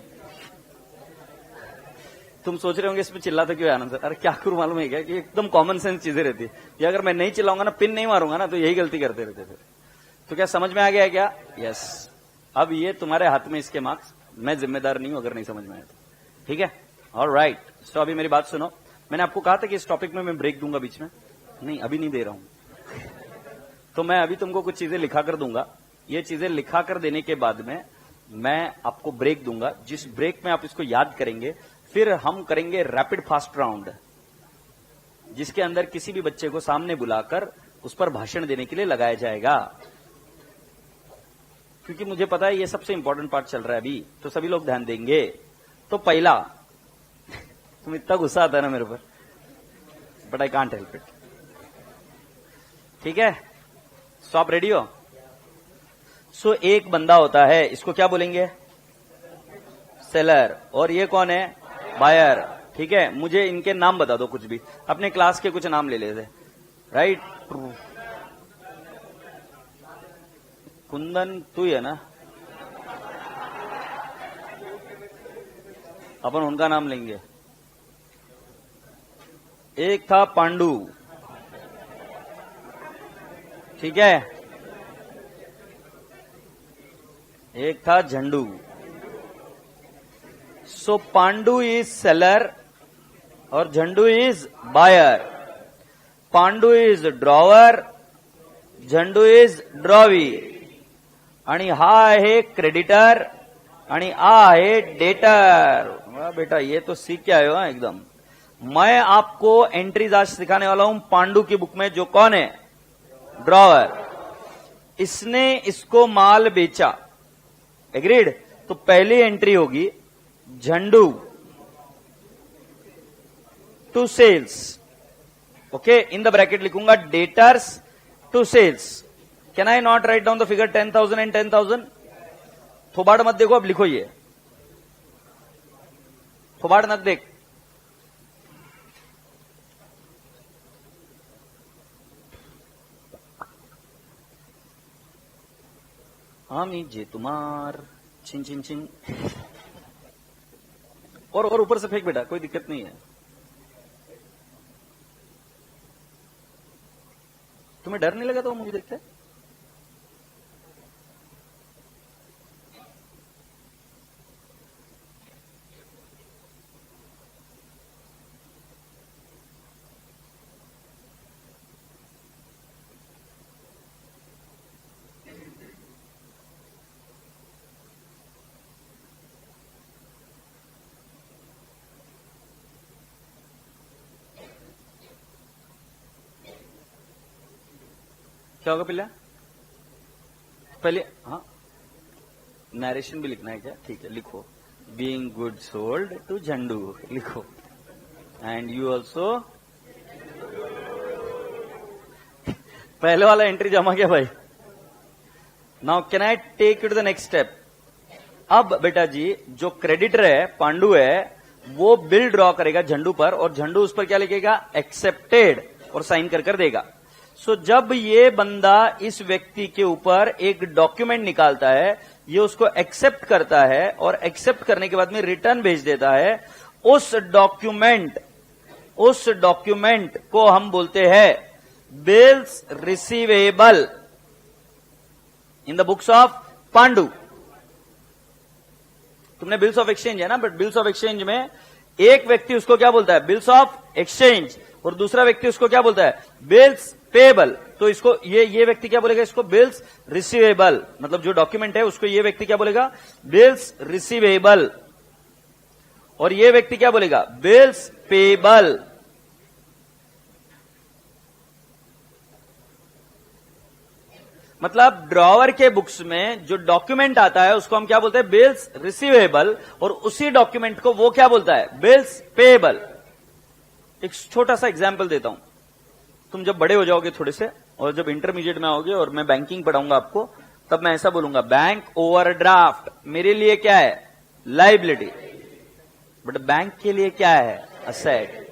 तुम सोच रहे होंगे इसमें चिल्लाते क्यों है आनंद सर? अरे क्या करूं मालूम है क्या कि एकदम कॉमन सेंस चीजें रहती है। ये अगर मैं नहीं चिल्लाऊंगा ना, पिन नहीं मारूंगा ना, तो यही गलती करते रहते फिर। तो क्या समझ में आ गया है क्या? यस। अब ये तुम्हारे हाथ में इसके मार्क्स, मैं जिम्मेदार नहीं हूं अगर नहीं समझ में आया तो, ठीक है? ऑलराइट। सो अभी मेरी बात सुनो। मैंने आपको कहा था कि इस टॉपिक में मैं ब्रेक दूंगा बीच में, नहीं अभी नहीं दे रहा हूं। तो मैं अभी तुमको कुछ चीजें लिखा कर दूंगा। ये चीजें लिखा कर देने के बाद में मैं आपको ब्रेक दूंगा, जिस ब्रेक में आप इसको याद करेंगे। फिर हम करेंगे रैपिड फास्ट राउंड, जिसके अंदर किसी भी बच्चे को सामने बुलाकर उस पर भाषण देने के लिए लगाया जाएगा। क्योंकि मुझे पता है ये सबसे इंपॉर्टेंट पार्ट चल रहा है अभी, तो सभी लोग ध्यान देंगे। तो पहला, तुम इतना गुस्सा आता है ना मेरे ऊपर, but I can't help it, ठीक है? सो आप रेडी हो? सो एक बंदा होता है, इसको क्या बोलेंगे? सेलर। और ये कौन है? बायर। ठीक है, मुझे इनके नाम बता दो कुछ भी, अपने क्लास के कुछ नाम ले लेते। राइट, कुंदन तू ही है ना? अपन उनका नाम लेंगे। एक था पांडु, ठीक है? एक था Jhandu. So Pandu is seller और Jhandu is buyer. Pandu is drawer, Jhandu is drawee, आणि हा आहे क्रेडिटर आणि आ आहे डेटर। वाह बेटा, ये तो सीख के आए हो एकदम। मैं आपको एंट्रीज आज सिखाने वाला हूं पांडु की बुक में, जो कौन है? ड्रॉवर। इसने इसको माल बेचा, एग्रीड? तो पहली एंट्री होगी Jhandu to sales, okay? In the bracket लिखूंगा debtors to sales. Can I not write down the figure 10,000 and 10,000? थोबाड़ मत देखो, अब लिखो ये, थोबाड़ मत देख। আমি যে তোমার छिन छिन छिन, और ऊपर से फेंक बेटा, कोई दिक्कत नहीं है। तुम्हें डर नहीं लगा तो मुझे देखते? क्या होगा पिल्ला? पहले हाँ, नरेशन भी लिखना है क्या? ठीक है, लिखो बीइंग गुड सोल्ड टू झंडू, लिखो एंड यू ऑल्सो। पहले वाला एंट्री जमा किया भाई। Now can I take you to the next step? अब बेटा जी जो क्रेडिटर है पांडु है, वो बिल ड्रॉ करेगा झंडू पर, और झंडू उस पर क्या लिखेगा? एक्सेप्टेड, और साइन कर देगा। सो जब ये बंदा इस व्यक्ति के ऊपर एक डॉक्यूमेंट निकालता है, ये उसको एक्सेप्ट करता है, और एक्सेप्ट करने के बाद में रिटर्न भेज देता है। उस डॉक्यूमेंट को हम बोलते हैं bills receivable in the books of Pandu. तुमने बिल्स ऑफ एक्सचेंज है ना, बट बिल्स ऑफ एक्सचेंज में एक व्यक्ति उसको क्या बोलता है? बिल्स ऑफ एक्सचेंज, और दूसरा व्यक्ति उसको क्या बोलता है? Bills payable. तो इसको ये व्यक्ति क्या बोलेगा? इसको बिल्स रिसीवेबल, मतलब जो डॉक्यूमेंट है उसको ये व्यक्ति क्या बोलेगा? बिल्स रिसीवेबल, और ये व्यक्ति क्या बोलेगा? Bills payable. मतलब ड्रॉवर के बुक्स में जो डॉक्यूमेंट आता है उसको हम क्या बोलते हैं? बिल्स रिसीवेबल, और उसी डॉक्यूमेंट को वो क्या बोलता है? Bills payable. एक छोटा सा एग्जांपल देता हूं। तुम जब बड़े हो जाओगे थोड़े से, और जब इंटरमीडिएट में आओगे और मैं बैंकिंग पढ़ाऊंगा आपको, तब मैं ऐसा बोलूंगा, बैंक ओवरड्राफ्ट मेरे लिए क्या है? लायबिलिटी, बट बैंक के लिए क्या है? असेट।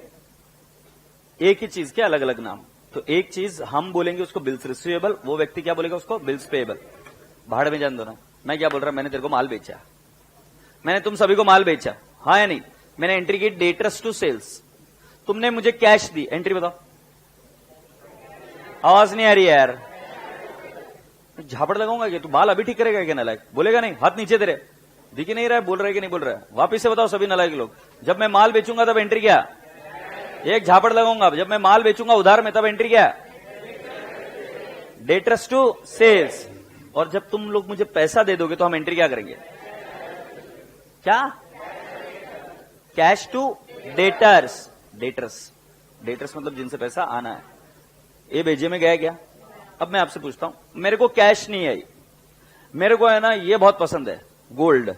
एक ही चीज के अलग अलग नाम। तो एक चीज हम बोलेंगे उसको बिल्स रिसीवेबल, वो व्यक्ति क्या बोलेगा? उसको बिल्स पेएबल। भाड़ में जान दो ना। मैं क्या बोल रहा? मैंने तेरे को माल बेचा, मैंने तुम सभी को माल बेचा, हाँ या नहीं? मैंने एंट्री की डेटर्स टू सेल्स, तुमने मुझे कैश दी, एंट्री बताओ। आवाज नहीं आ रही है यार, झापड़ लगाऊंगा कि तू बाल अभी ठीक करेगा क्या? नलायक बोलेगा नहीं, हाथ नीचे तेरे, दिख ही नहीं रहा है, बोल रहा है कि नहीं बोल रहा है? वापिस से बताओ सभी नलायक लोग। जब मैं माल बेचूंगा तब एंट्री क्या? एक झापड़ लगाऊंगा। जब मैं माल बेचूंगा उधार में तब एंट्री क्या? Debtors to sales. और जब तुम लोग मुझे पैसा दे दोगे तो हम एंट्री क्या करेंगे? क्या? Cash to debtors. डेटर्स मतलब जिनसे पैसा आना है। ये भेजे में गया क्या? अब मैं आपसे पूछता हूं, मेरे को कैश नहीं आई, मेरे को है ना ये बहुत पसंद है, गोल्ड।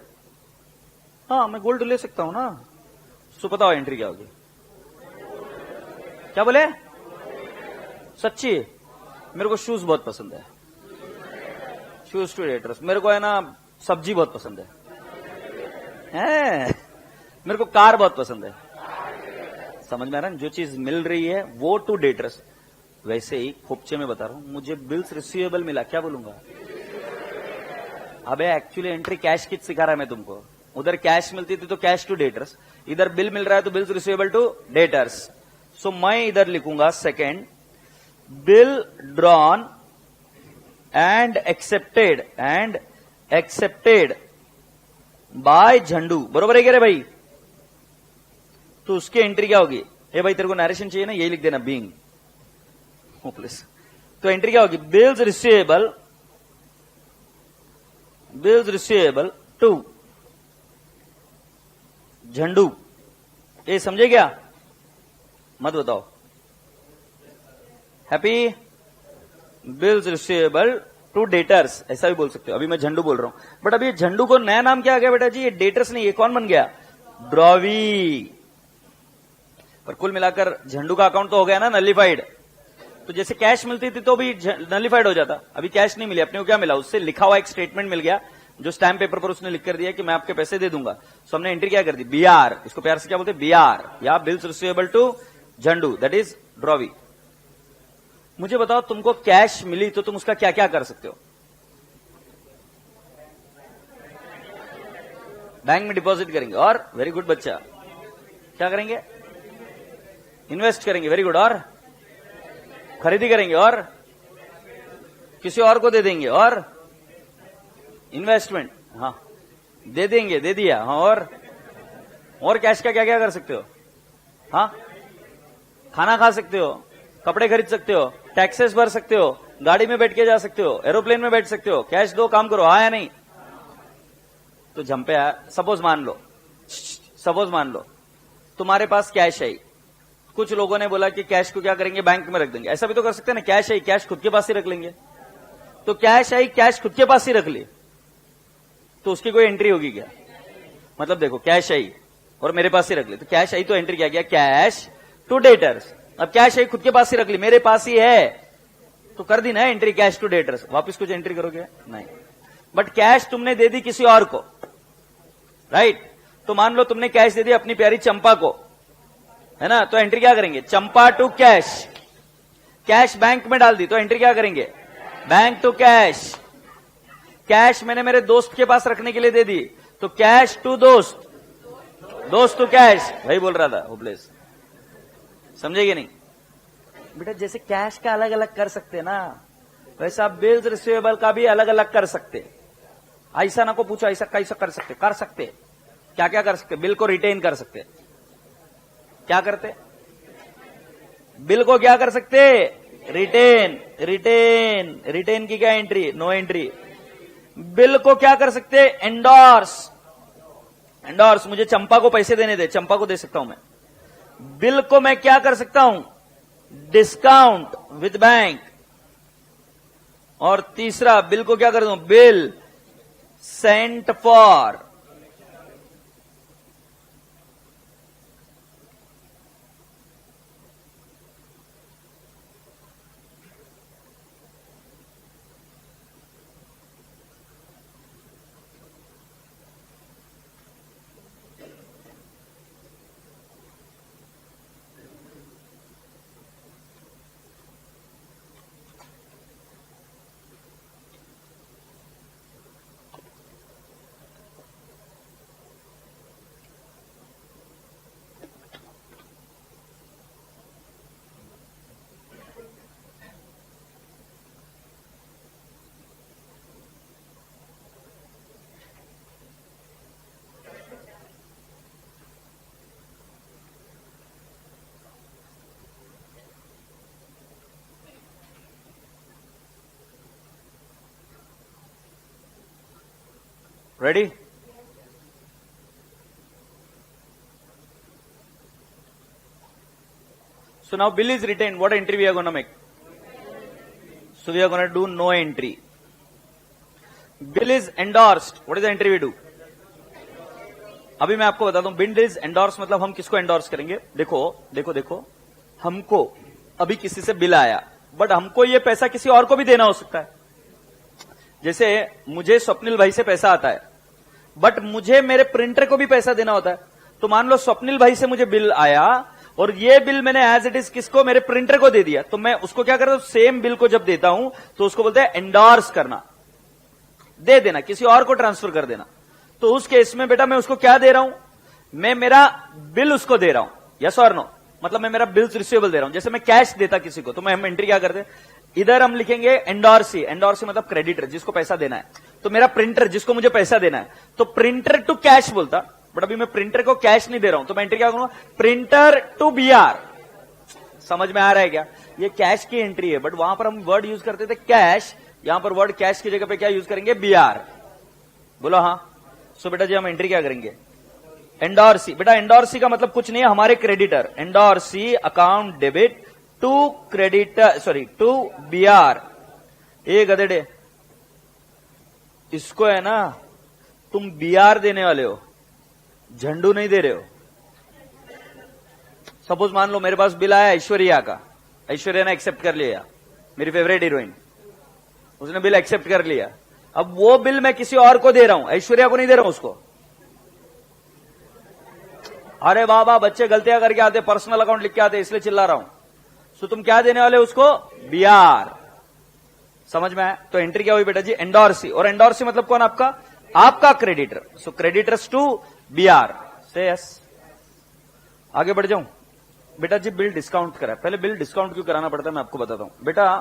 हाँ मैं गोल्ड ले सकता हूं ना। सो बताओ एंट्री क्या होगी? क्या बोले? सच्ची? मेरे को शूज बहुत पसंद है, शूज टू डेटर्स। मेरे को है ना सब्जी बहुत पसंद है, मेरे को कार बहुत पसंद है। समझ में आ रहा है? जो चीज मिल रही है वो टू डेटर्स। वैसे ही खोपचे में बता रहा हूं, मुझे बिल्स रिसीवेबल मिला, क्या बोलूंगा? अबे एक्चुअली एंट्री कैश की सिखा रहा है मैं तुमको। उधर कैश मिलती थी तो कैश टू डेटर्स, इधर बिल मिल रहा है तो bills receivable to debtors. So मैं इधर लिखूंगा second, bill drawn and accepted by Jhandu. बरोबर है क्या रे भाई? तो उसकी एंट्री क्या होगी? ए भाई तेरे को नरेशन चाहिए ना, यही लिख देना, बीइंग होपलेस। तो एंट्री क्या होगी? Bills receivable to Jhandu. ये समझे क्या? मत बताओ। Happy? Bills receivable to debtors, ऐसा भी बोल सकते हो। अभी मैं झंडू बोल रहा हूं, बट अभी झंडू को नया नाम क्या आ गया बेटा जी? ये डेटर्स नहीं, ये कौन बन गया? ड्रॉवी। पर कुल मिलाकर झंडू का अकाउंट तो हो गया ना नलिफाइड। तो जैसे कैश मिलती थी तो भी नलिफाइड हो जाता। अभी कैश नहीं मिली, अपने को क्या मिला? उससे लिखा हुआ एक स्टेटमेंट मिल गया, जो स्टैम्प पेपर पर उसने लिख कर दिया कि मैं आपके पैसे दे दूंगा। सो हमने एंट्री क्या कर दी? बीआर। इसको प्यार से क्या बोलते हैं? बीआर, या bills receivable to Jhandu, that is drawee. मुझे बताओ, तुमको कैश मिली तो तुम उसका क्या क्या कर सकते हो? बैंक में डिपॉजिट करेंगे, और वेरी गुड बच्चा, क्या करेंगे? इन्वेस्ट करेंगे, वेरी गुड, और खरीदी करेंगे, और किसी और को दे देंगे, और इन्वेस्टमेंट, हाँ दे देंगे, दे दिया, हाँ, और कैश का क्या क्या कर सकते हो? हाँ, खाना खा सकते हो, कपड़े खरीद सकते हो, टैक्सेस भर सकते हो, गाड़ी में बैठ के जा सकते हो, एरोप्लेन में बैठ सकते हो। कैश दो, काम करो, हाँ या नहीं? तो झंपे आया। सपोज मान लो तुम्हारे पास कैश है, कुछ लोगों ने बोला कि कैश को क्या करेंगे, बैंक में रख देंगे। ऐसा भी तो कर सकते हैं ना, कैश है, कैश खुद के पास ही रख लेंगे। तो कैश है, कैश खुद के पास ही रख ली, तो उसकी कोई एंट्री होगी क्या? मतलब देखो, कैश आई और मेरे पास ही रख ली, तो कैश आई तो एंट्री क्या गया, कैश टू डेटर्स। अब कैश आई खुद के पास ही रख ली, मेरे पास ही है, तो कर दी ना एंट्री कैश टू डेटर्स। वापस कुछ एंट्री करोगे? नहीं। बट कैश तुमने दे दी किसी और को, राइट? तो मान लो तुमने कैश दे दी अपनी प्यारी चंपा को, है ना, तो एंट्री क्या करेंगे, चंपा टू कैश। कैश बैंक में डाल दी तो एंट्री क्या करेंगे, बैंक टू कैश। कैश मैंने मेरे दोस्त के पास रखने के लिए दे दी, तो कैश टू दोस्त, दोस्त टू कैश। वही बोल रहा था होपलेस, समझेगी नहीं बेटा? जैसे कैश का अलग अलग कर सकते ना, वैसा बिल्स रिसीवेबल का भी अलग अलग कर सकते। ऐसा ना को पूछो ऐसा कैसा कर सकते, कर सकते। क्या क्या कर सकते? बिल को रिटेन कर सकते। क्या करते? बिल को क्या कर सकते, रिटेन। रिटेन, रिटेन की क्या एंट्री, नो एंट्री। बिल को क्या कर सकते, एंडोर्स। एंडोर्स, मुझे चंपा को पैसे देने दे, चंपा को दे सकता हूं मैं। बिल को मैं क्या कर सकता हूं, डिस्काउंट विद बैंक। और तीसरा, बिल को क्या कर दूं, bill sent for. Ready? So now bill is retained. What entry we are going to make? So we are going to do no entry. Bill is endorsed. What is the entry we do? अभी मैं आपको बता दूं, bill is endorse मतलब हम किसको endorse करेंगे। देखो देखो देखो, हमको अभी किसी से बिल आया, बट हमको ये पैसा किसी और को भी देना हो सकता है। जैसे मुझे स्वप्निल भाई से पैसा आता है, बट मुझे मेरे प्रिंटर को भी पैसा देना होता है। तो मान लो स्वप्निल भाई से मुझे बिल आया और ये बिल मैंने एज इट इज किसको, मेरे प्रिंटर को दे दिया, तो मैं उसको क्या करता हूं, सेम बिल को जब देता हूं तो उसको बोलते हैं एंडोर्स करना, दे देना, किसी और को ट्रांसफर कर देना। तो उस केस में बेटा मैं उसको क्या दे रहा हूं, मैं मेरा बिल उसको दे रहा हूं, यस और नो, मतलब मैं मेरा बिल्स रिसीवेबल दे रहा हूं। जैसे मैं कैश देता किसी को, तो मैं हम एंट्री क्या करते, इधर हम लिखेंगे एंडोर्सी। एंडोर्सी मतलब क्रेडिटर, जिसको पैसा देना है। तो मेरा प्रिंटर, जिसको मुझे पैसा देना है, तो प्रिंटर टू कैश बोलता, बट अभी मैं प्रिंटर को कैश नहीं दे रहा हूं, तो मैं एंट्री क्या करूंगा, प्रिंटर टू बीआर। समझ में आ रहा है क्या? ये कैश की एंट्री है, बट वहां पर हम वर्ड यूज करते थे कैश, यहां पर वर्ड कैश की जगह पे क्या यूज करेंगे, बीआर। बोलो हाँ। सो बेटा जी हम एंट्री क्या करेंगे, एंडोर्सी। बेटा एंडोर्सी का मतलब कुछ नहीं है, हमारे creditor. Endorsee account debit to creditor, sorry to BR. ए गधेड़े, इसको है ना तुम बीआर देने वाले हो, झंडू नहीं दे रहे हो। सपोज मान लो मेरे पास बिल आया ऐश्वर्या का, ऐश्वर्या ने एक्सेप्ट कर लिया, मेरी फेवरेट हीरोइन, उसने बिल एक्सेप्ट कर लिया। अब वो बिल मैं किसी और को दे रहा हूं, ऐश्वर्या को नहीं दे रहा हूं उसको। अरे बाबा बच्चे गलतियां करके आते, पर्सनल अकाउंट लिख के आते, इसलिए चिल्ला रहा हूं। तो तुम क्या देने वाले उसको, बीआर। समझ में आया? तो एंट्री क्या हुई बेटा जी, एंडोर्सी। और एंडोर्सी मतलब कौन, आपका, आपका creditor. So creditors to BR, से यस। आगे बढ़ जाऊं बेटा जी, बिल डिस्काउंट करा। पहले बिल डिस्काउंट क्यों कराना पड़ता है मैं आपको बताता हूं। बेटा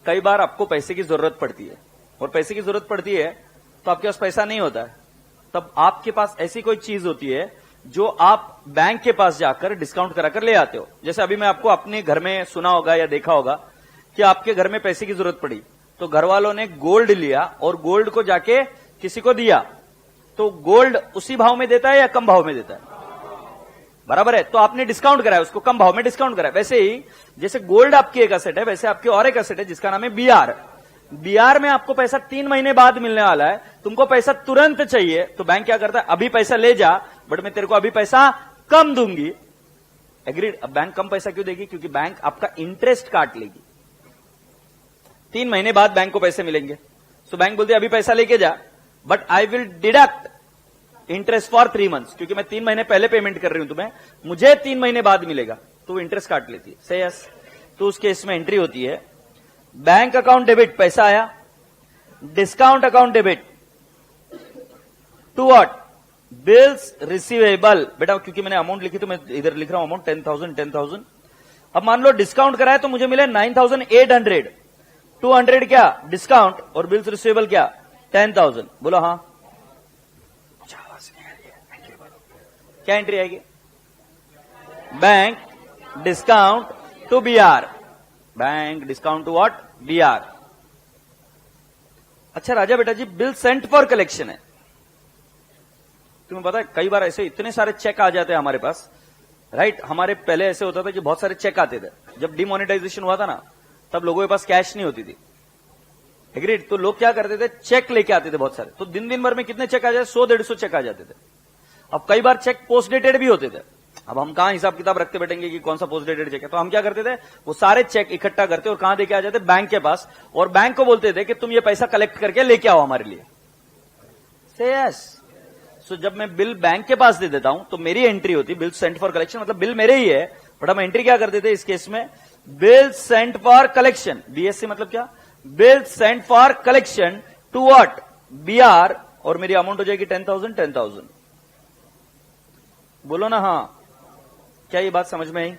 कई बार आपको पैसे की जरूरत पड़ती है, और पैसे की जरूरत पड़ती है तो आपके पास पैसा नहीं होता है, तब आपके पास ऐसी कोई चीज होती है जो आप बैंक के पास जाकर डिस्काउंट कराकर ले आते हो। जैसे अभी मैं आपको अपने घर में सुना होगा या देखा होगा कि आपके घर में पैसे की जरूरत पड़ी, तो घर वालों ने गोल्ड लिया और गोल्ड को जाके किसी को दिया, तो गोल्ड उसी भाव में देता है या कम भाव में देता है, बराबर है। तो आपने डिस्काउंट कराया, उसको कम भाव में डिस्काउंट कराया। वैसे ही जैसे गोल्ड आपकी एक एसेट है, वैसे आपकी और एक एसेट है जिसका नाम है बीआर। बीआर में आपको पैसा 3 महीने बाद मिलने वाला है, तुमको पैसा तुरंत चाहिए, तो बैंक क्या करता है, अभी पैसा ले जा, बट मैं तेरे को अभी पैसा कम दूंगी। एग्रीड। अब बैंक कम पैसा क्यों देगी? क्योंकि बैंक आपका इंटरेस्ट काट लेगी। 3 महीने बाद बैंक को पैसे मिलेंगे, सो बैंक बोलती है अभी पैसा लेके जा, but I will deduct interest for 3 months, क्योंकि मैं 3 महीने पहले पेमेंट कर रही हूं तुम्हें, मुझे 3 महीने बाद मिलेगा, तो वो इंटरेस्ट काट लेती है। से यस। तो उस केस में एंट्री होती है, बैंक अकाउंट डेबिट, पैसा आया, discount account debit to what, bills receivable. बेटा क्योंकि मैंने अमाउंट लिखी तो मैं इधर लिख रहा हूं अमाउंट 10,000। अब मान लो डिस्काउंट कराया तो मुझे मिले 9,800, 200 क्या डिस्काउंट और बिल्स रिसीवेबल क्या 10,000। बोलो हाँ, क्या एंट्री आएगी? Bank discount to BR, bank discount to what, BR. अच्छा राजा बेटा जी, बिल सेंट फॉर कलेक्शन है। तुम्हें पता है कई बार ऐसे इतने सारे चेक आ जाते हैं हमारे पास, राइट। हमारे पहले ऐसे होता था कि बहुत सारे चेक आते थे, जब डिमोनेटाइजेशन हुआ था ना, तब लोगों के पास कैश नहीं होती थी। एग्रीड। तो लोग क्या करते थे, चेक लेके आते थे बहुत सारे, तो दिन भर में कितने चेक आ जाते, 100-150 चेक आ जाते थे। अब कई बार चेक पोस्ट डेटेड भी होते थे। अब हम कहां हिसाब किताब रखते बैठेंगे कि कौन सा पोस्ट डेटेड चेक है, तो हम क्या करते थे, वो सारे चेक इकट्ठा करते और कहां देके आ जाते, बैंक के पास, और बैंक को बोलते थे कि तुम ये पैसा कलेक्ट करके लेके आओ हमारे लिए। से यस। सो जब मैं बिल बैंक के पास दे देता हूं तो मेरी एंट्री होती, बिल सेंट फॉर कलेक्शन, मतलब बिल मेरे ही है, बट हम एंट्री क्या करते थे इस केस में, bill sent for collection, BSC मतलब क्या, bill sent for collection to what, BR, और मेरी अमाउंट हो जाएगी 10,000। बोलो ना हाँ, क्या ये बात समझ में आई?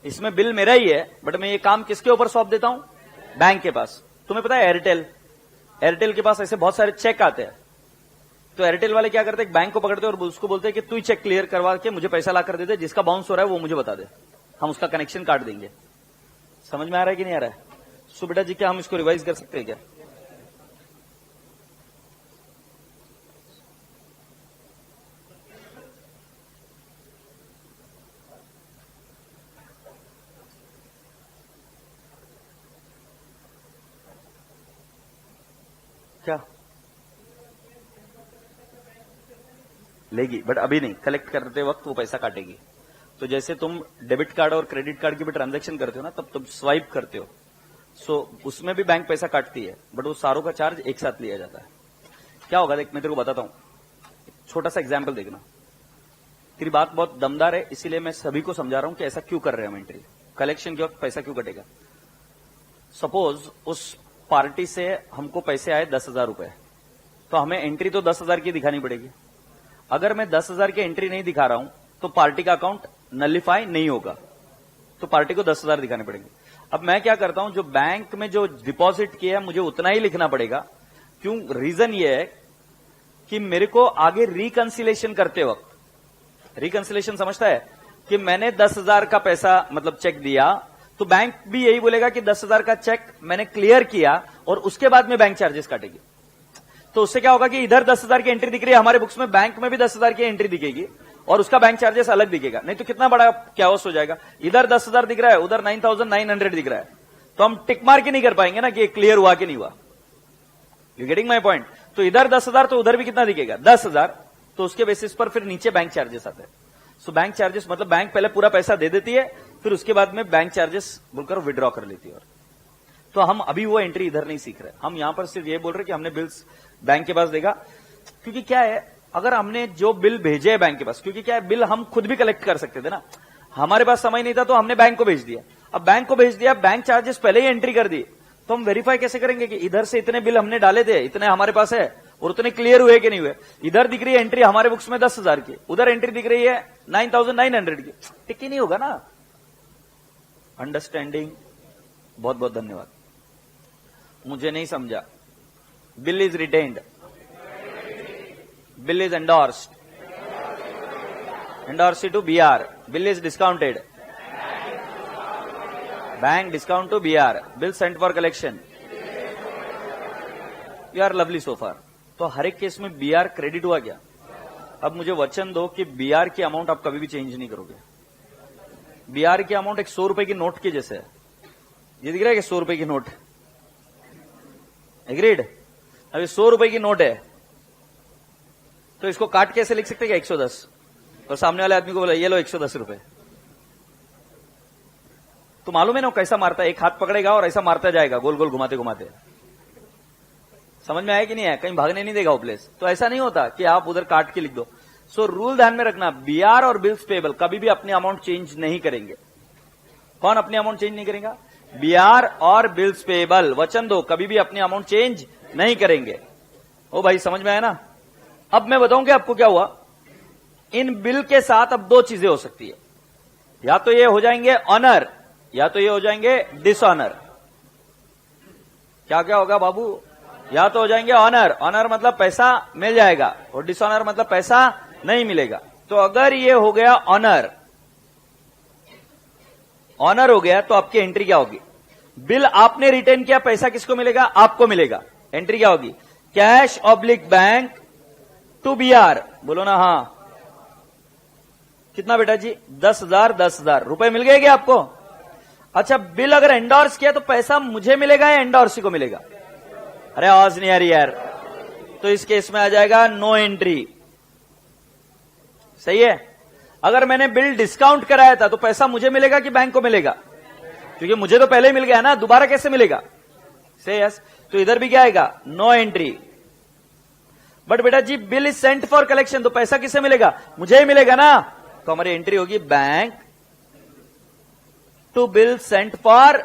इसमें बिल मेरा ही है, बट मैं ये काम किसके ऊपर सौंप देता हूं, बैंक के पास। तुम्हें पता है एयरटेल के पास ऐसे बहुत सारे चेक आते हैं, तो एयरटेल वाले क्या करते हैं, बैंक को पकड़ते हैं और उसको बोलते हैं कि तू ही चेक क्लियर करवा के मुझे पैसा ला कर दे दे, जिसका बाउंस हो रहा है वो मुझे बता दे, हम उसका कनेक्शन काट देंगे। समझ में आ रहा है कि नहीं आ रहा है? सो बेटा जी, क्या हम इसको रिवाइज कर सकते हैं क्या? क्या लेगी, बट अभी नहीं, कलेक्ट करते वक्त वो पैसा काटेगी। तो जैसे तुम डेबिट कार्ड और क्रेडिट कार्ड की भी ट्रांजैक्शन करते हो ना, तब तुम स्वाइप करते हो, सो उसमें भी बैंक पैसा काटती है, बट वो सारों का चार्ज एक साथ लिया जाता है। क्या होगा देख, मैं तेरे को बताता हूं, छोटा सा एग्जाम्पल देखना। तेरी बात बहुत दमदार है, इसीलिए मैं सभी को समझा रहा हूं कि ऐसा क्यों कर रहे हैं हम एंट्री, कलेक्शन के वक्त पैसा क्यों कटेगा। सपोज उस पार्टी से हमको पैसे आए 10,000 रुपए, तो हमें एंट्री तो 10,000 की दिखानी पड़ेगी। अगर मैं 10,000 की एंट्री नहीं दिखा रहा हूं तो पार्टी का अकाउंट नलिफाई नहीं होगा, तो पार्टी को 10,000 दिखाने पड़ेंगे। अब मैं क्या करता हूं, जो बैंक में जो डिपॉजिट किया है मुझे उतना ही लिखना पड़ेगा। क्यों? रीजन ये है कि मेरे को आगे रिकंसिलेशन करते वक्त, रिकंसिलेशन समझता है कि मैंने 10,000 का पैसा मतलब चेक दिया, तो बैंक भी यही बोलेगा कि 10,000 का चेक मैंने क्लियर किया, और उसके बाद में बैंक चार्जेस काटेगी। तो उससे क्या होगा कि इधर 10,000 की एंट्री दिख रही है हमारे बुक्स में, बैंक में भी 10,000 की एंट्री दिखेगी, और उसका बैंक चार्जेस अलग दिखेगा। नहीं तो कितना बड़ा कैओस हो जाएगा, इधर 10,000 दिख रहा है, उधर 9,900 दिख रहा है, तो हम टिक मार्क ही नहीं कर पाएंगे ना कि क्लियर हुआ कि नहीं हुआ। You getting my point? तो इधर 10,000 तो उधर भी कितना दिखेगा, 10,000, तो उसके बेसिस पर फिर नीचे बैंक चार्जेस आते हैं। सो बैंक चार्जेस मतलब बैंक पहले पूरा पैसा दे देती है, फिर उसके बाद में बैंक चार्जेस बोलकर विड्रॉ कर लेती है। तो हम अभी वो एंट्री इधर नहीं सीख रहे, हम यहां पर सिर्फ ये बोल रहे कि हमने बिल्स बैंक के पास देगा। क्योंकि क्या है, अगर हमने जो बिल भेजे है बैंक के पास, क्योंकि क्या है, बिल हम खुद भी कलेक्ट कर सकते थे ना, हमारे पास समय नहीं था तो हमने बैंक को भेज दिया। अब बैंक को भेज दिया, बैंक चार्जेस पहले ही एंट्री कर दी, तो हम वेरीफाई कैसे करेंगे कि इधर से इतने बिल हमने डाले थे, इतने हमारे पास है, और उतने क्लियर हुए कि नहीं हुए। इधर दिख रही है एंट्री हमारे बुक्स में 10,000 की, उधर एंट्री दिख रही है 9,900 की, टिक ही नहीं होगा ना। अंडरस्टैंडिंग? बहुत बहुत धन्यवाद। मुझे नहीं समझा। Bill is retained, bill is endorsed, endorsed to BR, bill is discounted, bank discount to BR, bill sent for collection. You are lovely so far. तो हर एक केस में बीआर क्रेडिट हुआ क्या? अब मुझे वचन दो कि बीआर की अमाउंट आप कभी भी चेंज नहीं करोगे। बीआर की अमाउंट एक 100 रुपए की नोट के जैसे है। ये दिख रहा है कि 100 रुपए की नोट, एग्रीड? अभी 100 रुपए की नोट है तो इसको काट कैसे लिख सकते हैं? 110, और सामने वाले आदमी को बोला ये लो 110 रुपए। तो मालूम है ना कैसा मारता है? एक हाथ पकड़ेगा और ऐसा मारता जाएगा गोल गोल घुमाते घुमाते। समझ में आया कि नहीं है? कहीं भागने नहीं देगा वो प्लेस। तो ऐसा नहीं होता कि आप उधर काट के लिख दो। सो रूल ध्यान में रखना, बीआर और बिल्स पेबल कभी भी अपनी अमाउंट चेंज नहीं करेंगे। कौन अपनी अमाउंट चेंज नहीं करेगा? बीआर और बिल्स पेबल, वचन दो, कभी भी अपनी अमाउंट चेंज नहीं करेंगे। ओ भाई समझ में आया ना? अब मैं बताऊं कि आपको क्या हुआ। इन बिल के साथ अब दो चीजें हो सकती है, या तो ये हो जाएंगे ऑनर या तो ये हो जाएंगे डिसऑनर। क्या क्या होगा बाबू? या तो हो जाएंगे ऑनर, ऑनर मतलब पैसा मिल जाएगा, और डिसऑनर मतलब पैसा नहीं मिलेगा। तो अगर ये हो गया ऑनर, ऑनर हो गया तो आपकी एंट्री क्या होगी? बिल आपने रिटर्न किया, पैसा किसको मिलेगा? आपको मिलेगा। एंट्री क्या होगी? Cash oblique bank to BR. बोलो ना हाँ। कितना बेटा जी? 10,000 10,000 रुपए मिल गए क्या आपको? अच्छा, बिल अगर एंडोर्स किया तो पैसा मुझे मिलेगा या एंडोर्सी को मिलेगा? अरे आवाज नहीं आ रही यार। तो इस केस में आ जाएगा नो एंट्री। सही है? अगर मैंने बिल डिस्काउंट कराया था तो पैसा मुझे मिलेगा कि बैंक को मिलेगा? क्योंकि मुझे तो पहले ही मिल गया ना, दोबारा कैसे मिलेगा? से यस। तो इधर भी क्या आएगा? No entry. बट बेटा जी bill is sent for collection, तो पैसा किसे मिलेगा? मुझे ही मिलेगा ना। तो हमारी एंट्री होगी bank to bill sent for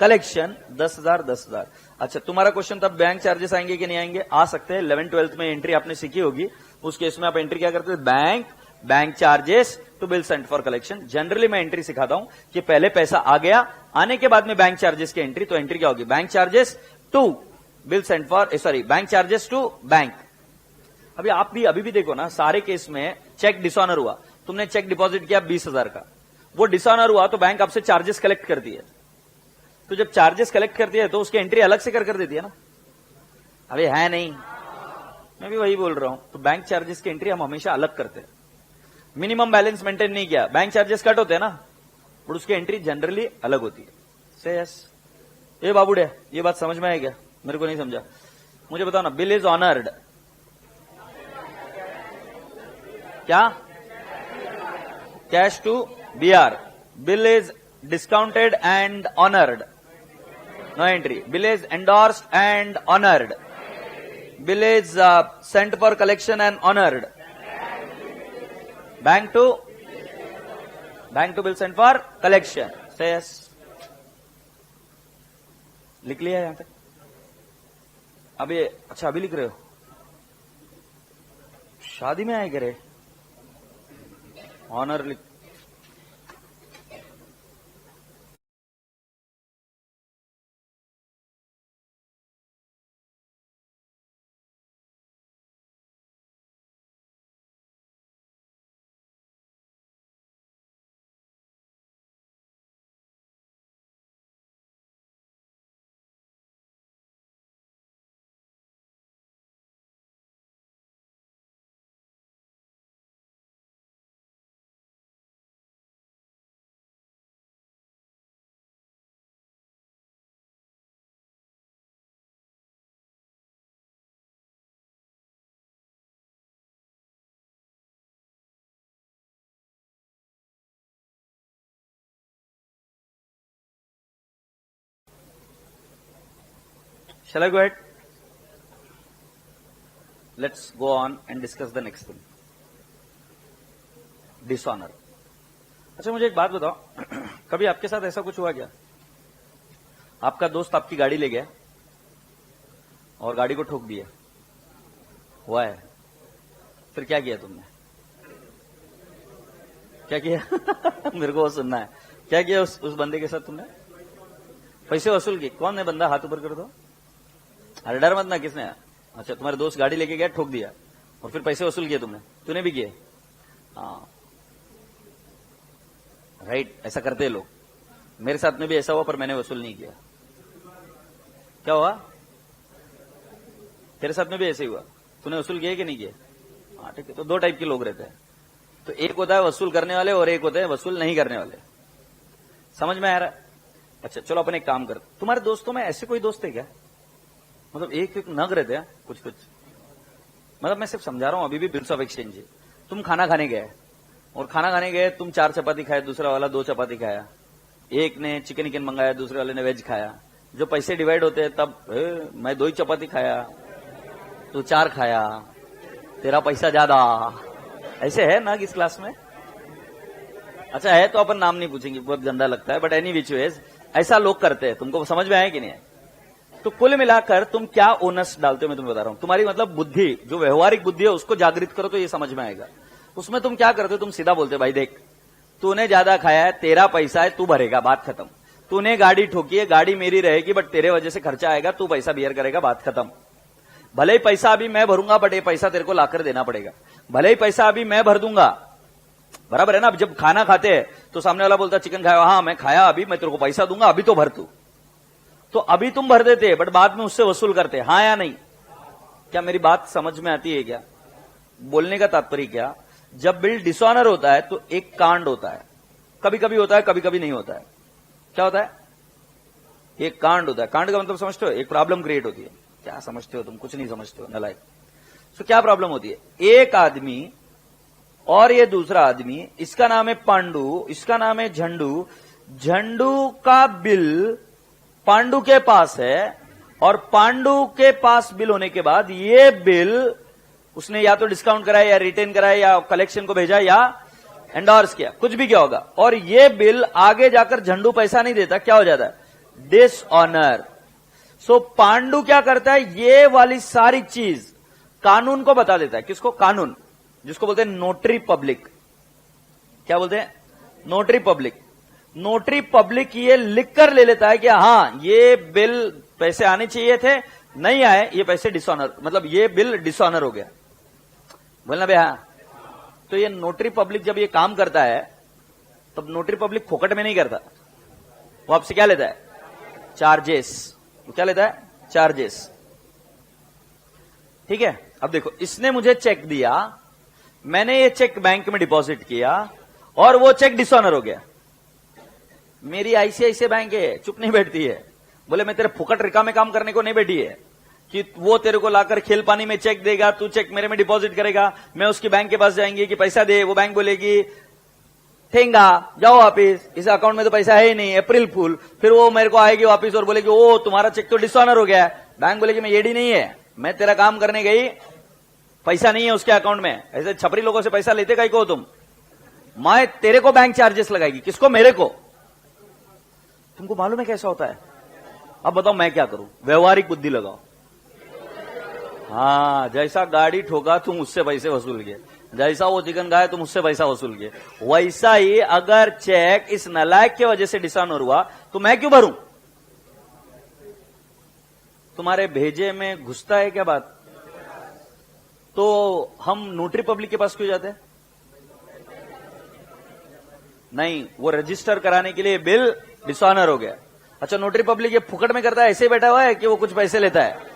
collection 10,000 10,000। अच्छा, तुम्हारा क्वेश्चन तब बैंक चार्जेस आएंगे कि नहीं आएंगे? आ सकते हैं। 11th 12th में एंट्री आपने सीखी होगी, उस केस में आप एंट्री क्या करते हैं? Bank charges to bill sent for collection. Generally मैं एंट्री सिखाता हूं कि पहले पैसा आ गया, आने के बाद में बैंक चार्जेस की एंट्री। तो एंट्री क्या होगी? Bank charges to bill sent for, sorry, bank charges to bank. अभी आप भी अभी भी देखो ना, सारे केस में चेक डिसऑनर हुआ, तुमने चेक डिपॉजिट किया 20,000 का, वो डिसऑनर हुआ तो बैंक आपसे चार्जेस कलेक्ट करती है। तो जब चार्जेस कलेक्ट करती है तो उसकी एंट्री अलग से कर देती है ना। अभी है नहीं, मैं भी वही बोल रहा हूं। तो बैंक चार्जेस की एंट्री हम हमेशा अलग करते हैं। मिनिमम बैलेंस मेंटेन नहीं किया, बैंक चार्जेस कट होते हैं ना, और उसकी एंट्री जनरली अलग होती है। से यस। ये बाबूड़े, ये बात समझ में आई क्या? मेरे को नहीं समझा, मुझे बताओ ना। बिल इज ऑनर्ड, क्या? Cash to BR. Bill is discounted and honored, no entry. Bill is endorsed and honored. Bill is sent for collection and honored. Bank to bill sent for collection. Say yes. लिख लिया यहां तक? अभी अच्छा अभी लिख रहे हो? शादी में आए करे ऑनर लिख। Shall I go ahead? Let's go on and discuss the next thing. Dishonor. अच्छा मुझे एक बात बताओ, कभी आपके साथ ऐसा कुछ हुआ क्या? आपका दोस्त आपकी गाड़ी ले गया और गाड़ी को ठोक दिया, हुआ है? फिर क्या किया तुमने? क्या किया? मेरे को वो सुनना है। क्या किया उस बंदे के साथ तुमने? पैसे वसूल किए। कौन है बंदा? हाथ ऊपर कर दो। अरे डर मत ना, किसने? अच्छा, तुम्हारे दोस्त गाड़ी लेके गया, ठोक दिया, और फिर पैसे वसूल किए तुमने? तूने भी किए? हाँ राइट, ऐसा करते हैं लोग। मेरे साथ में भी ऐसा हुआ, पर मैंने वसूल नहीं किया। क्या हुआ? तेरे साथ में भी ऐसे ही हुआ? तूने वसूल किया कि नहीं किया? हाँ ठीक है, तो दो टाइप के लोग रहते हैं। तो एक होता है वसूल करने वाले और एक होते हैं वसूल नहीं करने वाले। समझ में आ रहा है? अच्छा चलो अपन एक काम कर, तुम्हारे दोस्तों में ऐसे कोई दोस्त है क्या, मतलब एक एक नग रहते हैं कुछ कुछ, मतलब मैं सिर्फ समझा रहा हूं, अभी भी बिल्स ऑफ एक्सचेंज है। तुम खाना खाने गए और खाना खाने गए, तुम 4 चपाती खाए, दूसरा वाला 2 चपाती खाया, एक ने चिकन मंगाया, दूसरे वाले ने वेज खाया। जो पैसे डिवाइड होते हैं तब मैं 2 ही चपाती खाया, तू 4 खाया, तेरा पैसा ज्यादा, ऐसे है ना इस क्लास में? अच्छा है तो अपन नाम नहीं पूछेंगे, बहुत गंदा लगता है, बट एनी विच वेज ऐसा लोग करते हैं। तुमको समझ में आया कि नहीं है? तो कुल मिलाकर तुम क्या ओनस डालते हो मैं तुम्हें बता रहा हूं। तुम्हारी मतलब बुद्धि, जो व्यवहारिक बुद्धि है उसको जागृत करो तो ये समझ में आएगा। उसमें तुम क्या करते हो, तुम सीधा बोलते हो भाई देख तूने ज्यादा खाया है, तेरा पैसा है, तू भरेगा, बात खत्म। तूने गाड़ी ठोकी है, गाड़ी मेरी रहेगी, बट तेरे वजह से खर्चा आएगा, तू पैसा बियर करेगा, बात खत्म। भले ही पैसा अभी मैं भरूंगा, बट ये पैसा तेरे को लाकर देना पड़ेगा। भले ही पैसा अभी मैं भर दूंगा, बराबर है ना? जब खाना खाते हैं तो सामने वाला बोलता चिकन खाया, हाँ मैं खाया, अभी मैं तेरे को पैसा दूंगा, अभी तो भर तू। तो अभी तुम भर देते बट बाद में उससे वसूल करते, हाँ या नहीं? क्या मेरी बात समझ में आती है क्या? बोलने का तात्पर्य क्या, जब बिल डिसऑनर होता है तो एक कांड होता है, कभी कभी होता है कभी कभी नहीं होता है। क्या होता है? एक कांड होता है। कांड का मतलब समझते हो? एक प्रॉब्लम क्रिएट होती है। क्या समझते हो तुम? कुछ नहीं समझते हो, नलायक। तो क्या प्रॉब्लम होती है? एक आदमी और ये दूसरा आदमी, इसका नाम है पांडु, इसका नाम है झंडू। झंडू का बिल पांडु के पास है और पांडु के पास बिल होने के बाद ये बिल उसने या तो डिस्काउंट कराया या रिटेन कराया या कलेक्शन को भेजा या एंडोर्स किया, कुछ भी क्या होगा, और ये बिल आगे जाकर झंडू पैसा नहीं देता, क्या हो जाता है? डिसऑनर। सो पांडु क्या करता है, ये वाली सारी चीज कानून को बता देता है। किसको? कानून, जिसको बोलते हैं नोटरी पब्लिक। क्या बोलते हैं? Notary public. नोटरी पब्लिक ये लिखकर ले लेता है कि हाँ ये बिल पैसे आने चाहिए थे, नहीं आए, ये पैसे डिसऑनर, मतलब ये बिल डिसऑनर हो गया। बोलना भैया। तो ये नोटरी पब्लिक जब ये काम करता है तब नोटरी पब्लिक फोकट में नहीं करता, वो आपसे क्या लेता है? चार्जेस। वो क्या लेता है? चार्जेस। ठीक है? अब देखो, इसने मुझे चेक दिया, मैंने ये चेक बैंक में डिपॉजिट किया और वो चेक डिसऑनर हो गया। मेरी आईसीआईसीआई बैंक है, चुप नहीं बैठती है। बोले मैं तेरे फुकट रिका में काम करने को नहीं बैठी है कि वो तेरे को लाकर खेल पानी में चेक देगा, तू चेक मेरे में डिपॉजिट करेगा, मैं उसकी बैंक के पास जाएंगे कि पैसा दे, वो बैंक बोलेगी ठेंगा जाओ वापिस, इस अकाउंट में तो पैसा है ही नहीं, अप्रैल फूल। फिर वो मेरे को आएगी वापिस और बोलेगी ओ तुम्हारा चेक तो डिसऑनर हो गया है। बैंक बोलेगी मैं एडी नहीं है, मैं तेरा काम करने गई, पैसा नहीं है उसके अकाउंट में। ऐसे छपरी लोगों से पैसा लेते कहीं को तुम? मैं तेरे को बैंक चार्जेस लगाएगी। किसको? मेरे को। तुमको मालूम है कैसा होता है? अब बताओ मैं क्या करूं? व्यवहारिक बुद्धि लगाओ। हाँ, जैसा गाड़ी ठोका तुम उससे पैसे वसूल किए, जैसा वो चिकन खाया तुम उससे पैसा वसूल किए, वैसा ही अगर चेक इस नालायक की वजह से डिसऑनर हुआ तो मैं क्यों भरूं? तुम्हारे भेजे में घुसता है क्या बात? तो हम नोटरी पब्लिक के पास क्यों जाते हैं? नहीं, वो रजिस्टर कराने के लिए बिल डिसऑनर हो गया। अच्छा, नोटरी पब्लिक ये फुकट में करता है, ऐसे ही बैठा हुआ है कि वो कुछ पैसे लेता है,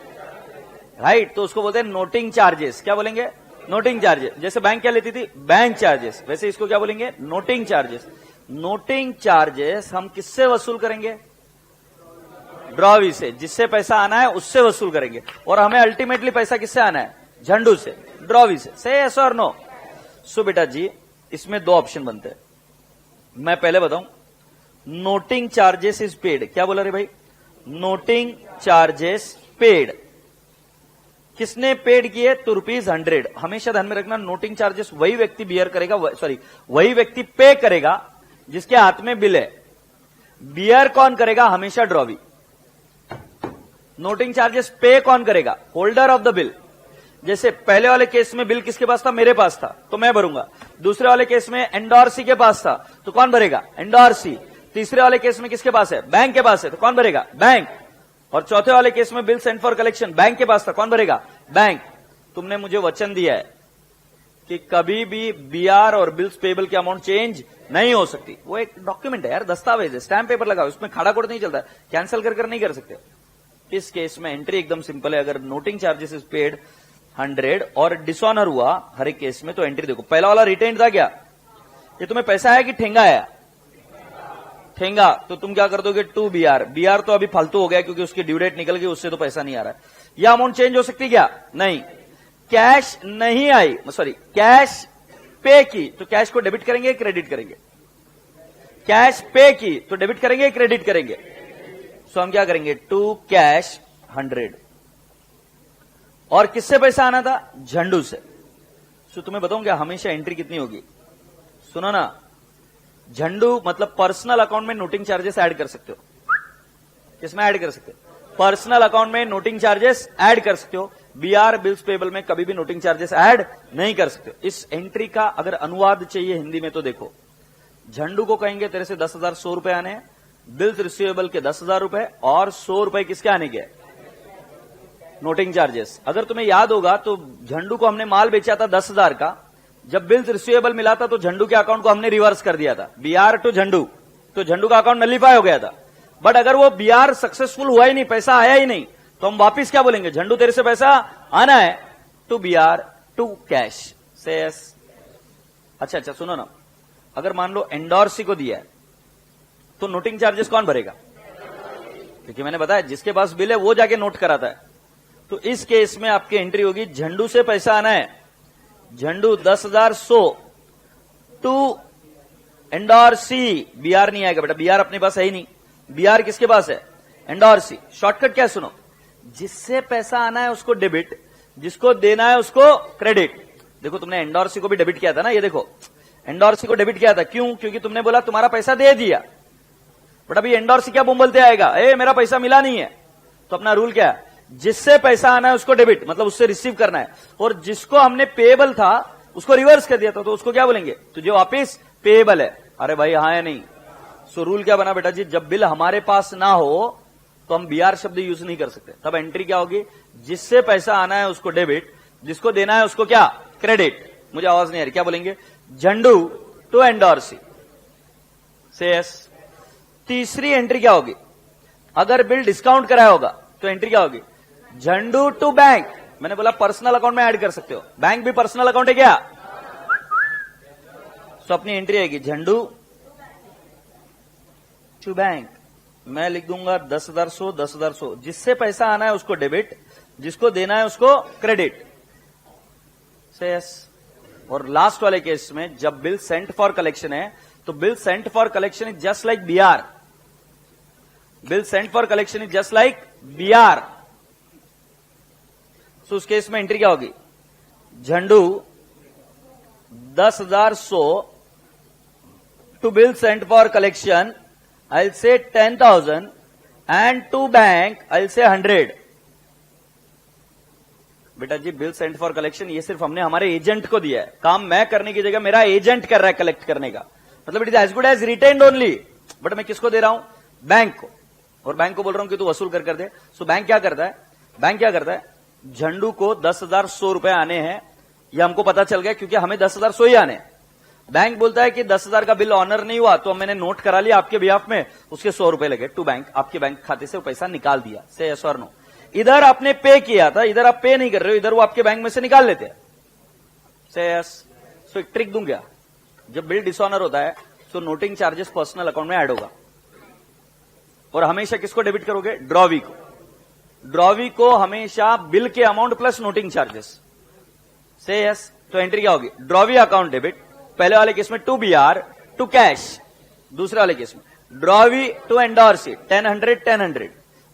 राइट? तो उसको बोलते हैं नोटिंग चार्जेस। क्या बोलेंगे? Noting charges. जैसे बैंक क्या लेती थी? Bank charges. वैसे इसको क्या बोलेंगे? Noting charges. नोटिंग चार्जेस हम किससे वसूल करेंगे? ड्रॉवी से। जिससे पैसा आना है उससे वसूल करेंगे, और हमें अल्टीमेटली पैसा किससे आना है? झंडू से, ड्रॉवी से। से यस और नो? सो बेटा जी, इसमें 2 ऑप्शन बनते हैं। मैं पहले बताऊं, नोटिंग चार्जेस इज पेड। क्या बोला रे भाई? Noting charges paid. किसने पेड किए? तो ₹100। हमेशा ध्यान में रखना, नोटिंग चार्जेस वही व्यक्ति बियर करेगा, वही व्यक्ति पे करेगा जिसके हाथ में बिल है। बियर कौन करेगा? हमेशा ड्रॉवी। नोटिंग चार्जेस पे कौन करेगा? Holder of the bill. जैसे पहले वाले केस में बिल किसके पास था? मेरे पास था, तो मैं भरूंगा। दूसरे वाले केस में एंडोर्सी के पास था, तो कौन भरेगा? एंडोर्सी। तीसरे वाले केस में किसके पास है? बैंक के पास है, तो कौन भरेगा? बैंक। और चौथे वाले केस में bill send for collection, bank के पास था, कौन भरेगा? बैंक। तुमने मुझे वचन दिया है कि कभी भी बीआर और बिल्स पेबल की अमाउंट चेंज नहीं हो सकती। वो एक डॉक्यूमेंट है यार, दस्तावेज है, स्टैम्प पेपर लगा, उसमें खाड़ा कोड नहीं चलता, कैंसिल कर नहीं कर सकते। इस केस में एंट्री एकदम सिंपल है। अगर नोटिंग चार्जेस इज पेड 100 और डिसऑनर हुआ हर एक केस में, तो एंट्री देखो। पहला वाला रिटेन था क्या? ये तुम्हें पैसा आया कि ठेंगा आया? ठेंगा। तो तुम क्या कर दोगे? 2 BR। BR तो अभी फालतू हो गया क्योंकि उसकी ड्यू डेट निकल गई, उससे तो पैसा नहीं आ रहा है। यह अमाउंट चेंज हो सकती क्या? नहीं। कैश नहीं आई, सॉरी कैश पे की, तो कैश को डेबिट करेंगे क्रेडिट करेंगे? कैश पे की तो डेबिट करेंगे क्रेडिट करेंगे? सो हम क्या करेंगे? To cash 100। और किससे पैसा आना था? झंडू से। सो तुम्हें बताऊं क्या हमेशा एंट्री कितनी होगी? सुनो ना, झंडू मतलब पर्सनल अकाउंट में नोटिंग चार्जेस ऐड कर सकते हो। किसमें ऐड कर सकते हो? पर्सनल अकाउंट में नोटिंग चार्जेस ऐड कर सकते हो। बीआर बिल्स पेबल में कभी भी नोटिंग चार्जेस ऐड नहीं कर सकते हो। इस एंट्री का अगर अनुवाद चाहिए हिंदी में तो देखो, झंडू को कहेंगे तेरे से 10,100 रुपए आने हैं, बिल्स रिसीवेबल के 10,000 रुपए, और 100 रुपए किसके आने के? Noting charges. अगर तुम्हें याद होगा तो झंडू को हमने माल बेचा था 10,000 का, जब बिल्स रिसीवेबल मिला था तो झंडू के अकाउंट को हमने रिवर्स कर दिया था, बीआर टू झंडू, तो झंडू का अकाउंट नलीफाई हो गया था। बट अगर वो बीआर सक्सेसफुल हुआ ही नहीं, पैसा आया ही नहीं, तो हम वापिस क्या बोलेंगे? झंडू तेरे से पैसा आना है, टू बीआर टू कैश से यस। अच्छा सुनो ना, अगर मान लो एंडोर्सी को दिया है तो नोटिंग चार्जेस कौन भरेगा? क्योंकि मैंने बताया जिसके पास बिल है वो जाके नोट कराता है। तो इस केस में आपकी एंट्री होगी झंडू से पैसा आना है, झंडू 10,100 टू एंडोर्सी। बीआर नहीं आएगा बेटा, बीआर अपने पास है ही नहीं। बीआर किसके पास है? एंडोर्सी। शॉर्टकट क्या सुनो, जिससे पैसा आना है उसको डेबिट, जिसको देना है उसको क्रेडिट। देखो तुमने एंडोर्सी को भी डेबिट किया था ना, ये देखो एंडोर्सी को डेबिट किया था। क्यों? क्योंकि तुमने बोला तुम्हारा पैसा दे दिया, बट अभी एंडोर्सी क्या बोलते आएगा? मेरा पैसा मिला नहीं है। तो अपना रूल क्या है? जिससे पैसा आना है उसको डेबिट, मतलब उससे रिसीव करना है, और जिसको हमने पेएबल था उसको रिवर्स कर दिया था, तो उसको क्या बोलेंगे? तुझे वापिस पेएबल है। अरे भाई हाँ या नहीं? सो रूल क्या बना बेटा जी, जब बिल हमारे पास ना हो तो हम बीआर शब्द यूज नहीं कर सकते। तब एंट्री क्या होगी? जिससे पैसा आना है उसको डेबिट, जिसको देना है उसको क्या? क्रेडिट। मुझे आवाज नहीं आ रही, क्या बोलेंगे? झंडू टू एंडोर्सी से यस। तीसरी एंट्री क्या होगी? अगर बिल डिस्काउंट कराया होगा तो एंट्री क्या होगी? Jhandu to bank. मैंने बोला पर्सनल अकाउंट में ऐड कर सकते हो, बैंक भी पर्सनल अकाउंट है क्या? तो अपनी एंट्री आएगी झंडू टू बैंक। मैं लिख दूंगा 10,100 10,100। जिससे पैसा आना है उसको डेबिट, जिसको देना है उसको क्रेडिट से यस। और लास्ट वाले केस में जब बिल सेंट फॉर कलेक्शन है तो bill sent for collection is just like BR. Bill sent for collection is just like BR. तो उस केस में एंट्री क्या होगी? Jhandu 10,100 to bill sent for collection, I'll say 10,000, and to bank I'll say 100। बेटा जी बिल सेंट फॉर कलेक्शन ये सिर्फ हमने हमारे एजेंट को दिया है, काम मैं करने की जगह मेरा एजेंट कर रहा है कलेक्ट करने का, मतलब it is as good as retained only. But मैं किसको दे रहा हूं? बैंक को। और बैंक को बोल रहा हूं कि तू वसूल कर दे। सो बैंक क्या करता है? बैंक क्या करता है? झंडू को 10,100 रुपए आने हैं, ये हमको पता चल गया क्योंकि हमें 10,100 ही आने हैं। बैंक बोलता है कि 10,000 का बिल ऑनर नहीं हुआ, तो मैंने नोट करा लिया आपके बिहाफ में, उसके 100 रुपए लगे टू बैंक, आपके बैंक खाते से वो पैसा निकाल दिया से यस और नो। इधर आपने पे किया था, इधर आप पे नहीं कर रहे हो, इधर वो आपके बैंक में से निकाल लेते हैं से यस। सो एक ट्रिक दूं क्या? जब बिल डिसऑनर होता है तो नोटिंग चार्जेस पर्सनल अकाउंट में ऐड होगा, और हमेशा किसको डेबिट करोगे? ड्रॉवी को। ड्रॉवी को हमेशा बिल के अमाउंट प्लस नोटिंग चार्जेस से यस। तो एंट्री क्या होगी? ड्रॉवी अकाउंट डेबिट, पहले वाले केस में टू बीआर टू कैश, दूसरे वाले केस में ड्रॉवी टू एंडोर्सी 10,100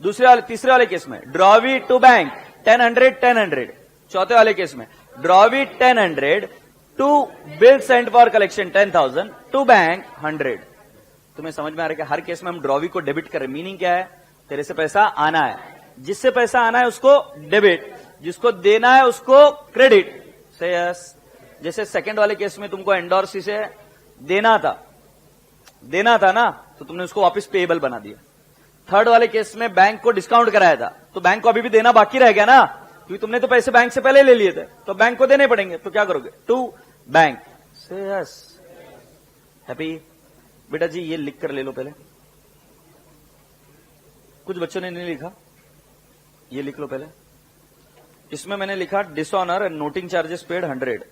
10,100, तीसरे वाले केस में ड्रॉवी टू बैंक 10,100 10,100, चौथे वाले केस में drawee 10,100 to bill sent for collection 10,000 to bank 100। तुम्हें समझ में आ रहा है कि हर केस में हम ड्रॉवी को डेबिट कर रहे हैं। मीनिंग क्या है? तेरे से पैसा आना है, जिससे पैसा आना है उसको डेबिट, जिसको देना है उसको क्रेडिट से यस। जैसे सेकंड वाले केस में तुमको एंडोर्सी से देना था ना, तो तुमने उसको वापस पेएबल बना दिया। थर्ड वाले केस में बैंक को डिस्काउंट कराया था, तो बैंक को अभी भी देना बाकी रह गया ना, क्योंकि तुमने तो पैसे बैंक से पहले ले लिए थे, तो बैंक को देने पड़ेंगे। तो क्या करोगे? टू बैंक से यस। हैप्पी? बेटा जी ये लिख कर ले लो पहले, कुछ बच्चों ने नहीं लिखा, ये लिख लो पहले। इसमें मैंने लिखा dishonour and noting charges paid 100।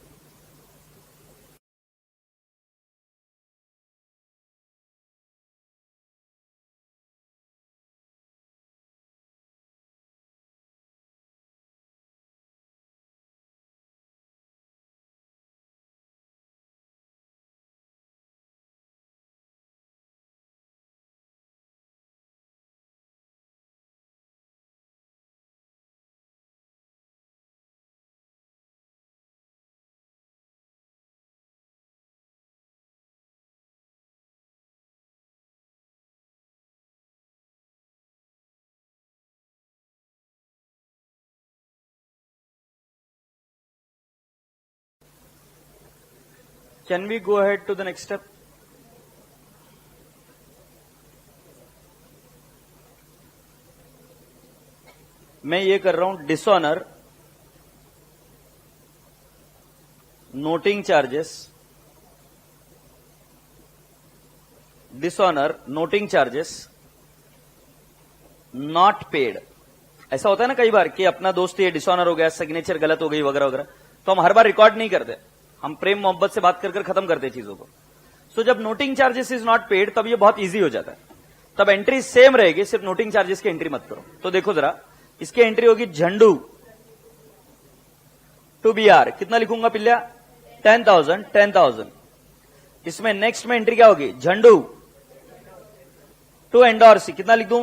Can we go ahead to the next step? मैं ये कर रहा हूं dishonour, noting charges, dishonour, noting charges, not paid. ऐसा होता है ना कई बार कि अपना दोस्त ये डिसऑनर हो गया, सिग्नेचर गलत हो गई वगैरह वगैरह, तो हम हर बार रिकॉर्ड नहीं करते, हम प्रेम मोहब्बत से बात कर कर खत्म करते चीजों को। सो जब noting charges is not paid तब ये बहुत इजी हो जाता है, तब एंट्री सेम रहेगी, सिर्फ नोटिंग चार्जेस की एंट्री मत करो। तो देखो जरा, इसकी एंट्री होगी झंडू टू BR, कितना लिखूंगा पिल्ला? 10,000 10,000। इसमें नेक्स्ट में एंट्री क्या होगी? झंडू टू एंडोर्सी, कितना लिख दूं?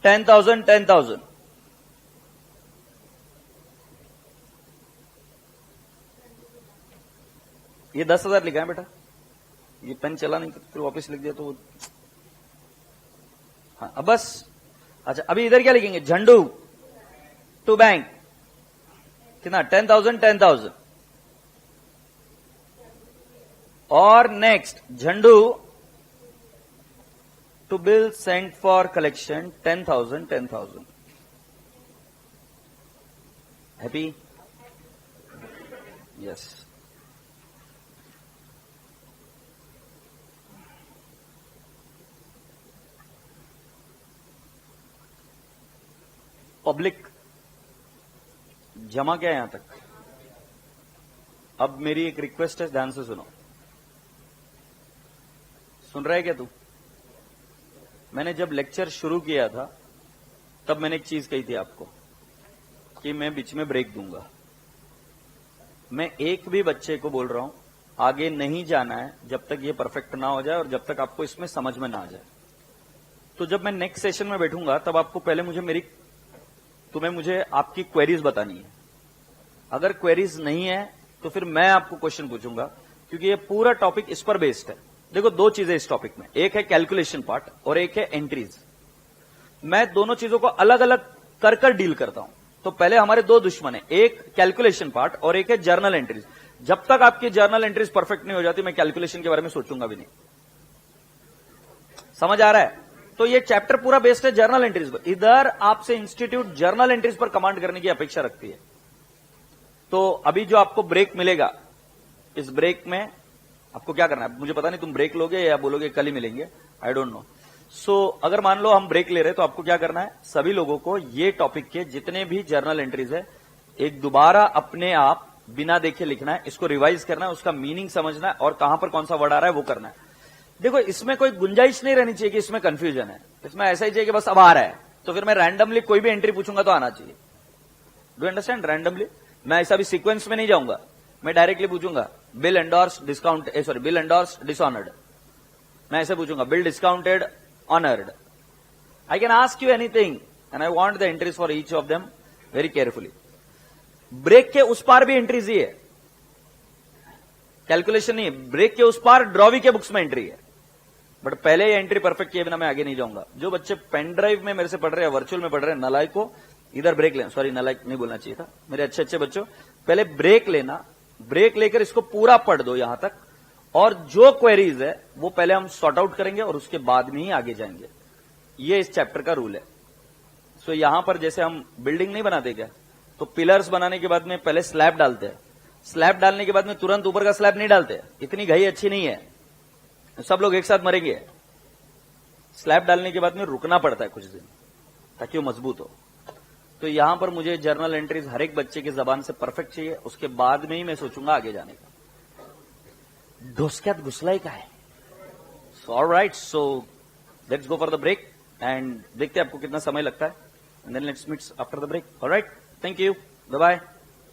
10,000 10,000। ये 10,000 लिखा है बेटा, ये पेन चला नहीं तो फिर वापस लिख दिया तो हाँ अब बस। अच्छा अभी इधर क्या लिखेंगे? झंडू टू बैंक, कितना? 10,000 10,000। और next Jhandu to bill sent for collection 10,000 10,000। Happy? Yes. Public जमा क्या है यहां तक? अब मेरी एक रिक्वेस्ट है, ध्यान से सुनो। सुन रहा है क्या तू? मैंने जब लेक्चर शुरू किया था तब मैंने एक चीज कही थी आपको कि मैं बीच में ब्रेक दूंगा। मैं एक भी बच्चे को बोल रहा हूं आगे नहीं जाना है जब तक ये परफेक्ट ना हो जाए और जब तक आपको इसमें समझ में ना आ जाए। तो जब मैं नेक्स्ट सेशन में बैठूंगा तब आपको पहले मुझे आपकी क्वेरीज बतानी है। अगर क्वेरीज नहीं है तो फिर मैं आपको क्वेश्चन पूछूंगा, क्योंकि ये पूरा टॉपिक इस पर बेस्ड है। देखो दो चीजें इस टॉपिक में, एक है कैलकुलेशन पार्ट और एक है एंट्रीज। मैं दोनों चीजों को अलग अलग कर कर डील करता हूं। तो पहले हमारे दो दुश्मन है, एक कैलकुलेशन पार्ट और एक है जर्नल एंट्रीज। जब तक आपकी जर्नल एंट्रीज परफेक्ट नहीं हो जाती मैं कैलकुलेशन के बारे में सोचूंगा भी नहीं। समझ आ रहा है? तो ये चैप्टर पूरा बेस्ड है जर्नल एंट्रीज पर। इधर आपसे इंस्टीट्यूट जर्नल एंट्रीज पर कमांड करने की अपेक्षा रखती है। तो अभी जो आपको ब्रेक मिलेगा, इस ब्रेक में आपको क्या करना है मुझे पता नहीं, तुम ब्रेक लोगे या बोलोगे कल ही मिलेंगे, आई डोंट नो। सो अगर मान लो हम ब्रेक ले रहे तो आपको क्या करना है, सभी लोगों को ये टॉपिक के जितने भी जर्नल एंट्रीज है एक दोबारा अपने आप बिना देखे लिखना है, इसको रिवाइज करना है, उसका मीनिंग समझना है और कहां पर कौन सा वर्ड आ रहा है वो करना है। देखो इसमें कोई गुंजाइश नहीं रहनी चाहिए कि इसमें कंफ्यूजन है, इसमें ऐसा ही चाहिए कि बस अब आ रहा है तो फिर मैं रैंडमली कोई भी एंट्री पूछूंगा तो आना चाहिए। Do understand? रैंडमली मैं ऐसा भी सीक्वेंस में नहीं जाऊंगा, मैं डायरेक्टली पूछूंगा bill endorse discount bill endorse dishonoured, मैं ऐसे पूछूंगा bill discounted honoured. I can ask you anything and I want the entries for each of them very carefully. Break के उस पार भी एंट्रीज ही है, कैलकुलेशन नहीं है। ब्रेक के उस पार ड्रॉवी के बुक्स में एंट्री है, बट पहले ये एंट्री परफेक्ट किए बिना मैं आगे नहीं जाऊंगा। जो बच्चे पेन ड्राइव में मेरे से पढ़ रहे हैं, वर्चुअल में पढ़ रहे हैं, नलायक को इधर ब्रेक लेना, सॉरी नलायक नहीं बोलना चाहिए था, मेरे अच्छे अच्छे बच्चों पहले ब्रेक लेना, ब्रेक लेकर इसको पूरा पढ़ दो यहां तक, और जो क्वेरीज है वो पहले हम सॉर्ट आउट करेंगे और उसके बाद में ही आगे जाएंगे। ये इस चैप्टर का रूल है। सो यहां पर जैसे हम बिल्डिंग नहीं बनाते क्या, तो पिलर्स बनाने के बाद में पहले स्लैब डालते हैं, स्लैब डालने के बाद में तुरंत ऊपर का स्लैब नहीं डालते, इतनी घाई अच्छी नहीं है, सब लोग एक साथ मरेंगे। स्लैब डालने के बाद में रुकना पड़ता है कुछ दिन ताकि वो मजबूत हो। तो यहां पर मुझे जर्नल एंट्रीज हर एक बच्चे की जबान से परफेक्ट चाहिए, उसके बाद में ही मैं सोचूंगा आगे जाने का। डोसक्यात घुसलाय काय? So alright, so let's go for the break and देखते हैं आपको कितना समय लगता है, and then let's meet after the break. Alright, thank you, bye bye.